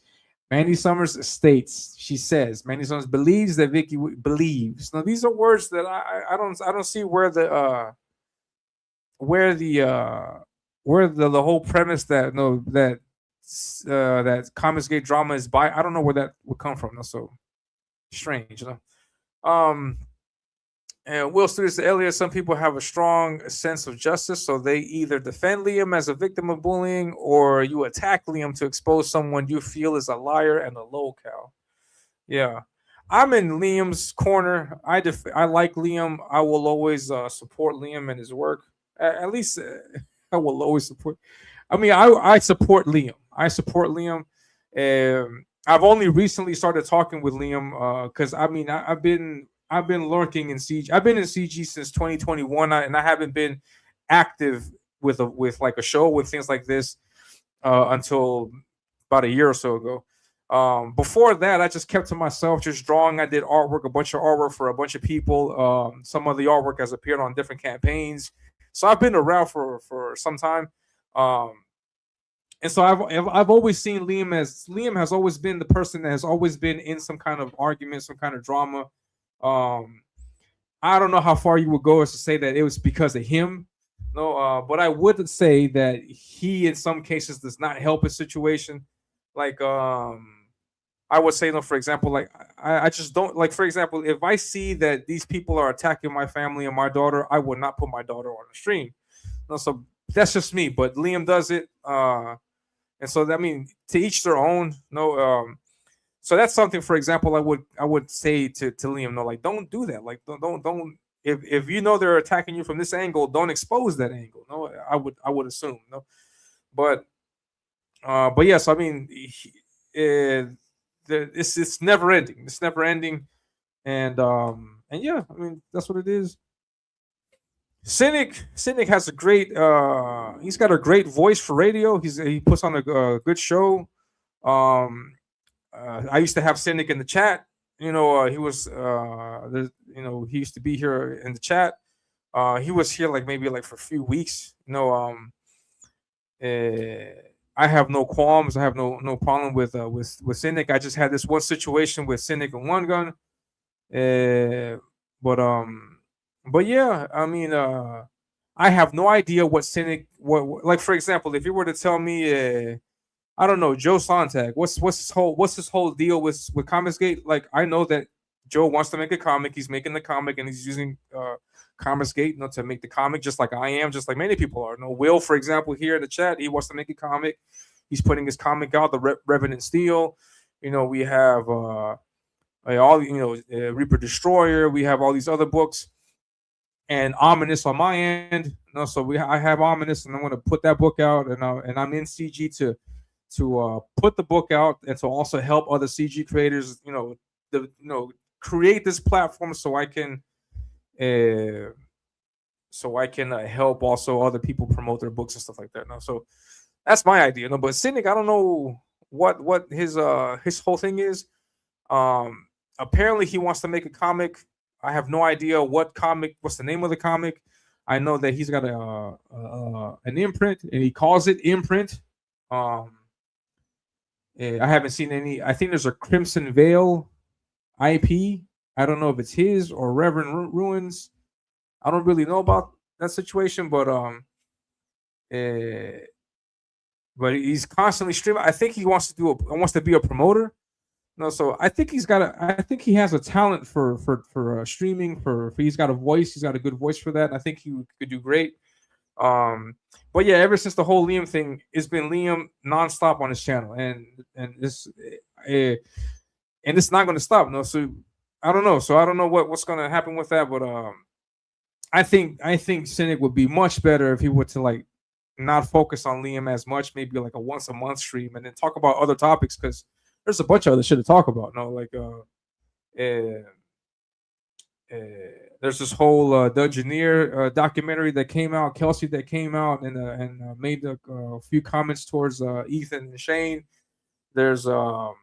Mandy Summers states. She says Mandy Summers believes that Vicky believes. Now these are words that I don't see where the where the whole premise that that Comicsgate drama is by. I don't know where that would come from. That's so strange, you know. And Will Studios to Elliot, some people have a strong sense of justice, so they either defend Liam as a victim of bullying or you attack Liam to expose someone you feel is a liar and a lowcal. Yeah. I'm in Liam's corner. I like Liam. I will always support Liam and his work. At least I will always support. I mean, I support Liam. I support Liam. I've only recently started talking with Liam because I mean I've been lurking in CG. I've been in CG since 2021, and I haven't been active with like a show with things like this until about a year or so ago. Before that, I just kept to myself, just drawing. I did artwork, a bunch of artwork for a bunch of people. Some of the artwork has appeared on different campaigns, so I've been around for some time. And so I've always seen Liam has always been the person that has always been in some kind of argument, some kind of drama. I don't know how far you would go as to say that it was because of him. No, but I would say that he, in some cases, does not help a situation. Like, I would say, for example, like I just don't like. For example, if I see that these people are attacking my family and my daughter, I would not put my daughter on the stream. No, so that's just me. But Liam does it, and so I mean, to each their own. No, so that's something. For example, I would say to Liam, no, like don't do that. Like don't. If you know they're attacking you from this angle, don't expose that angle. No, I would assume. No, but yes, I mean, it's never ending. It's never ending, and yeah, I mean that's what it is. Cynic has a great. He's got a great voice for radio. He puts on a good show. I used to have Cynic in the chat. He was he used to be here in the chat. He was here maybe for a few weeks. I have no qualms. I have no problem with Cynic. I just had this one situation with Cynic and One Gun. But yeah, I mean, I have no idea what Cynic. Like for example, if you were to tell me, I don't know, Joe Sontag, what's his whole deal with Comicsgate? Like I know that Joe wants to make a comic. He's making the comic and he's using Comicsgate, to make the comic, just like I am, just like many people are. Will, for example, here in the chat, he wants to make a comic. He's putting his comic out, the Revenant Steel. We have Reaper Destroyer. We have all these other books, and Ominus on my end. So I have Ominus, and I'm going to put that book out, and I'm in CG to put the book out and to also help other CG creators, create this platform so I can help also other people promote their books and stuff like that. So that's my idea. But Cynic, I don't know what his whole thing is. Apparently he wants to make a comic. I have no idea what's the name of the comic. I know that he's got an imprint and he calls it Imprint. I haven't seen any. I think there's a Crimson Veil IP. I don't know if it's his or Reverend Ruins. I don't really know about that situation, but he's constantly streaming. I think he wants to be a promoter. So I think I think he has a talent for streaming. For he's got a voice. He's got a good voice for that. I think he could do great. But yeah, ever since the whole Liam thing, it's been Liam nonstop on his channel, and it's not going to stop. So I don't know. So I don't know what's going to happen with that, but I think Cynic would be much better if he were to not focus on Liam as much, maybe like a once a month stream, and then talk about other topics, because there's a bunch of other shit to talk about. There's this whole Dungeoneer documentary that came out, Kelsey, that came out and made a few comments towards Ethan and Shane. There's all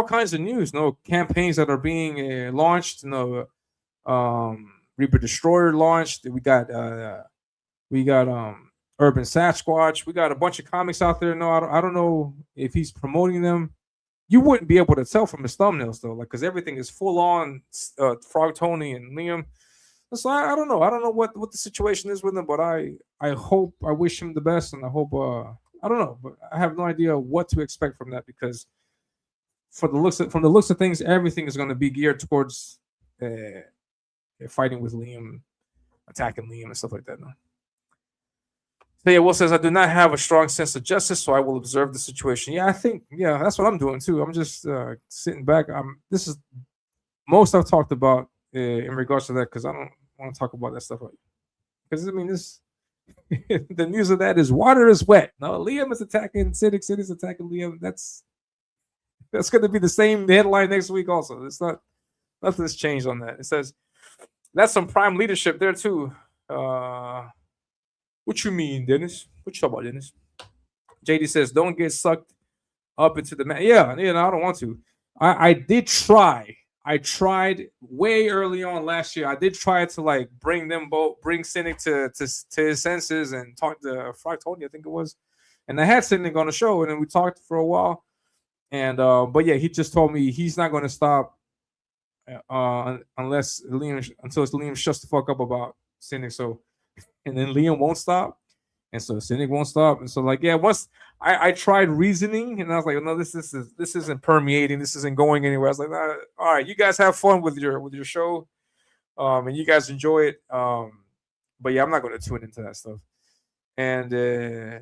kinds of news, campaigns that are being launched. Reaper Destroyer launched. We got Urban Sasquatch. We got a bunch of comics out there. I don't know if he's promoting them. You wouldn't be able to tell from his thumbnails though, because everything is full on Frog Tony and Liam. So I don't know. I don't know what the situation is with him, but I wish him the best, and I hope I don't know, but I have no idea what to expect from that because from the looks of things, everything is going to be geared towards fighting with Liam, attacking Liam, and stuff like that. No? So yeah, Will says I do not have a strong sense of justice, so I will observe the situation. Yeah, I think that's what I'm doing too. I'm just sitting back. This is most I've talked about in regards to that because I don't want to talk about that stuff because I mean this. The news of that is water is wet. No, Liam is attacking Cynic. Cynic's attacking Liam. That's going to be the same headline next week. Also, it's not nothing's changed on that. It says that's some prime leadership there too. What you mean, Dennis? What you talking about, Dennis? JD says don't get sucked up into the man. Yeah, I don't want to. I did try. I tried way early on last year. I did try to like bring Cynic to his senses and talk to Tony, I think it was. And I had Cynic on the show, and then we talked for a while. And but yeah, he just told me he's not going to stop until Liam shuts the fuck up about Cynic. So, and then Liam won't stop, and so Cynic won't stop. And so like once I tried reasoning, and I was like, no, this isn't permeating. This isn't going anywhere. I was like, nah, all right, you guys have fun with your show, and you guys enjoy it. But yeah, I'm not going to tune into that stuff. And yeah,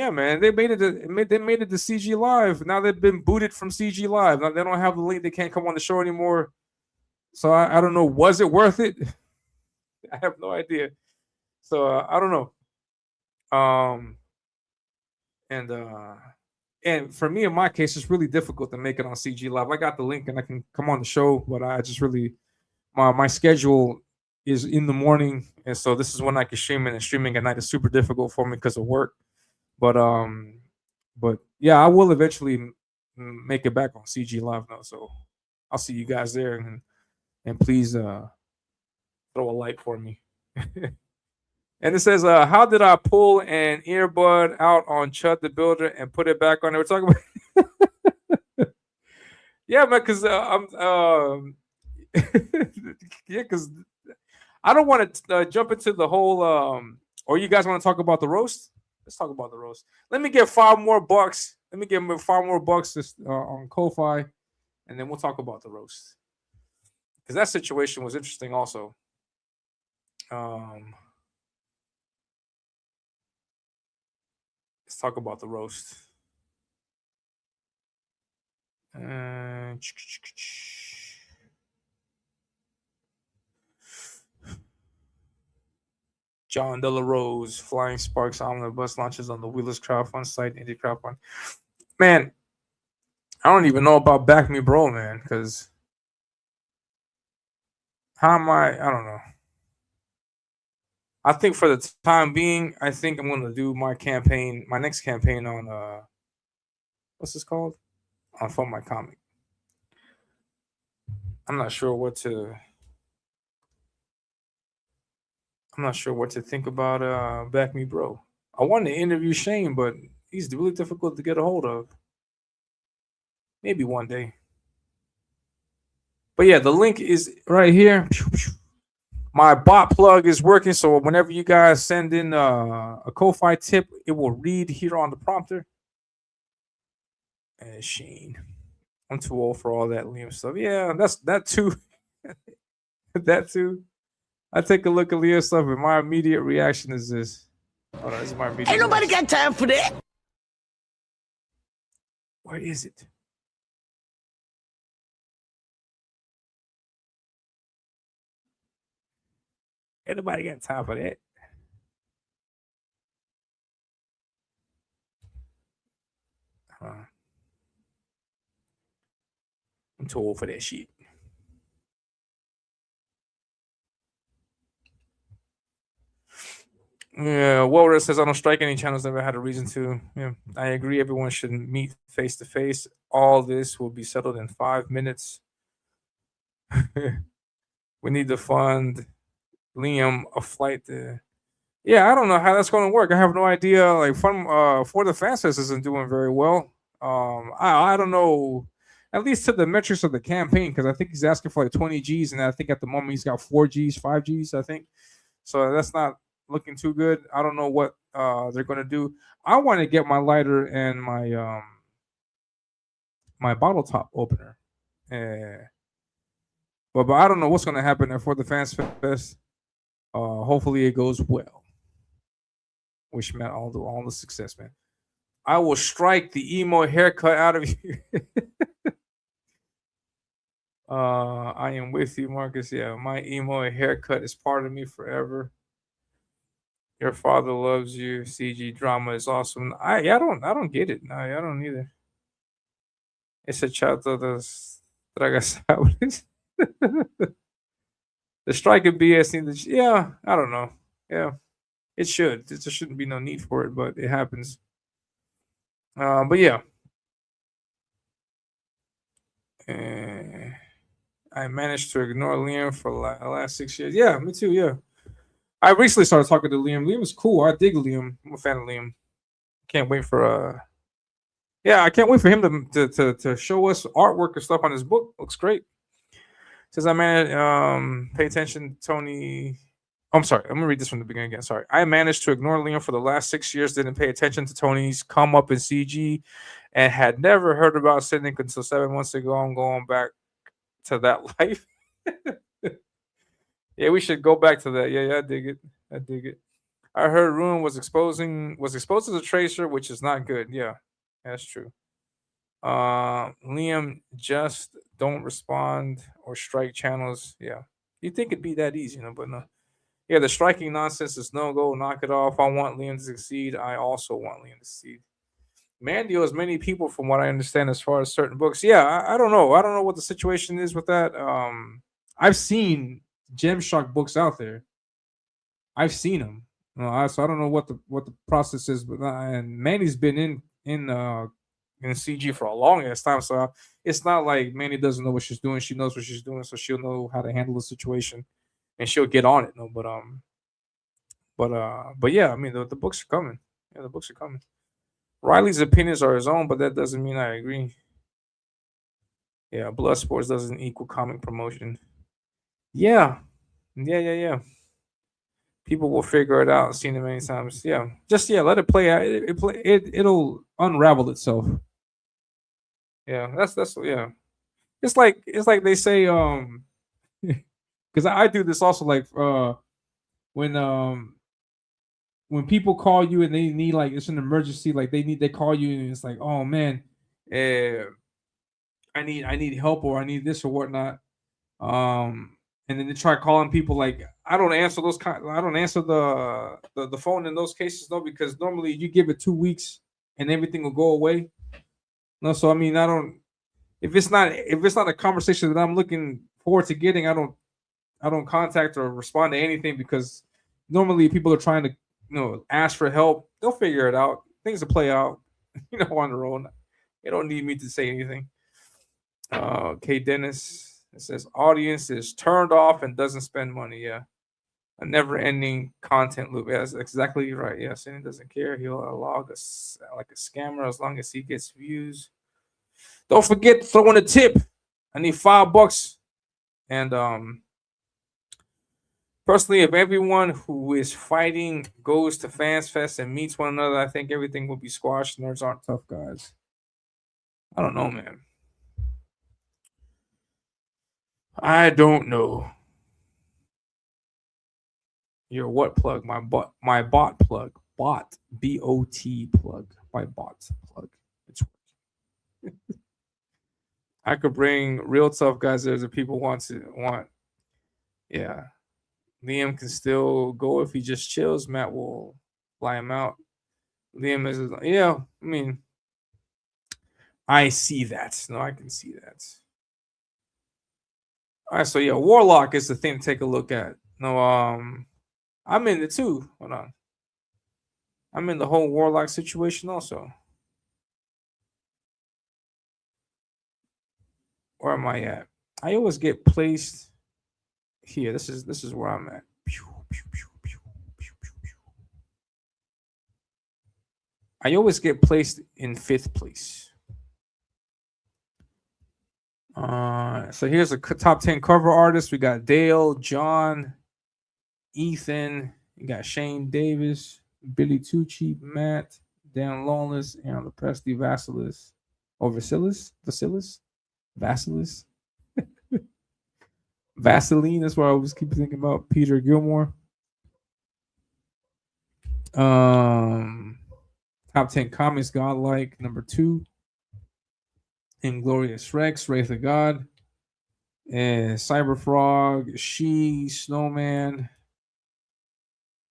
man, they made it to CG Live. Now they've been booted from CG Live. Now they don't have the link. They can't come on the show anymore. So I don't know. Was it worth it? I have no idea. So I don't know. And for me, in my case, it's really difficult to make it on CG Live. I got the link and I can come on the show, but I just really my schedule is in the morning, and so this is when I can stream it. And streaming at night is super difficult for me because of work. But yeah, I will eventually make it back on CG Live now. So I'll see you guys there, and please throw a like for me. And it says, how did I pull an earbud out on ChudTheBuilder and put it back on? We're talking about yeah, man, because yeah, because I don't want to jump into the whole or you guys want to talk about the roast? Let's talk about the roast. Let me get $5 more. Let me get $5 more on Ko-Fi, and then we'll talk about the roast. Because that situation was interesting also. Let's talk about the roast. John De La Rose, Flying Sparks Omnibus launches on the Wheelers crowdfund site, Indie crowdfund. Man, I don't even know about Back Me Bro, man, because how am I don't know. I think for the time being, I think I'm going to do my next campaign on, what's this called? On Fund My Comic. I'm not sure what to think about Back Me Bro. I wanted to interview Shane, but he's really difficult to get a hold of. Maybe one day. But yeah, the link is right here. My bot plug is working, so whenever you guys send in a Ko-Fi tip, it will read here on the prompter. And Shane, I'm too old for all that Liam stuff. Yeah, that too. That too. I take a look at Liam stuff, and my immediate reaction is this. Hold on, this is my immediate Ain't nobody reaction. got time for that. Where is it? Ain't nobody got time for that. I'm too old for that shit. Yeah, Walrus says I don't strike any channels. Never had a reason to. Yeah, I agree. Everyone should meet face to face. All this will be settled in 5 minutes. We need to fund Liam a flight to. Yeah, I don't know how that's going to work. I have no idea. Like For the Fan Fest isn't doing very well. I don't know. at least to the metrics of the campaign, because I think he's asking for like 20 G's, and I think at the moment he's got 4 G's, 5 G's, I think. So that's not looking too good. I don't know what they're gonna do. I want to get my lighter and my my bottle top opener. But I don't know what's gonna happen there for the Fans Fest. Hopefully it goes well. Wish Matt all the success, man. I will strike the emo haircut out of you. I am with you, Marcus. Yeah, my emo haircut is part of me forever. Your father loves you. CG drama is awesome. I don't get it. No, I don't either. Ese chato das tragas sabores. The strike of BS needs to, yeah, I don't know. Yeah. It should. There shouldn't be no need for it, but it happens. But yeah. I managed to ignore Liam for the last 6 years. Yeah, me too. Yeah. I recently started talking to Liam. Liam is cool. I dig Liam. I'm a fan of Liam. Can't wait for yeah, I can't wait for him to show us artwork and stuff on his book. Looks great. Says I managed pay attention, Tony. I'm sorry. I'm gonna read this from the beginning again. Sorry. I managed to ignore Liam for the last 6 years. Didn't pay attention to Tony's come up in CG, and had never heard about Sydney until 7 months ago. I'm going back to that life. Yeah, we should go back to that. Yeah, I dig it. I dig it. I heard Ruin was exposed as a tracer, which is not good. Yeah, that's true. Liam, just don't respond or strike channels. Yeah, you think it'd be that easy, but no. Yeah, the striking nonsense is no go. Knock it off. I want Liam to succeed. I also want Liam to succeed. Man deals many people, from what I understand, as far as certain books. Yeah, I don't know. I don't know what the situation is with that. I've seen Gem-Shock books out there. I've seen them. So I don't know what the process is, but and Manny's been in CG for a long ass time, so it's not like Manny doesn't know what she's doing. She knows what she's doing, so she'll know how to handle the situation, and she'll get on it. No, but yeah, I mean the books are coming. Yeah, the books are coming. Riley's opinions are his own, but that doesn't mean I agree. Yeah, Blood Sports doesn't equal comic promotion. Yeah. People will figure it out. Seen it many times. Yeah, just let it play out. It'll unravel itself. Yeah, that's yeah. It's like they say because I do this also, like when people call you and they need, like, it's an emergency, like they call you and it's like, oh man, I need help, or I need this or whatnot. And then they try calling people, like, I don't answer the phone in those cases, though, because normally you give it 2 weeks and everything will go away. No, so I mean, I don't, if it's not a conversation that I'm looking forward to getting, I don't contact or respond to anything, because normally people are trying to ask for help. They'll figure it out. Things will play out on their own. They don't need me to say anything. Okay, Dennis. It says audience is turned off and doesn't spend money. Yeah, a never-ending content loop. Yeah, that's exactly right. Yeah, Cindy doesn't care. He'll log like a scammer as long as he gets views. Don't forget to throw in a tip. I need $5. And personally, if everyone who is fighting goes to Fans Fest and meets one another, I think everything will be squashed. Nerds aren't tough guys. I don't know, man. I don't know. Your what plug? My bot plug. Bot. BOT plug. My bot plug. It's working. I could bring real tough guys there if people want. Yeah. Liam can still go if he just chills. Matt will fly him out. Liam is, yeah, I mean, I see that. No, I can see that. All right, so yeah, Warlock is the thing to take a look at. No, I'm in it too. Hold on. I'm in the whole Warlock situation also. Where am I at? I always get placed here. This is where I'm at. I always get placed in 5th place. So here's a top 10 cover artists. We got Dale, John, Ethan. You got Shane Davis, Billy Tucci, Matt, Dan Lawless, Aaron Lepresti, Vasilis. Or Vasilis? Vasilis? Vaseline. That's what I always keep thinking about. Peter Gilmore. Top 10 comics, Godlike, number 2. Inglorious Rex, Wraith of God, and Cyberfrog, She, Snowman,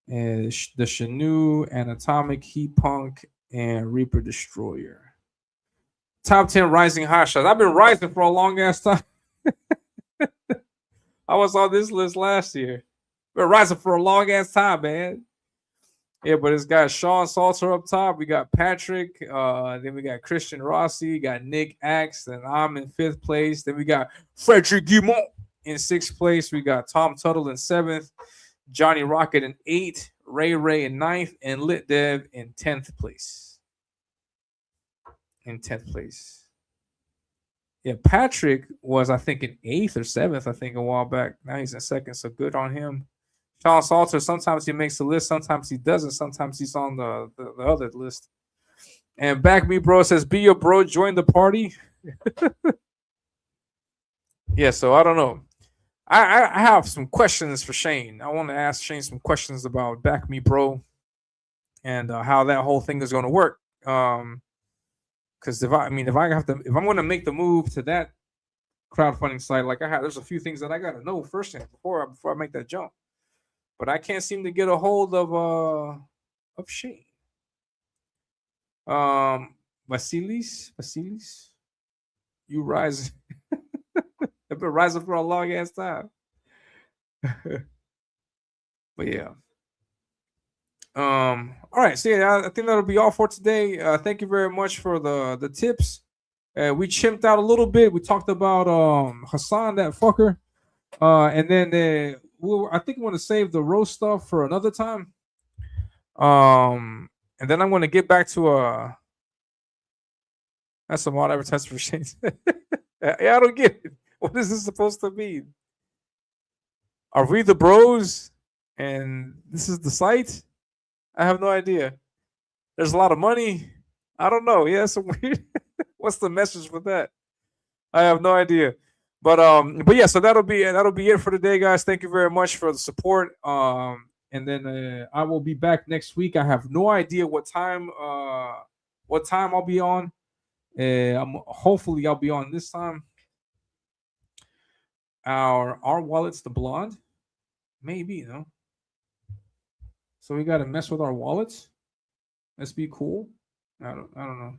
and the Shanu, Anatomic, Heat Punk, and Reaper Destroyer. Top 10 rising hot shots. I've been rising for a long ass time. I was on this list last year. Been rising for a long ass time, man. Yeah, but it's got Sean Salter up top. We got Patrick. Then we got Christian Rossi. Got Nick Axe. And I'm in 5th place. Then we got Frederick Guimont in 6th place. We got Tom Tuttle in 7th. Johnny Rocket in 8th. Ray in 9th. And Lit Dev in 10th place. Yeah, Patrick was, I think, in 8th or 7th, I think, a while back. Now he's in 2nd, so good on him. Sean Salter, sometimes he makes the list, sometimes he doesn't, sometimes he's on the other list. And Back Me Bro says, be your bro, join the party. Yeah, so I don't know. I have some questions for Shane. I want to ask Shane some questions about Back Me Bro and how that whole thing is going to work. Because if I'm going to make the move to that crowdfunding site, like there's a few things that I got to know first before I make that jump. But I can't seem to get a hold of Shane. Vasilis, you rise. I've been rising for a long ass time. But yeah. All right. So yeah, I think that'll be all for today. Thank you very much for the tips. We chimped out a little bit. We talked about Hasan, that fucker. And then I think I'm going to save the roast stuff for another time. And then I'm going to get back to that's some odd advertisement for Shane. Yeah, I don't get it. What is this supposed to mean? Are we the bros? And this is the site? I have no idea. There's a lot of money. I don't know. Yeah, it's weird. What's the message for that? I have no idea. But yeah, so that'll be it for today, guys. Thank you very much for the support. And then I will be back next week. I have no idea what time I'll be on. Hopefully I'll be on this time. Our wallet's the blonde, maybe, you know. So we got to mess with our wallets. Let's be cool. I don't know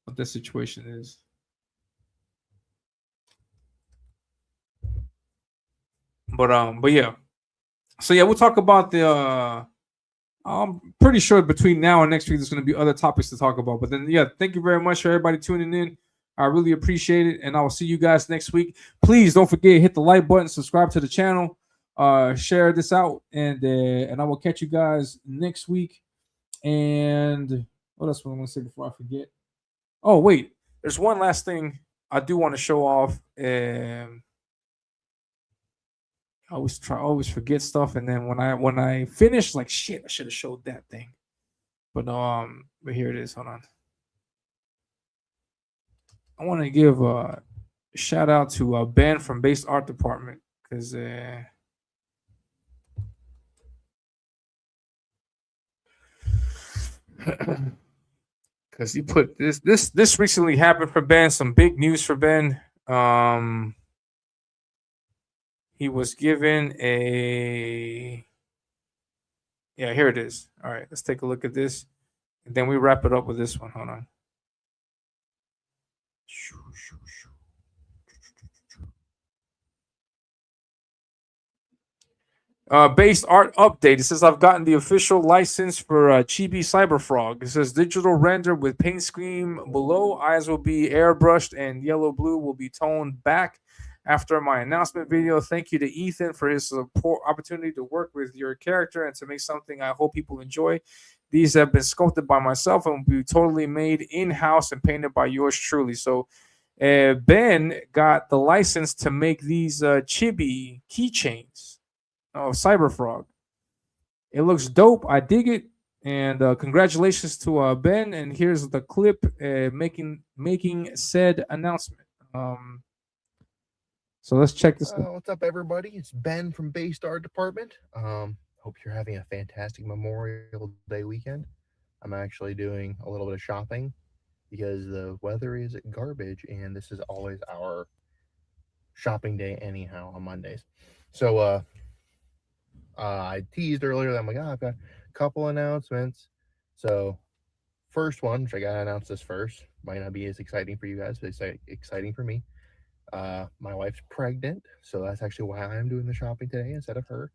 what the situation is. But yeah. So yeah, we'll talk about the I'm pretty sure between now and next week there's going to be other topics to talk about. But then yeah, thank you very much for everybody tuning in. I really appreciate it, and I will see you guys next week. Please don't forget, hit the like button, subscribe to the channel, share this out, and I will catch you guys next week. And what else am I going to say before I forget? Oh wait, there's one last thing I do want to show off. I always forget stuff, and then when I finish, like shit, I should have showed that thing. But here it is. Hold on. I want to give a shout out to Ben from Base Art Department because he put this recently happened for Ben. Some big news for Ben. He was given here it is. All right, let's take a look at this, and then we wrap it up with this one. Hold on. Based art update. It says I've gotten the official license for Chibi Cyberfrog. It says digital render with paint scheme below. Eyes will be airbrushed and yellow blue will be toned back after my announcement video. Thank you to Ethan for his support opportunity to work with your character and to make something I hope people enjoy. These have been sculpted by myself and will be totally made in-house and painted by yours truly. So Ben got the license to make these chibi keychains of Cyberfrog. It looks dope. I dig it. And congratulations to Ben. And here's the clip making said announcement. So let's check this out. What's up, everybody? It's Ben from Base Art Department. Hope you're having a fantastic Memorial Day weekend. I'm actually doing a little bit of shopping because the weather is garbage, and this is always our shopping day anyhow on Mondays. So I teased earlier that I'm like, I've got a couple announcements. So first one, which I gotta announce this first, might not be as exciting for you guys, but it's exciting for me. My wife's pregnant, so that's actually why I'm doing the shopping today instead of her.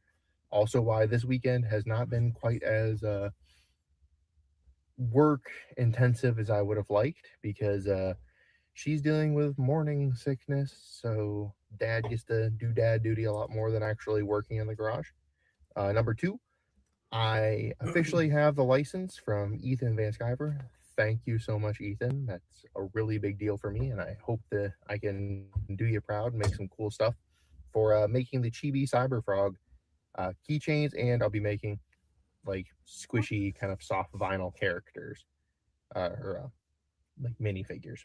Also, why this weekend has not been quite as work intensive as I would have liked, because she's dealing with morning sickness, so dad gets to do dad duty a lot more than actually working in the garage. Number two, I officially have the license from Ethan Van Sciver. Thank you so much, Ethan. That's a really big deal for me, and I hope that I can do you proud and make some cool stuff for making the Chibi Cyberfrog keychains, and I'll be making like squishy kind of soft vinyl characters or like minifigures.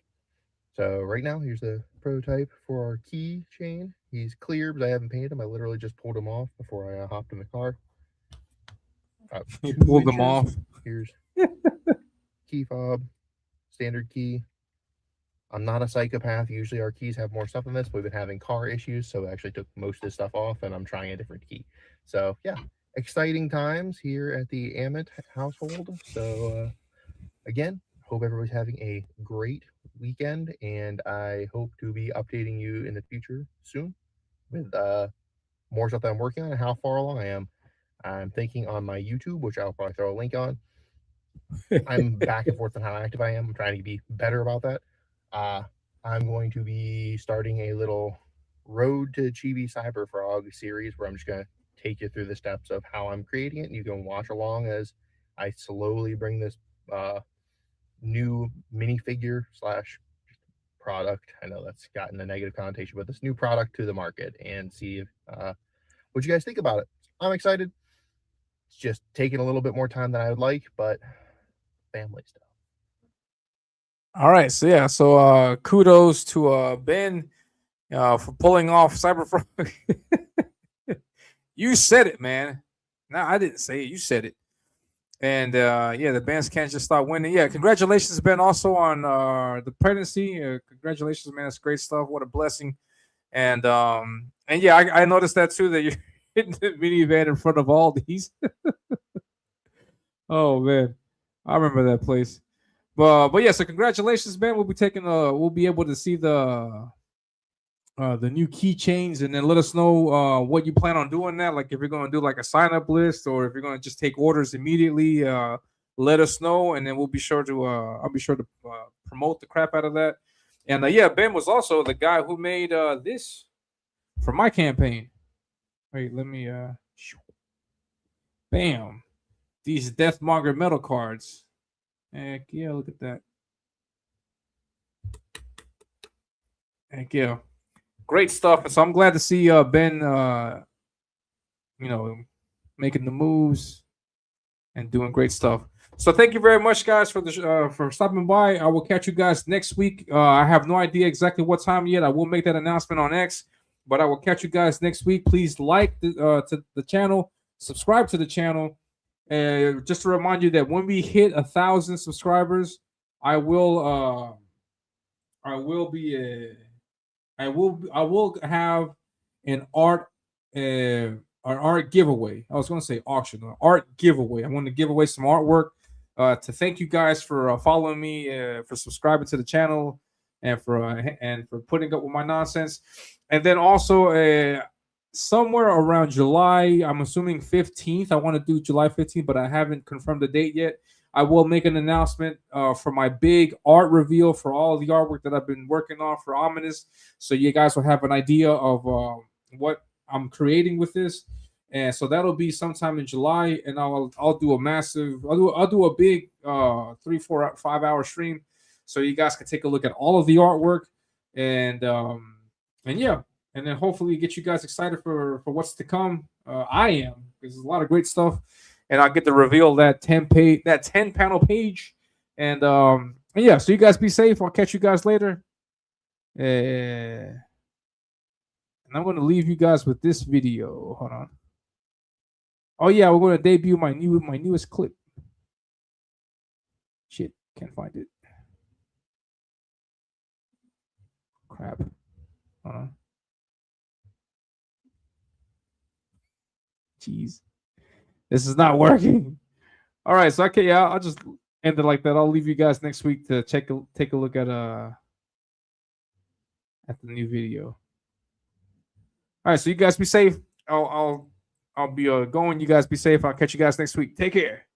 So right now, here's the prototype for our keychain. He's clear, but I haven't painted him. I literally just pulled him off before I hopped in the car. You pulled them off. Here's key fob, standard key. I'm not a psychopath. Usually our keys have more stuff in this. We've been having car issues, so I actually took most of this stuff off, and I'm trying a different key. So yeah, exciting times here at the Amit household. So again, hope everybody's having a great weekend, and I hope to be updating you in the future soon with more stuff that I'm working on and how far along I am. I'm thinking on my YouTube, which I'll probably throw a link on. I'm back and forth on how active I am. I'm trying to be better about that. I'm going to be starting a little Road to Chibi Cyberfrog series where I'm just going to take you through the steps of how I'm creating it, and you can watch along as I slowly bring this new minifigure slash product. I know that's gotten a negative connotation, but this new product to the market, and see what you guys think about it. I'm excited. It's just taking a little bit more time than I would like, but family stuff. All right, so yeah, so kudos to Ben for pulling off Cyberfrog. You said it, man. No, I didn't say it. You said it. And yeah, the bands can't just start winning. Yeah, congratulations, Ben, also on the pregnancy. Congratulations, man. That's great stuff. What a blessing. And yeah, I noticed that too, that you're hitting the minivan in front of all these. Oh man, I remember that place. But yeah, so congratulations, Ben. We'll be taking we'll be able to see the new keychains, and then let us know what you plan on doing that. Like if you're going to do like a sign up list, or if you're going to just take orders immediately, let us know, and then we'll be sure to I'll be sure to promote the crap out of that. And yeah, Ben was also the guy who made this for my campaign. Wait, let me bam, these Deathmonger metal cards. Heck yeah, look at that. Heck yeah. Great stuff. And so I'm glad to see Ben you know, making the moves and doing great stuff. So thank you very much, guys, for the for stopping by. I will catch you guys next week. I have no idea exactly what time yet. I will make that announcement on X, but I will catch you guys next week. Please like to the channel, subscribe to the channel. Just to remind you that when we hit 1,000 subscribers, I will have an art giveaway. I was going to say auction, an art giveaway. I want to give away some artwork to thank you guys for following me, for subscribing to the channel, and for putting up with my nonsense. And then also somewhere around July, I'm assuming 15th. I want to do July 15th, but I haven't confirmed the date yet. I will make an announcement for my big art reveal for all of the artwork that I've been working on for Ominus, so you guys will have an idea of what I'm creating with this. And so that'll be sometime in July, and I'll do a massive, I'll do a big 3, 4, 5 hour stream, so you guys can take a look at all of the artwork. and yeah, and then hopefully get you guys excited for what's to come. I am, because there's a lot of great stuff, and I'll get to reveal that 10 panel page, and yeah. So you guys be safe. I'll catch you guys later. And I'm going to leave you guys with this video. Hold on. Oh yeah, we're going to debut my newest clip. Shit, can't find it. Crap. Hold on. Jeez, this is not working. All right, so okay, yeah, I'll just end it like that. I'll leave you guys next week to take a look at the new video. All right, so you guys be safe. I'll be going. You guys be safe. I'll catch you guys next week. Take care.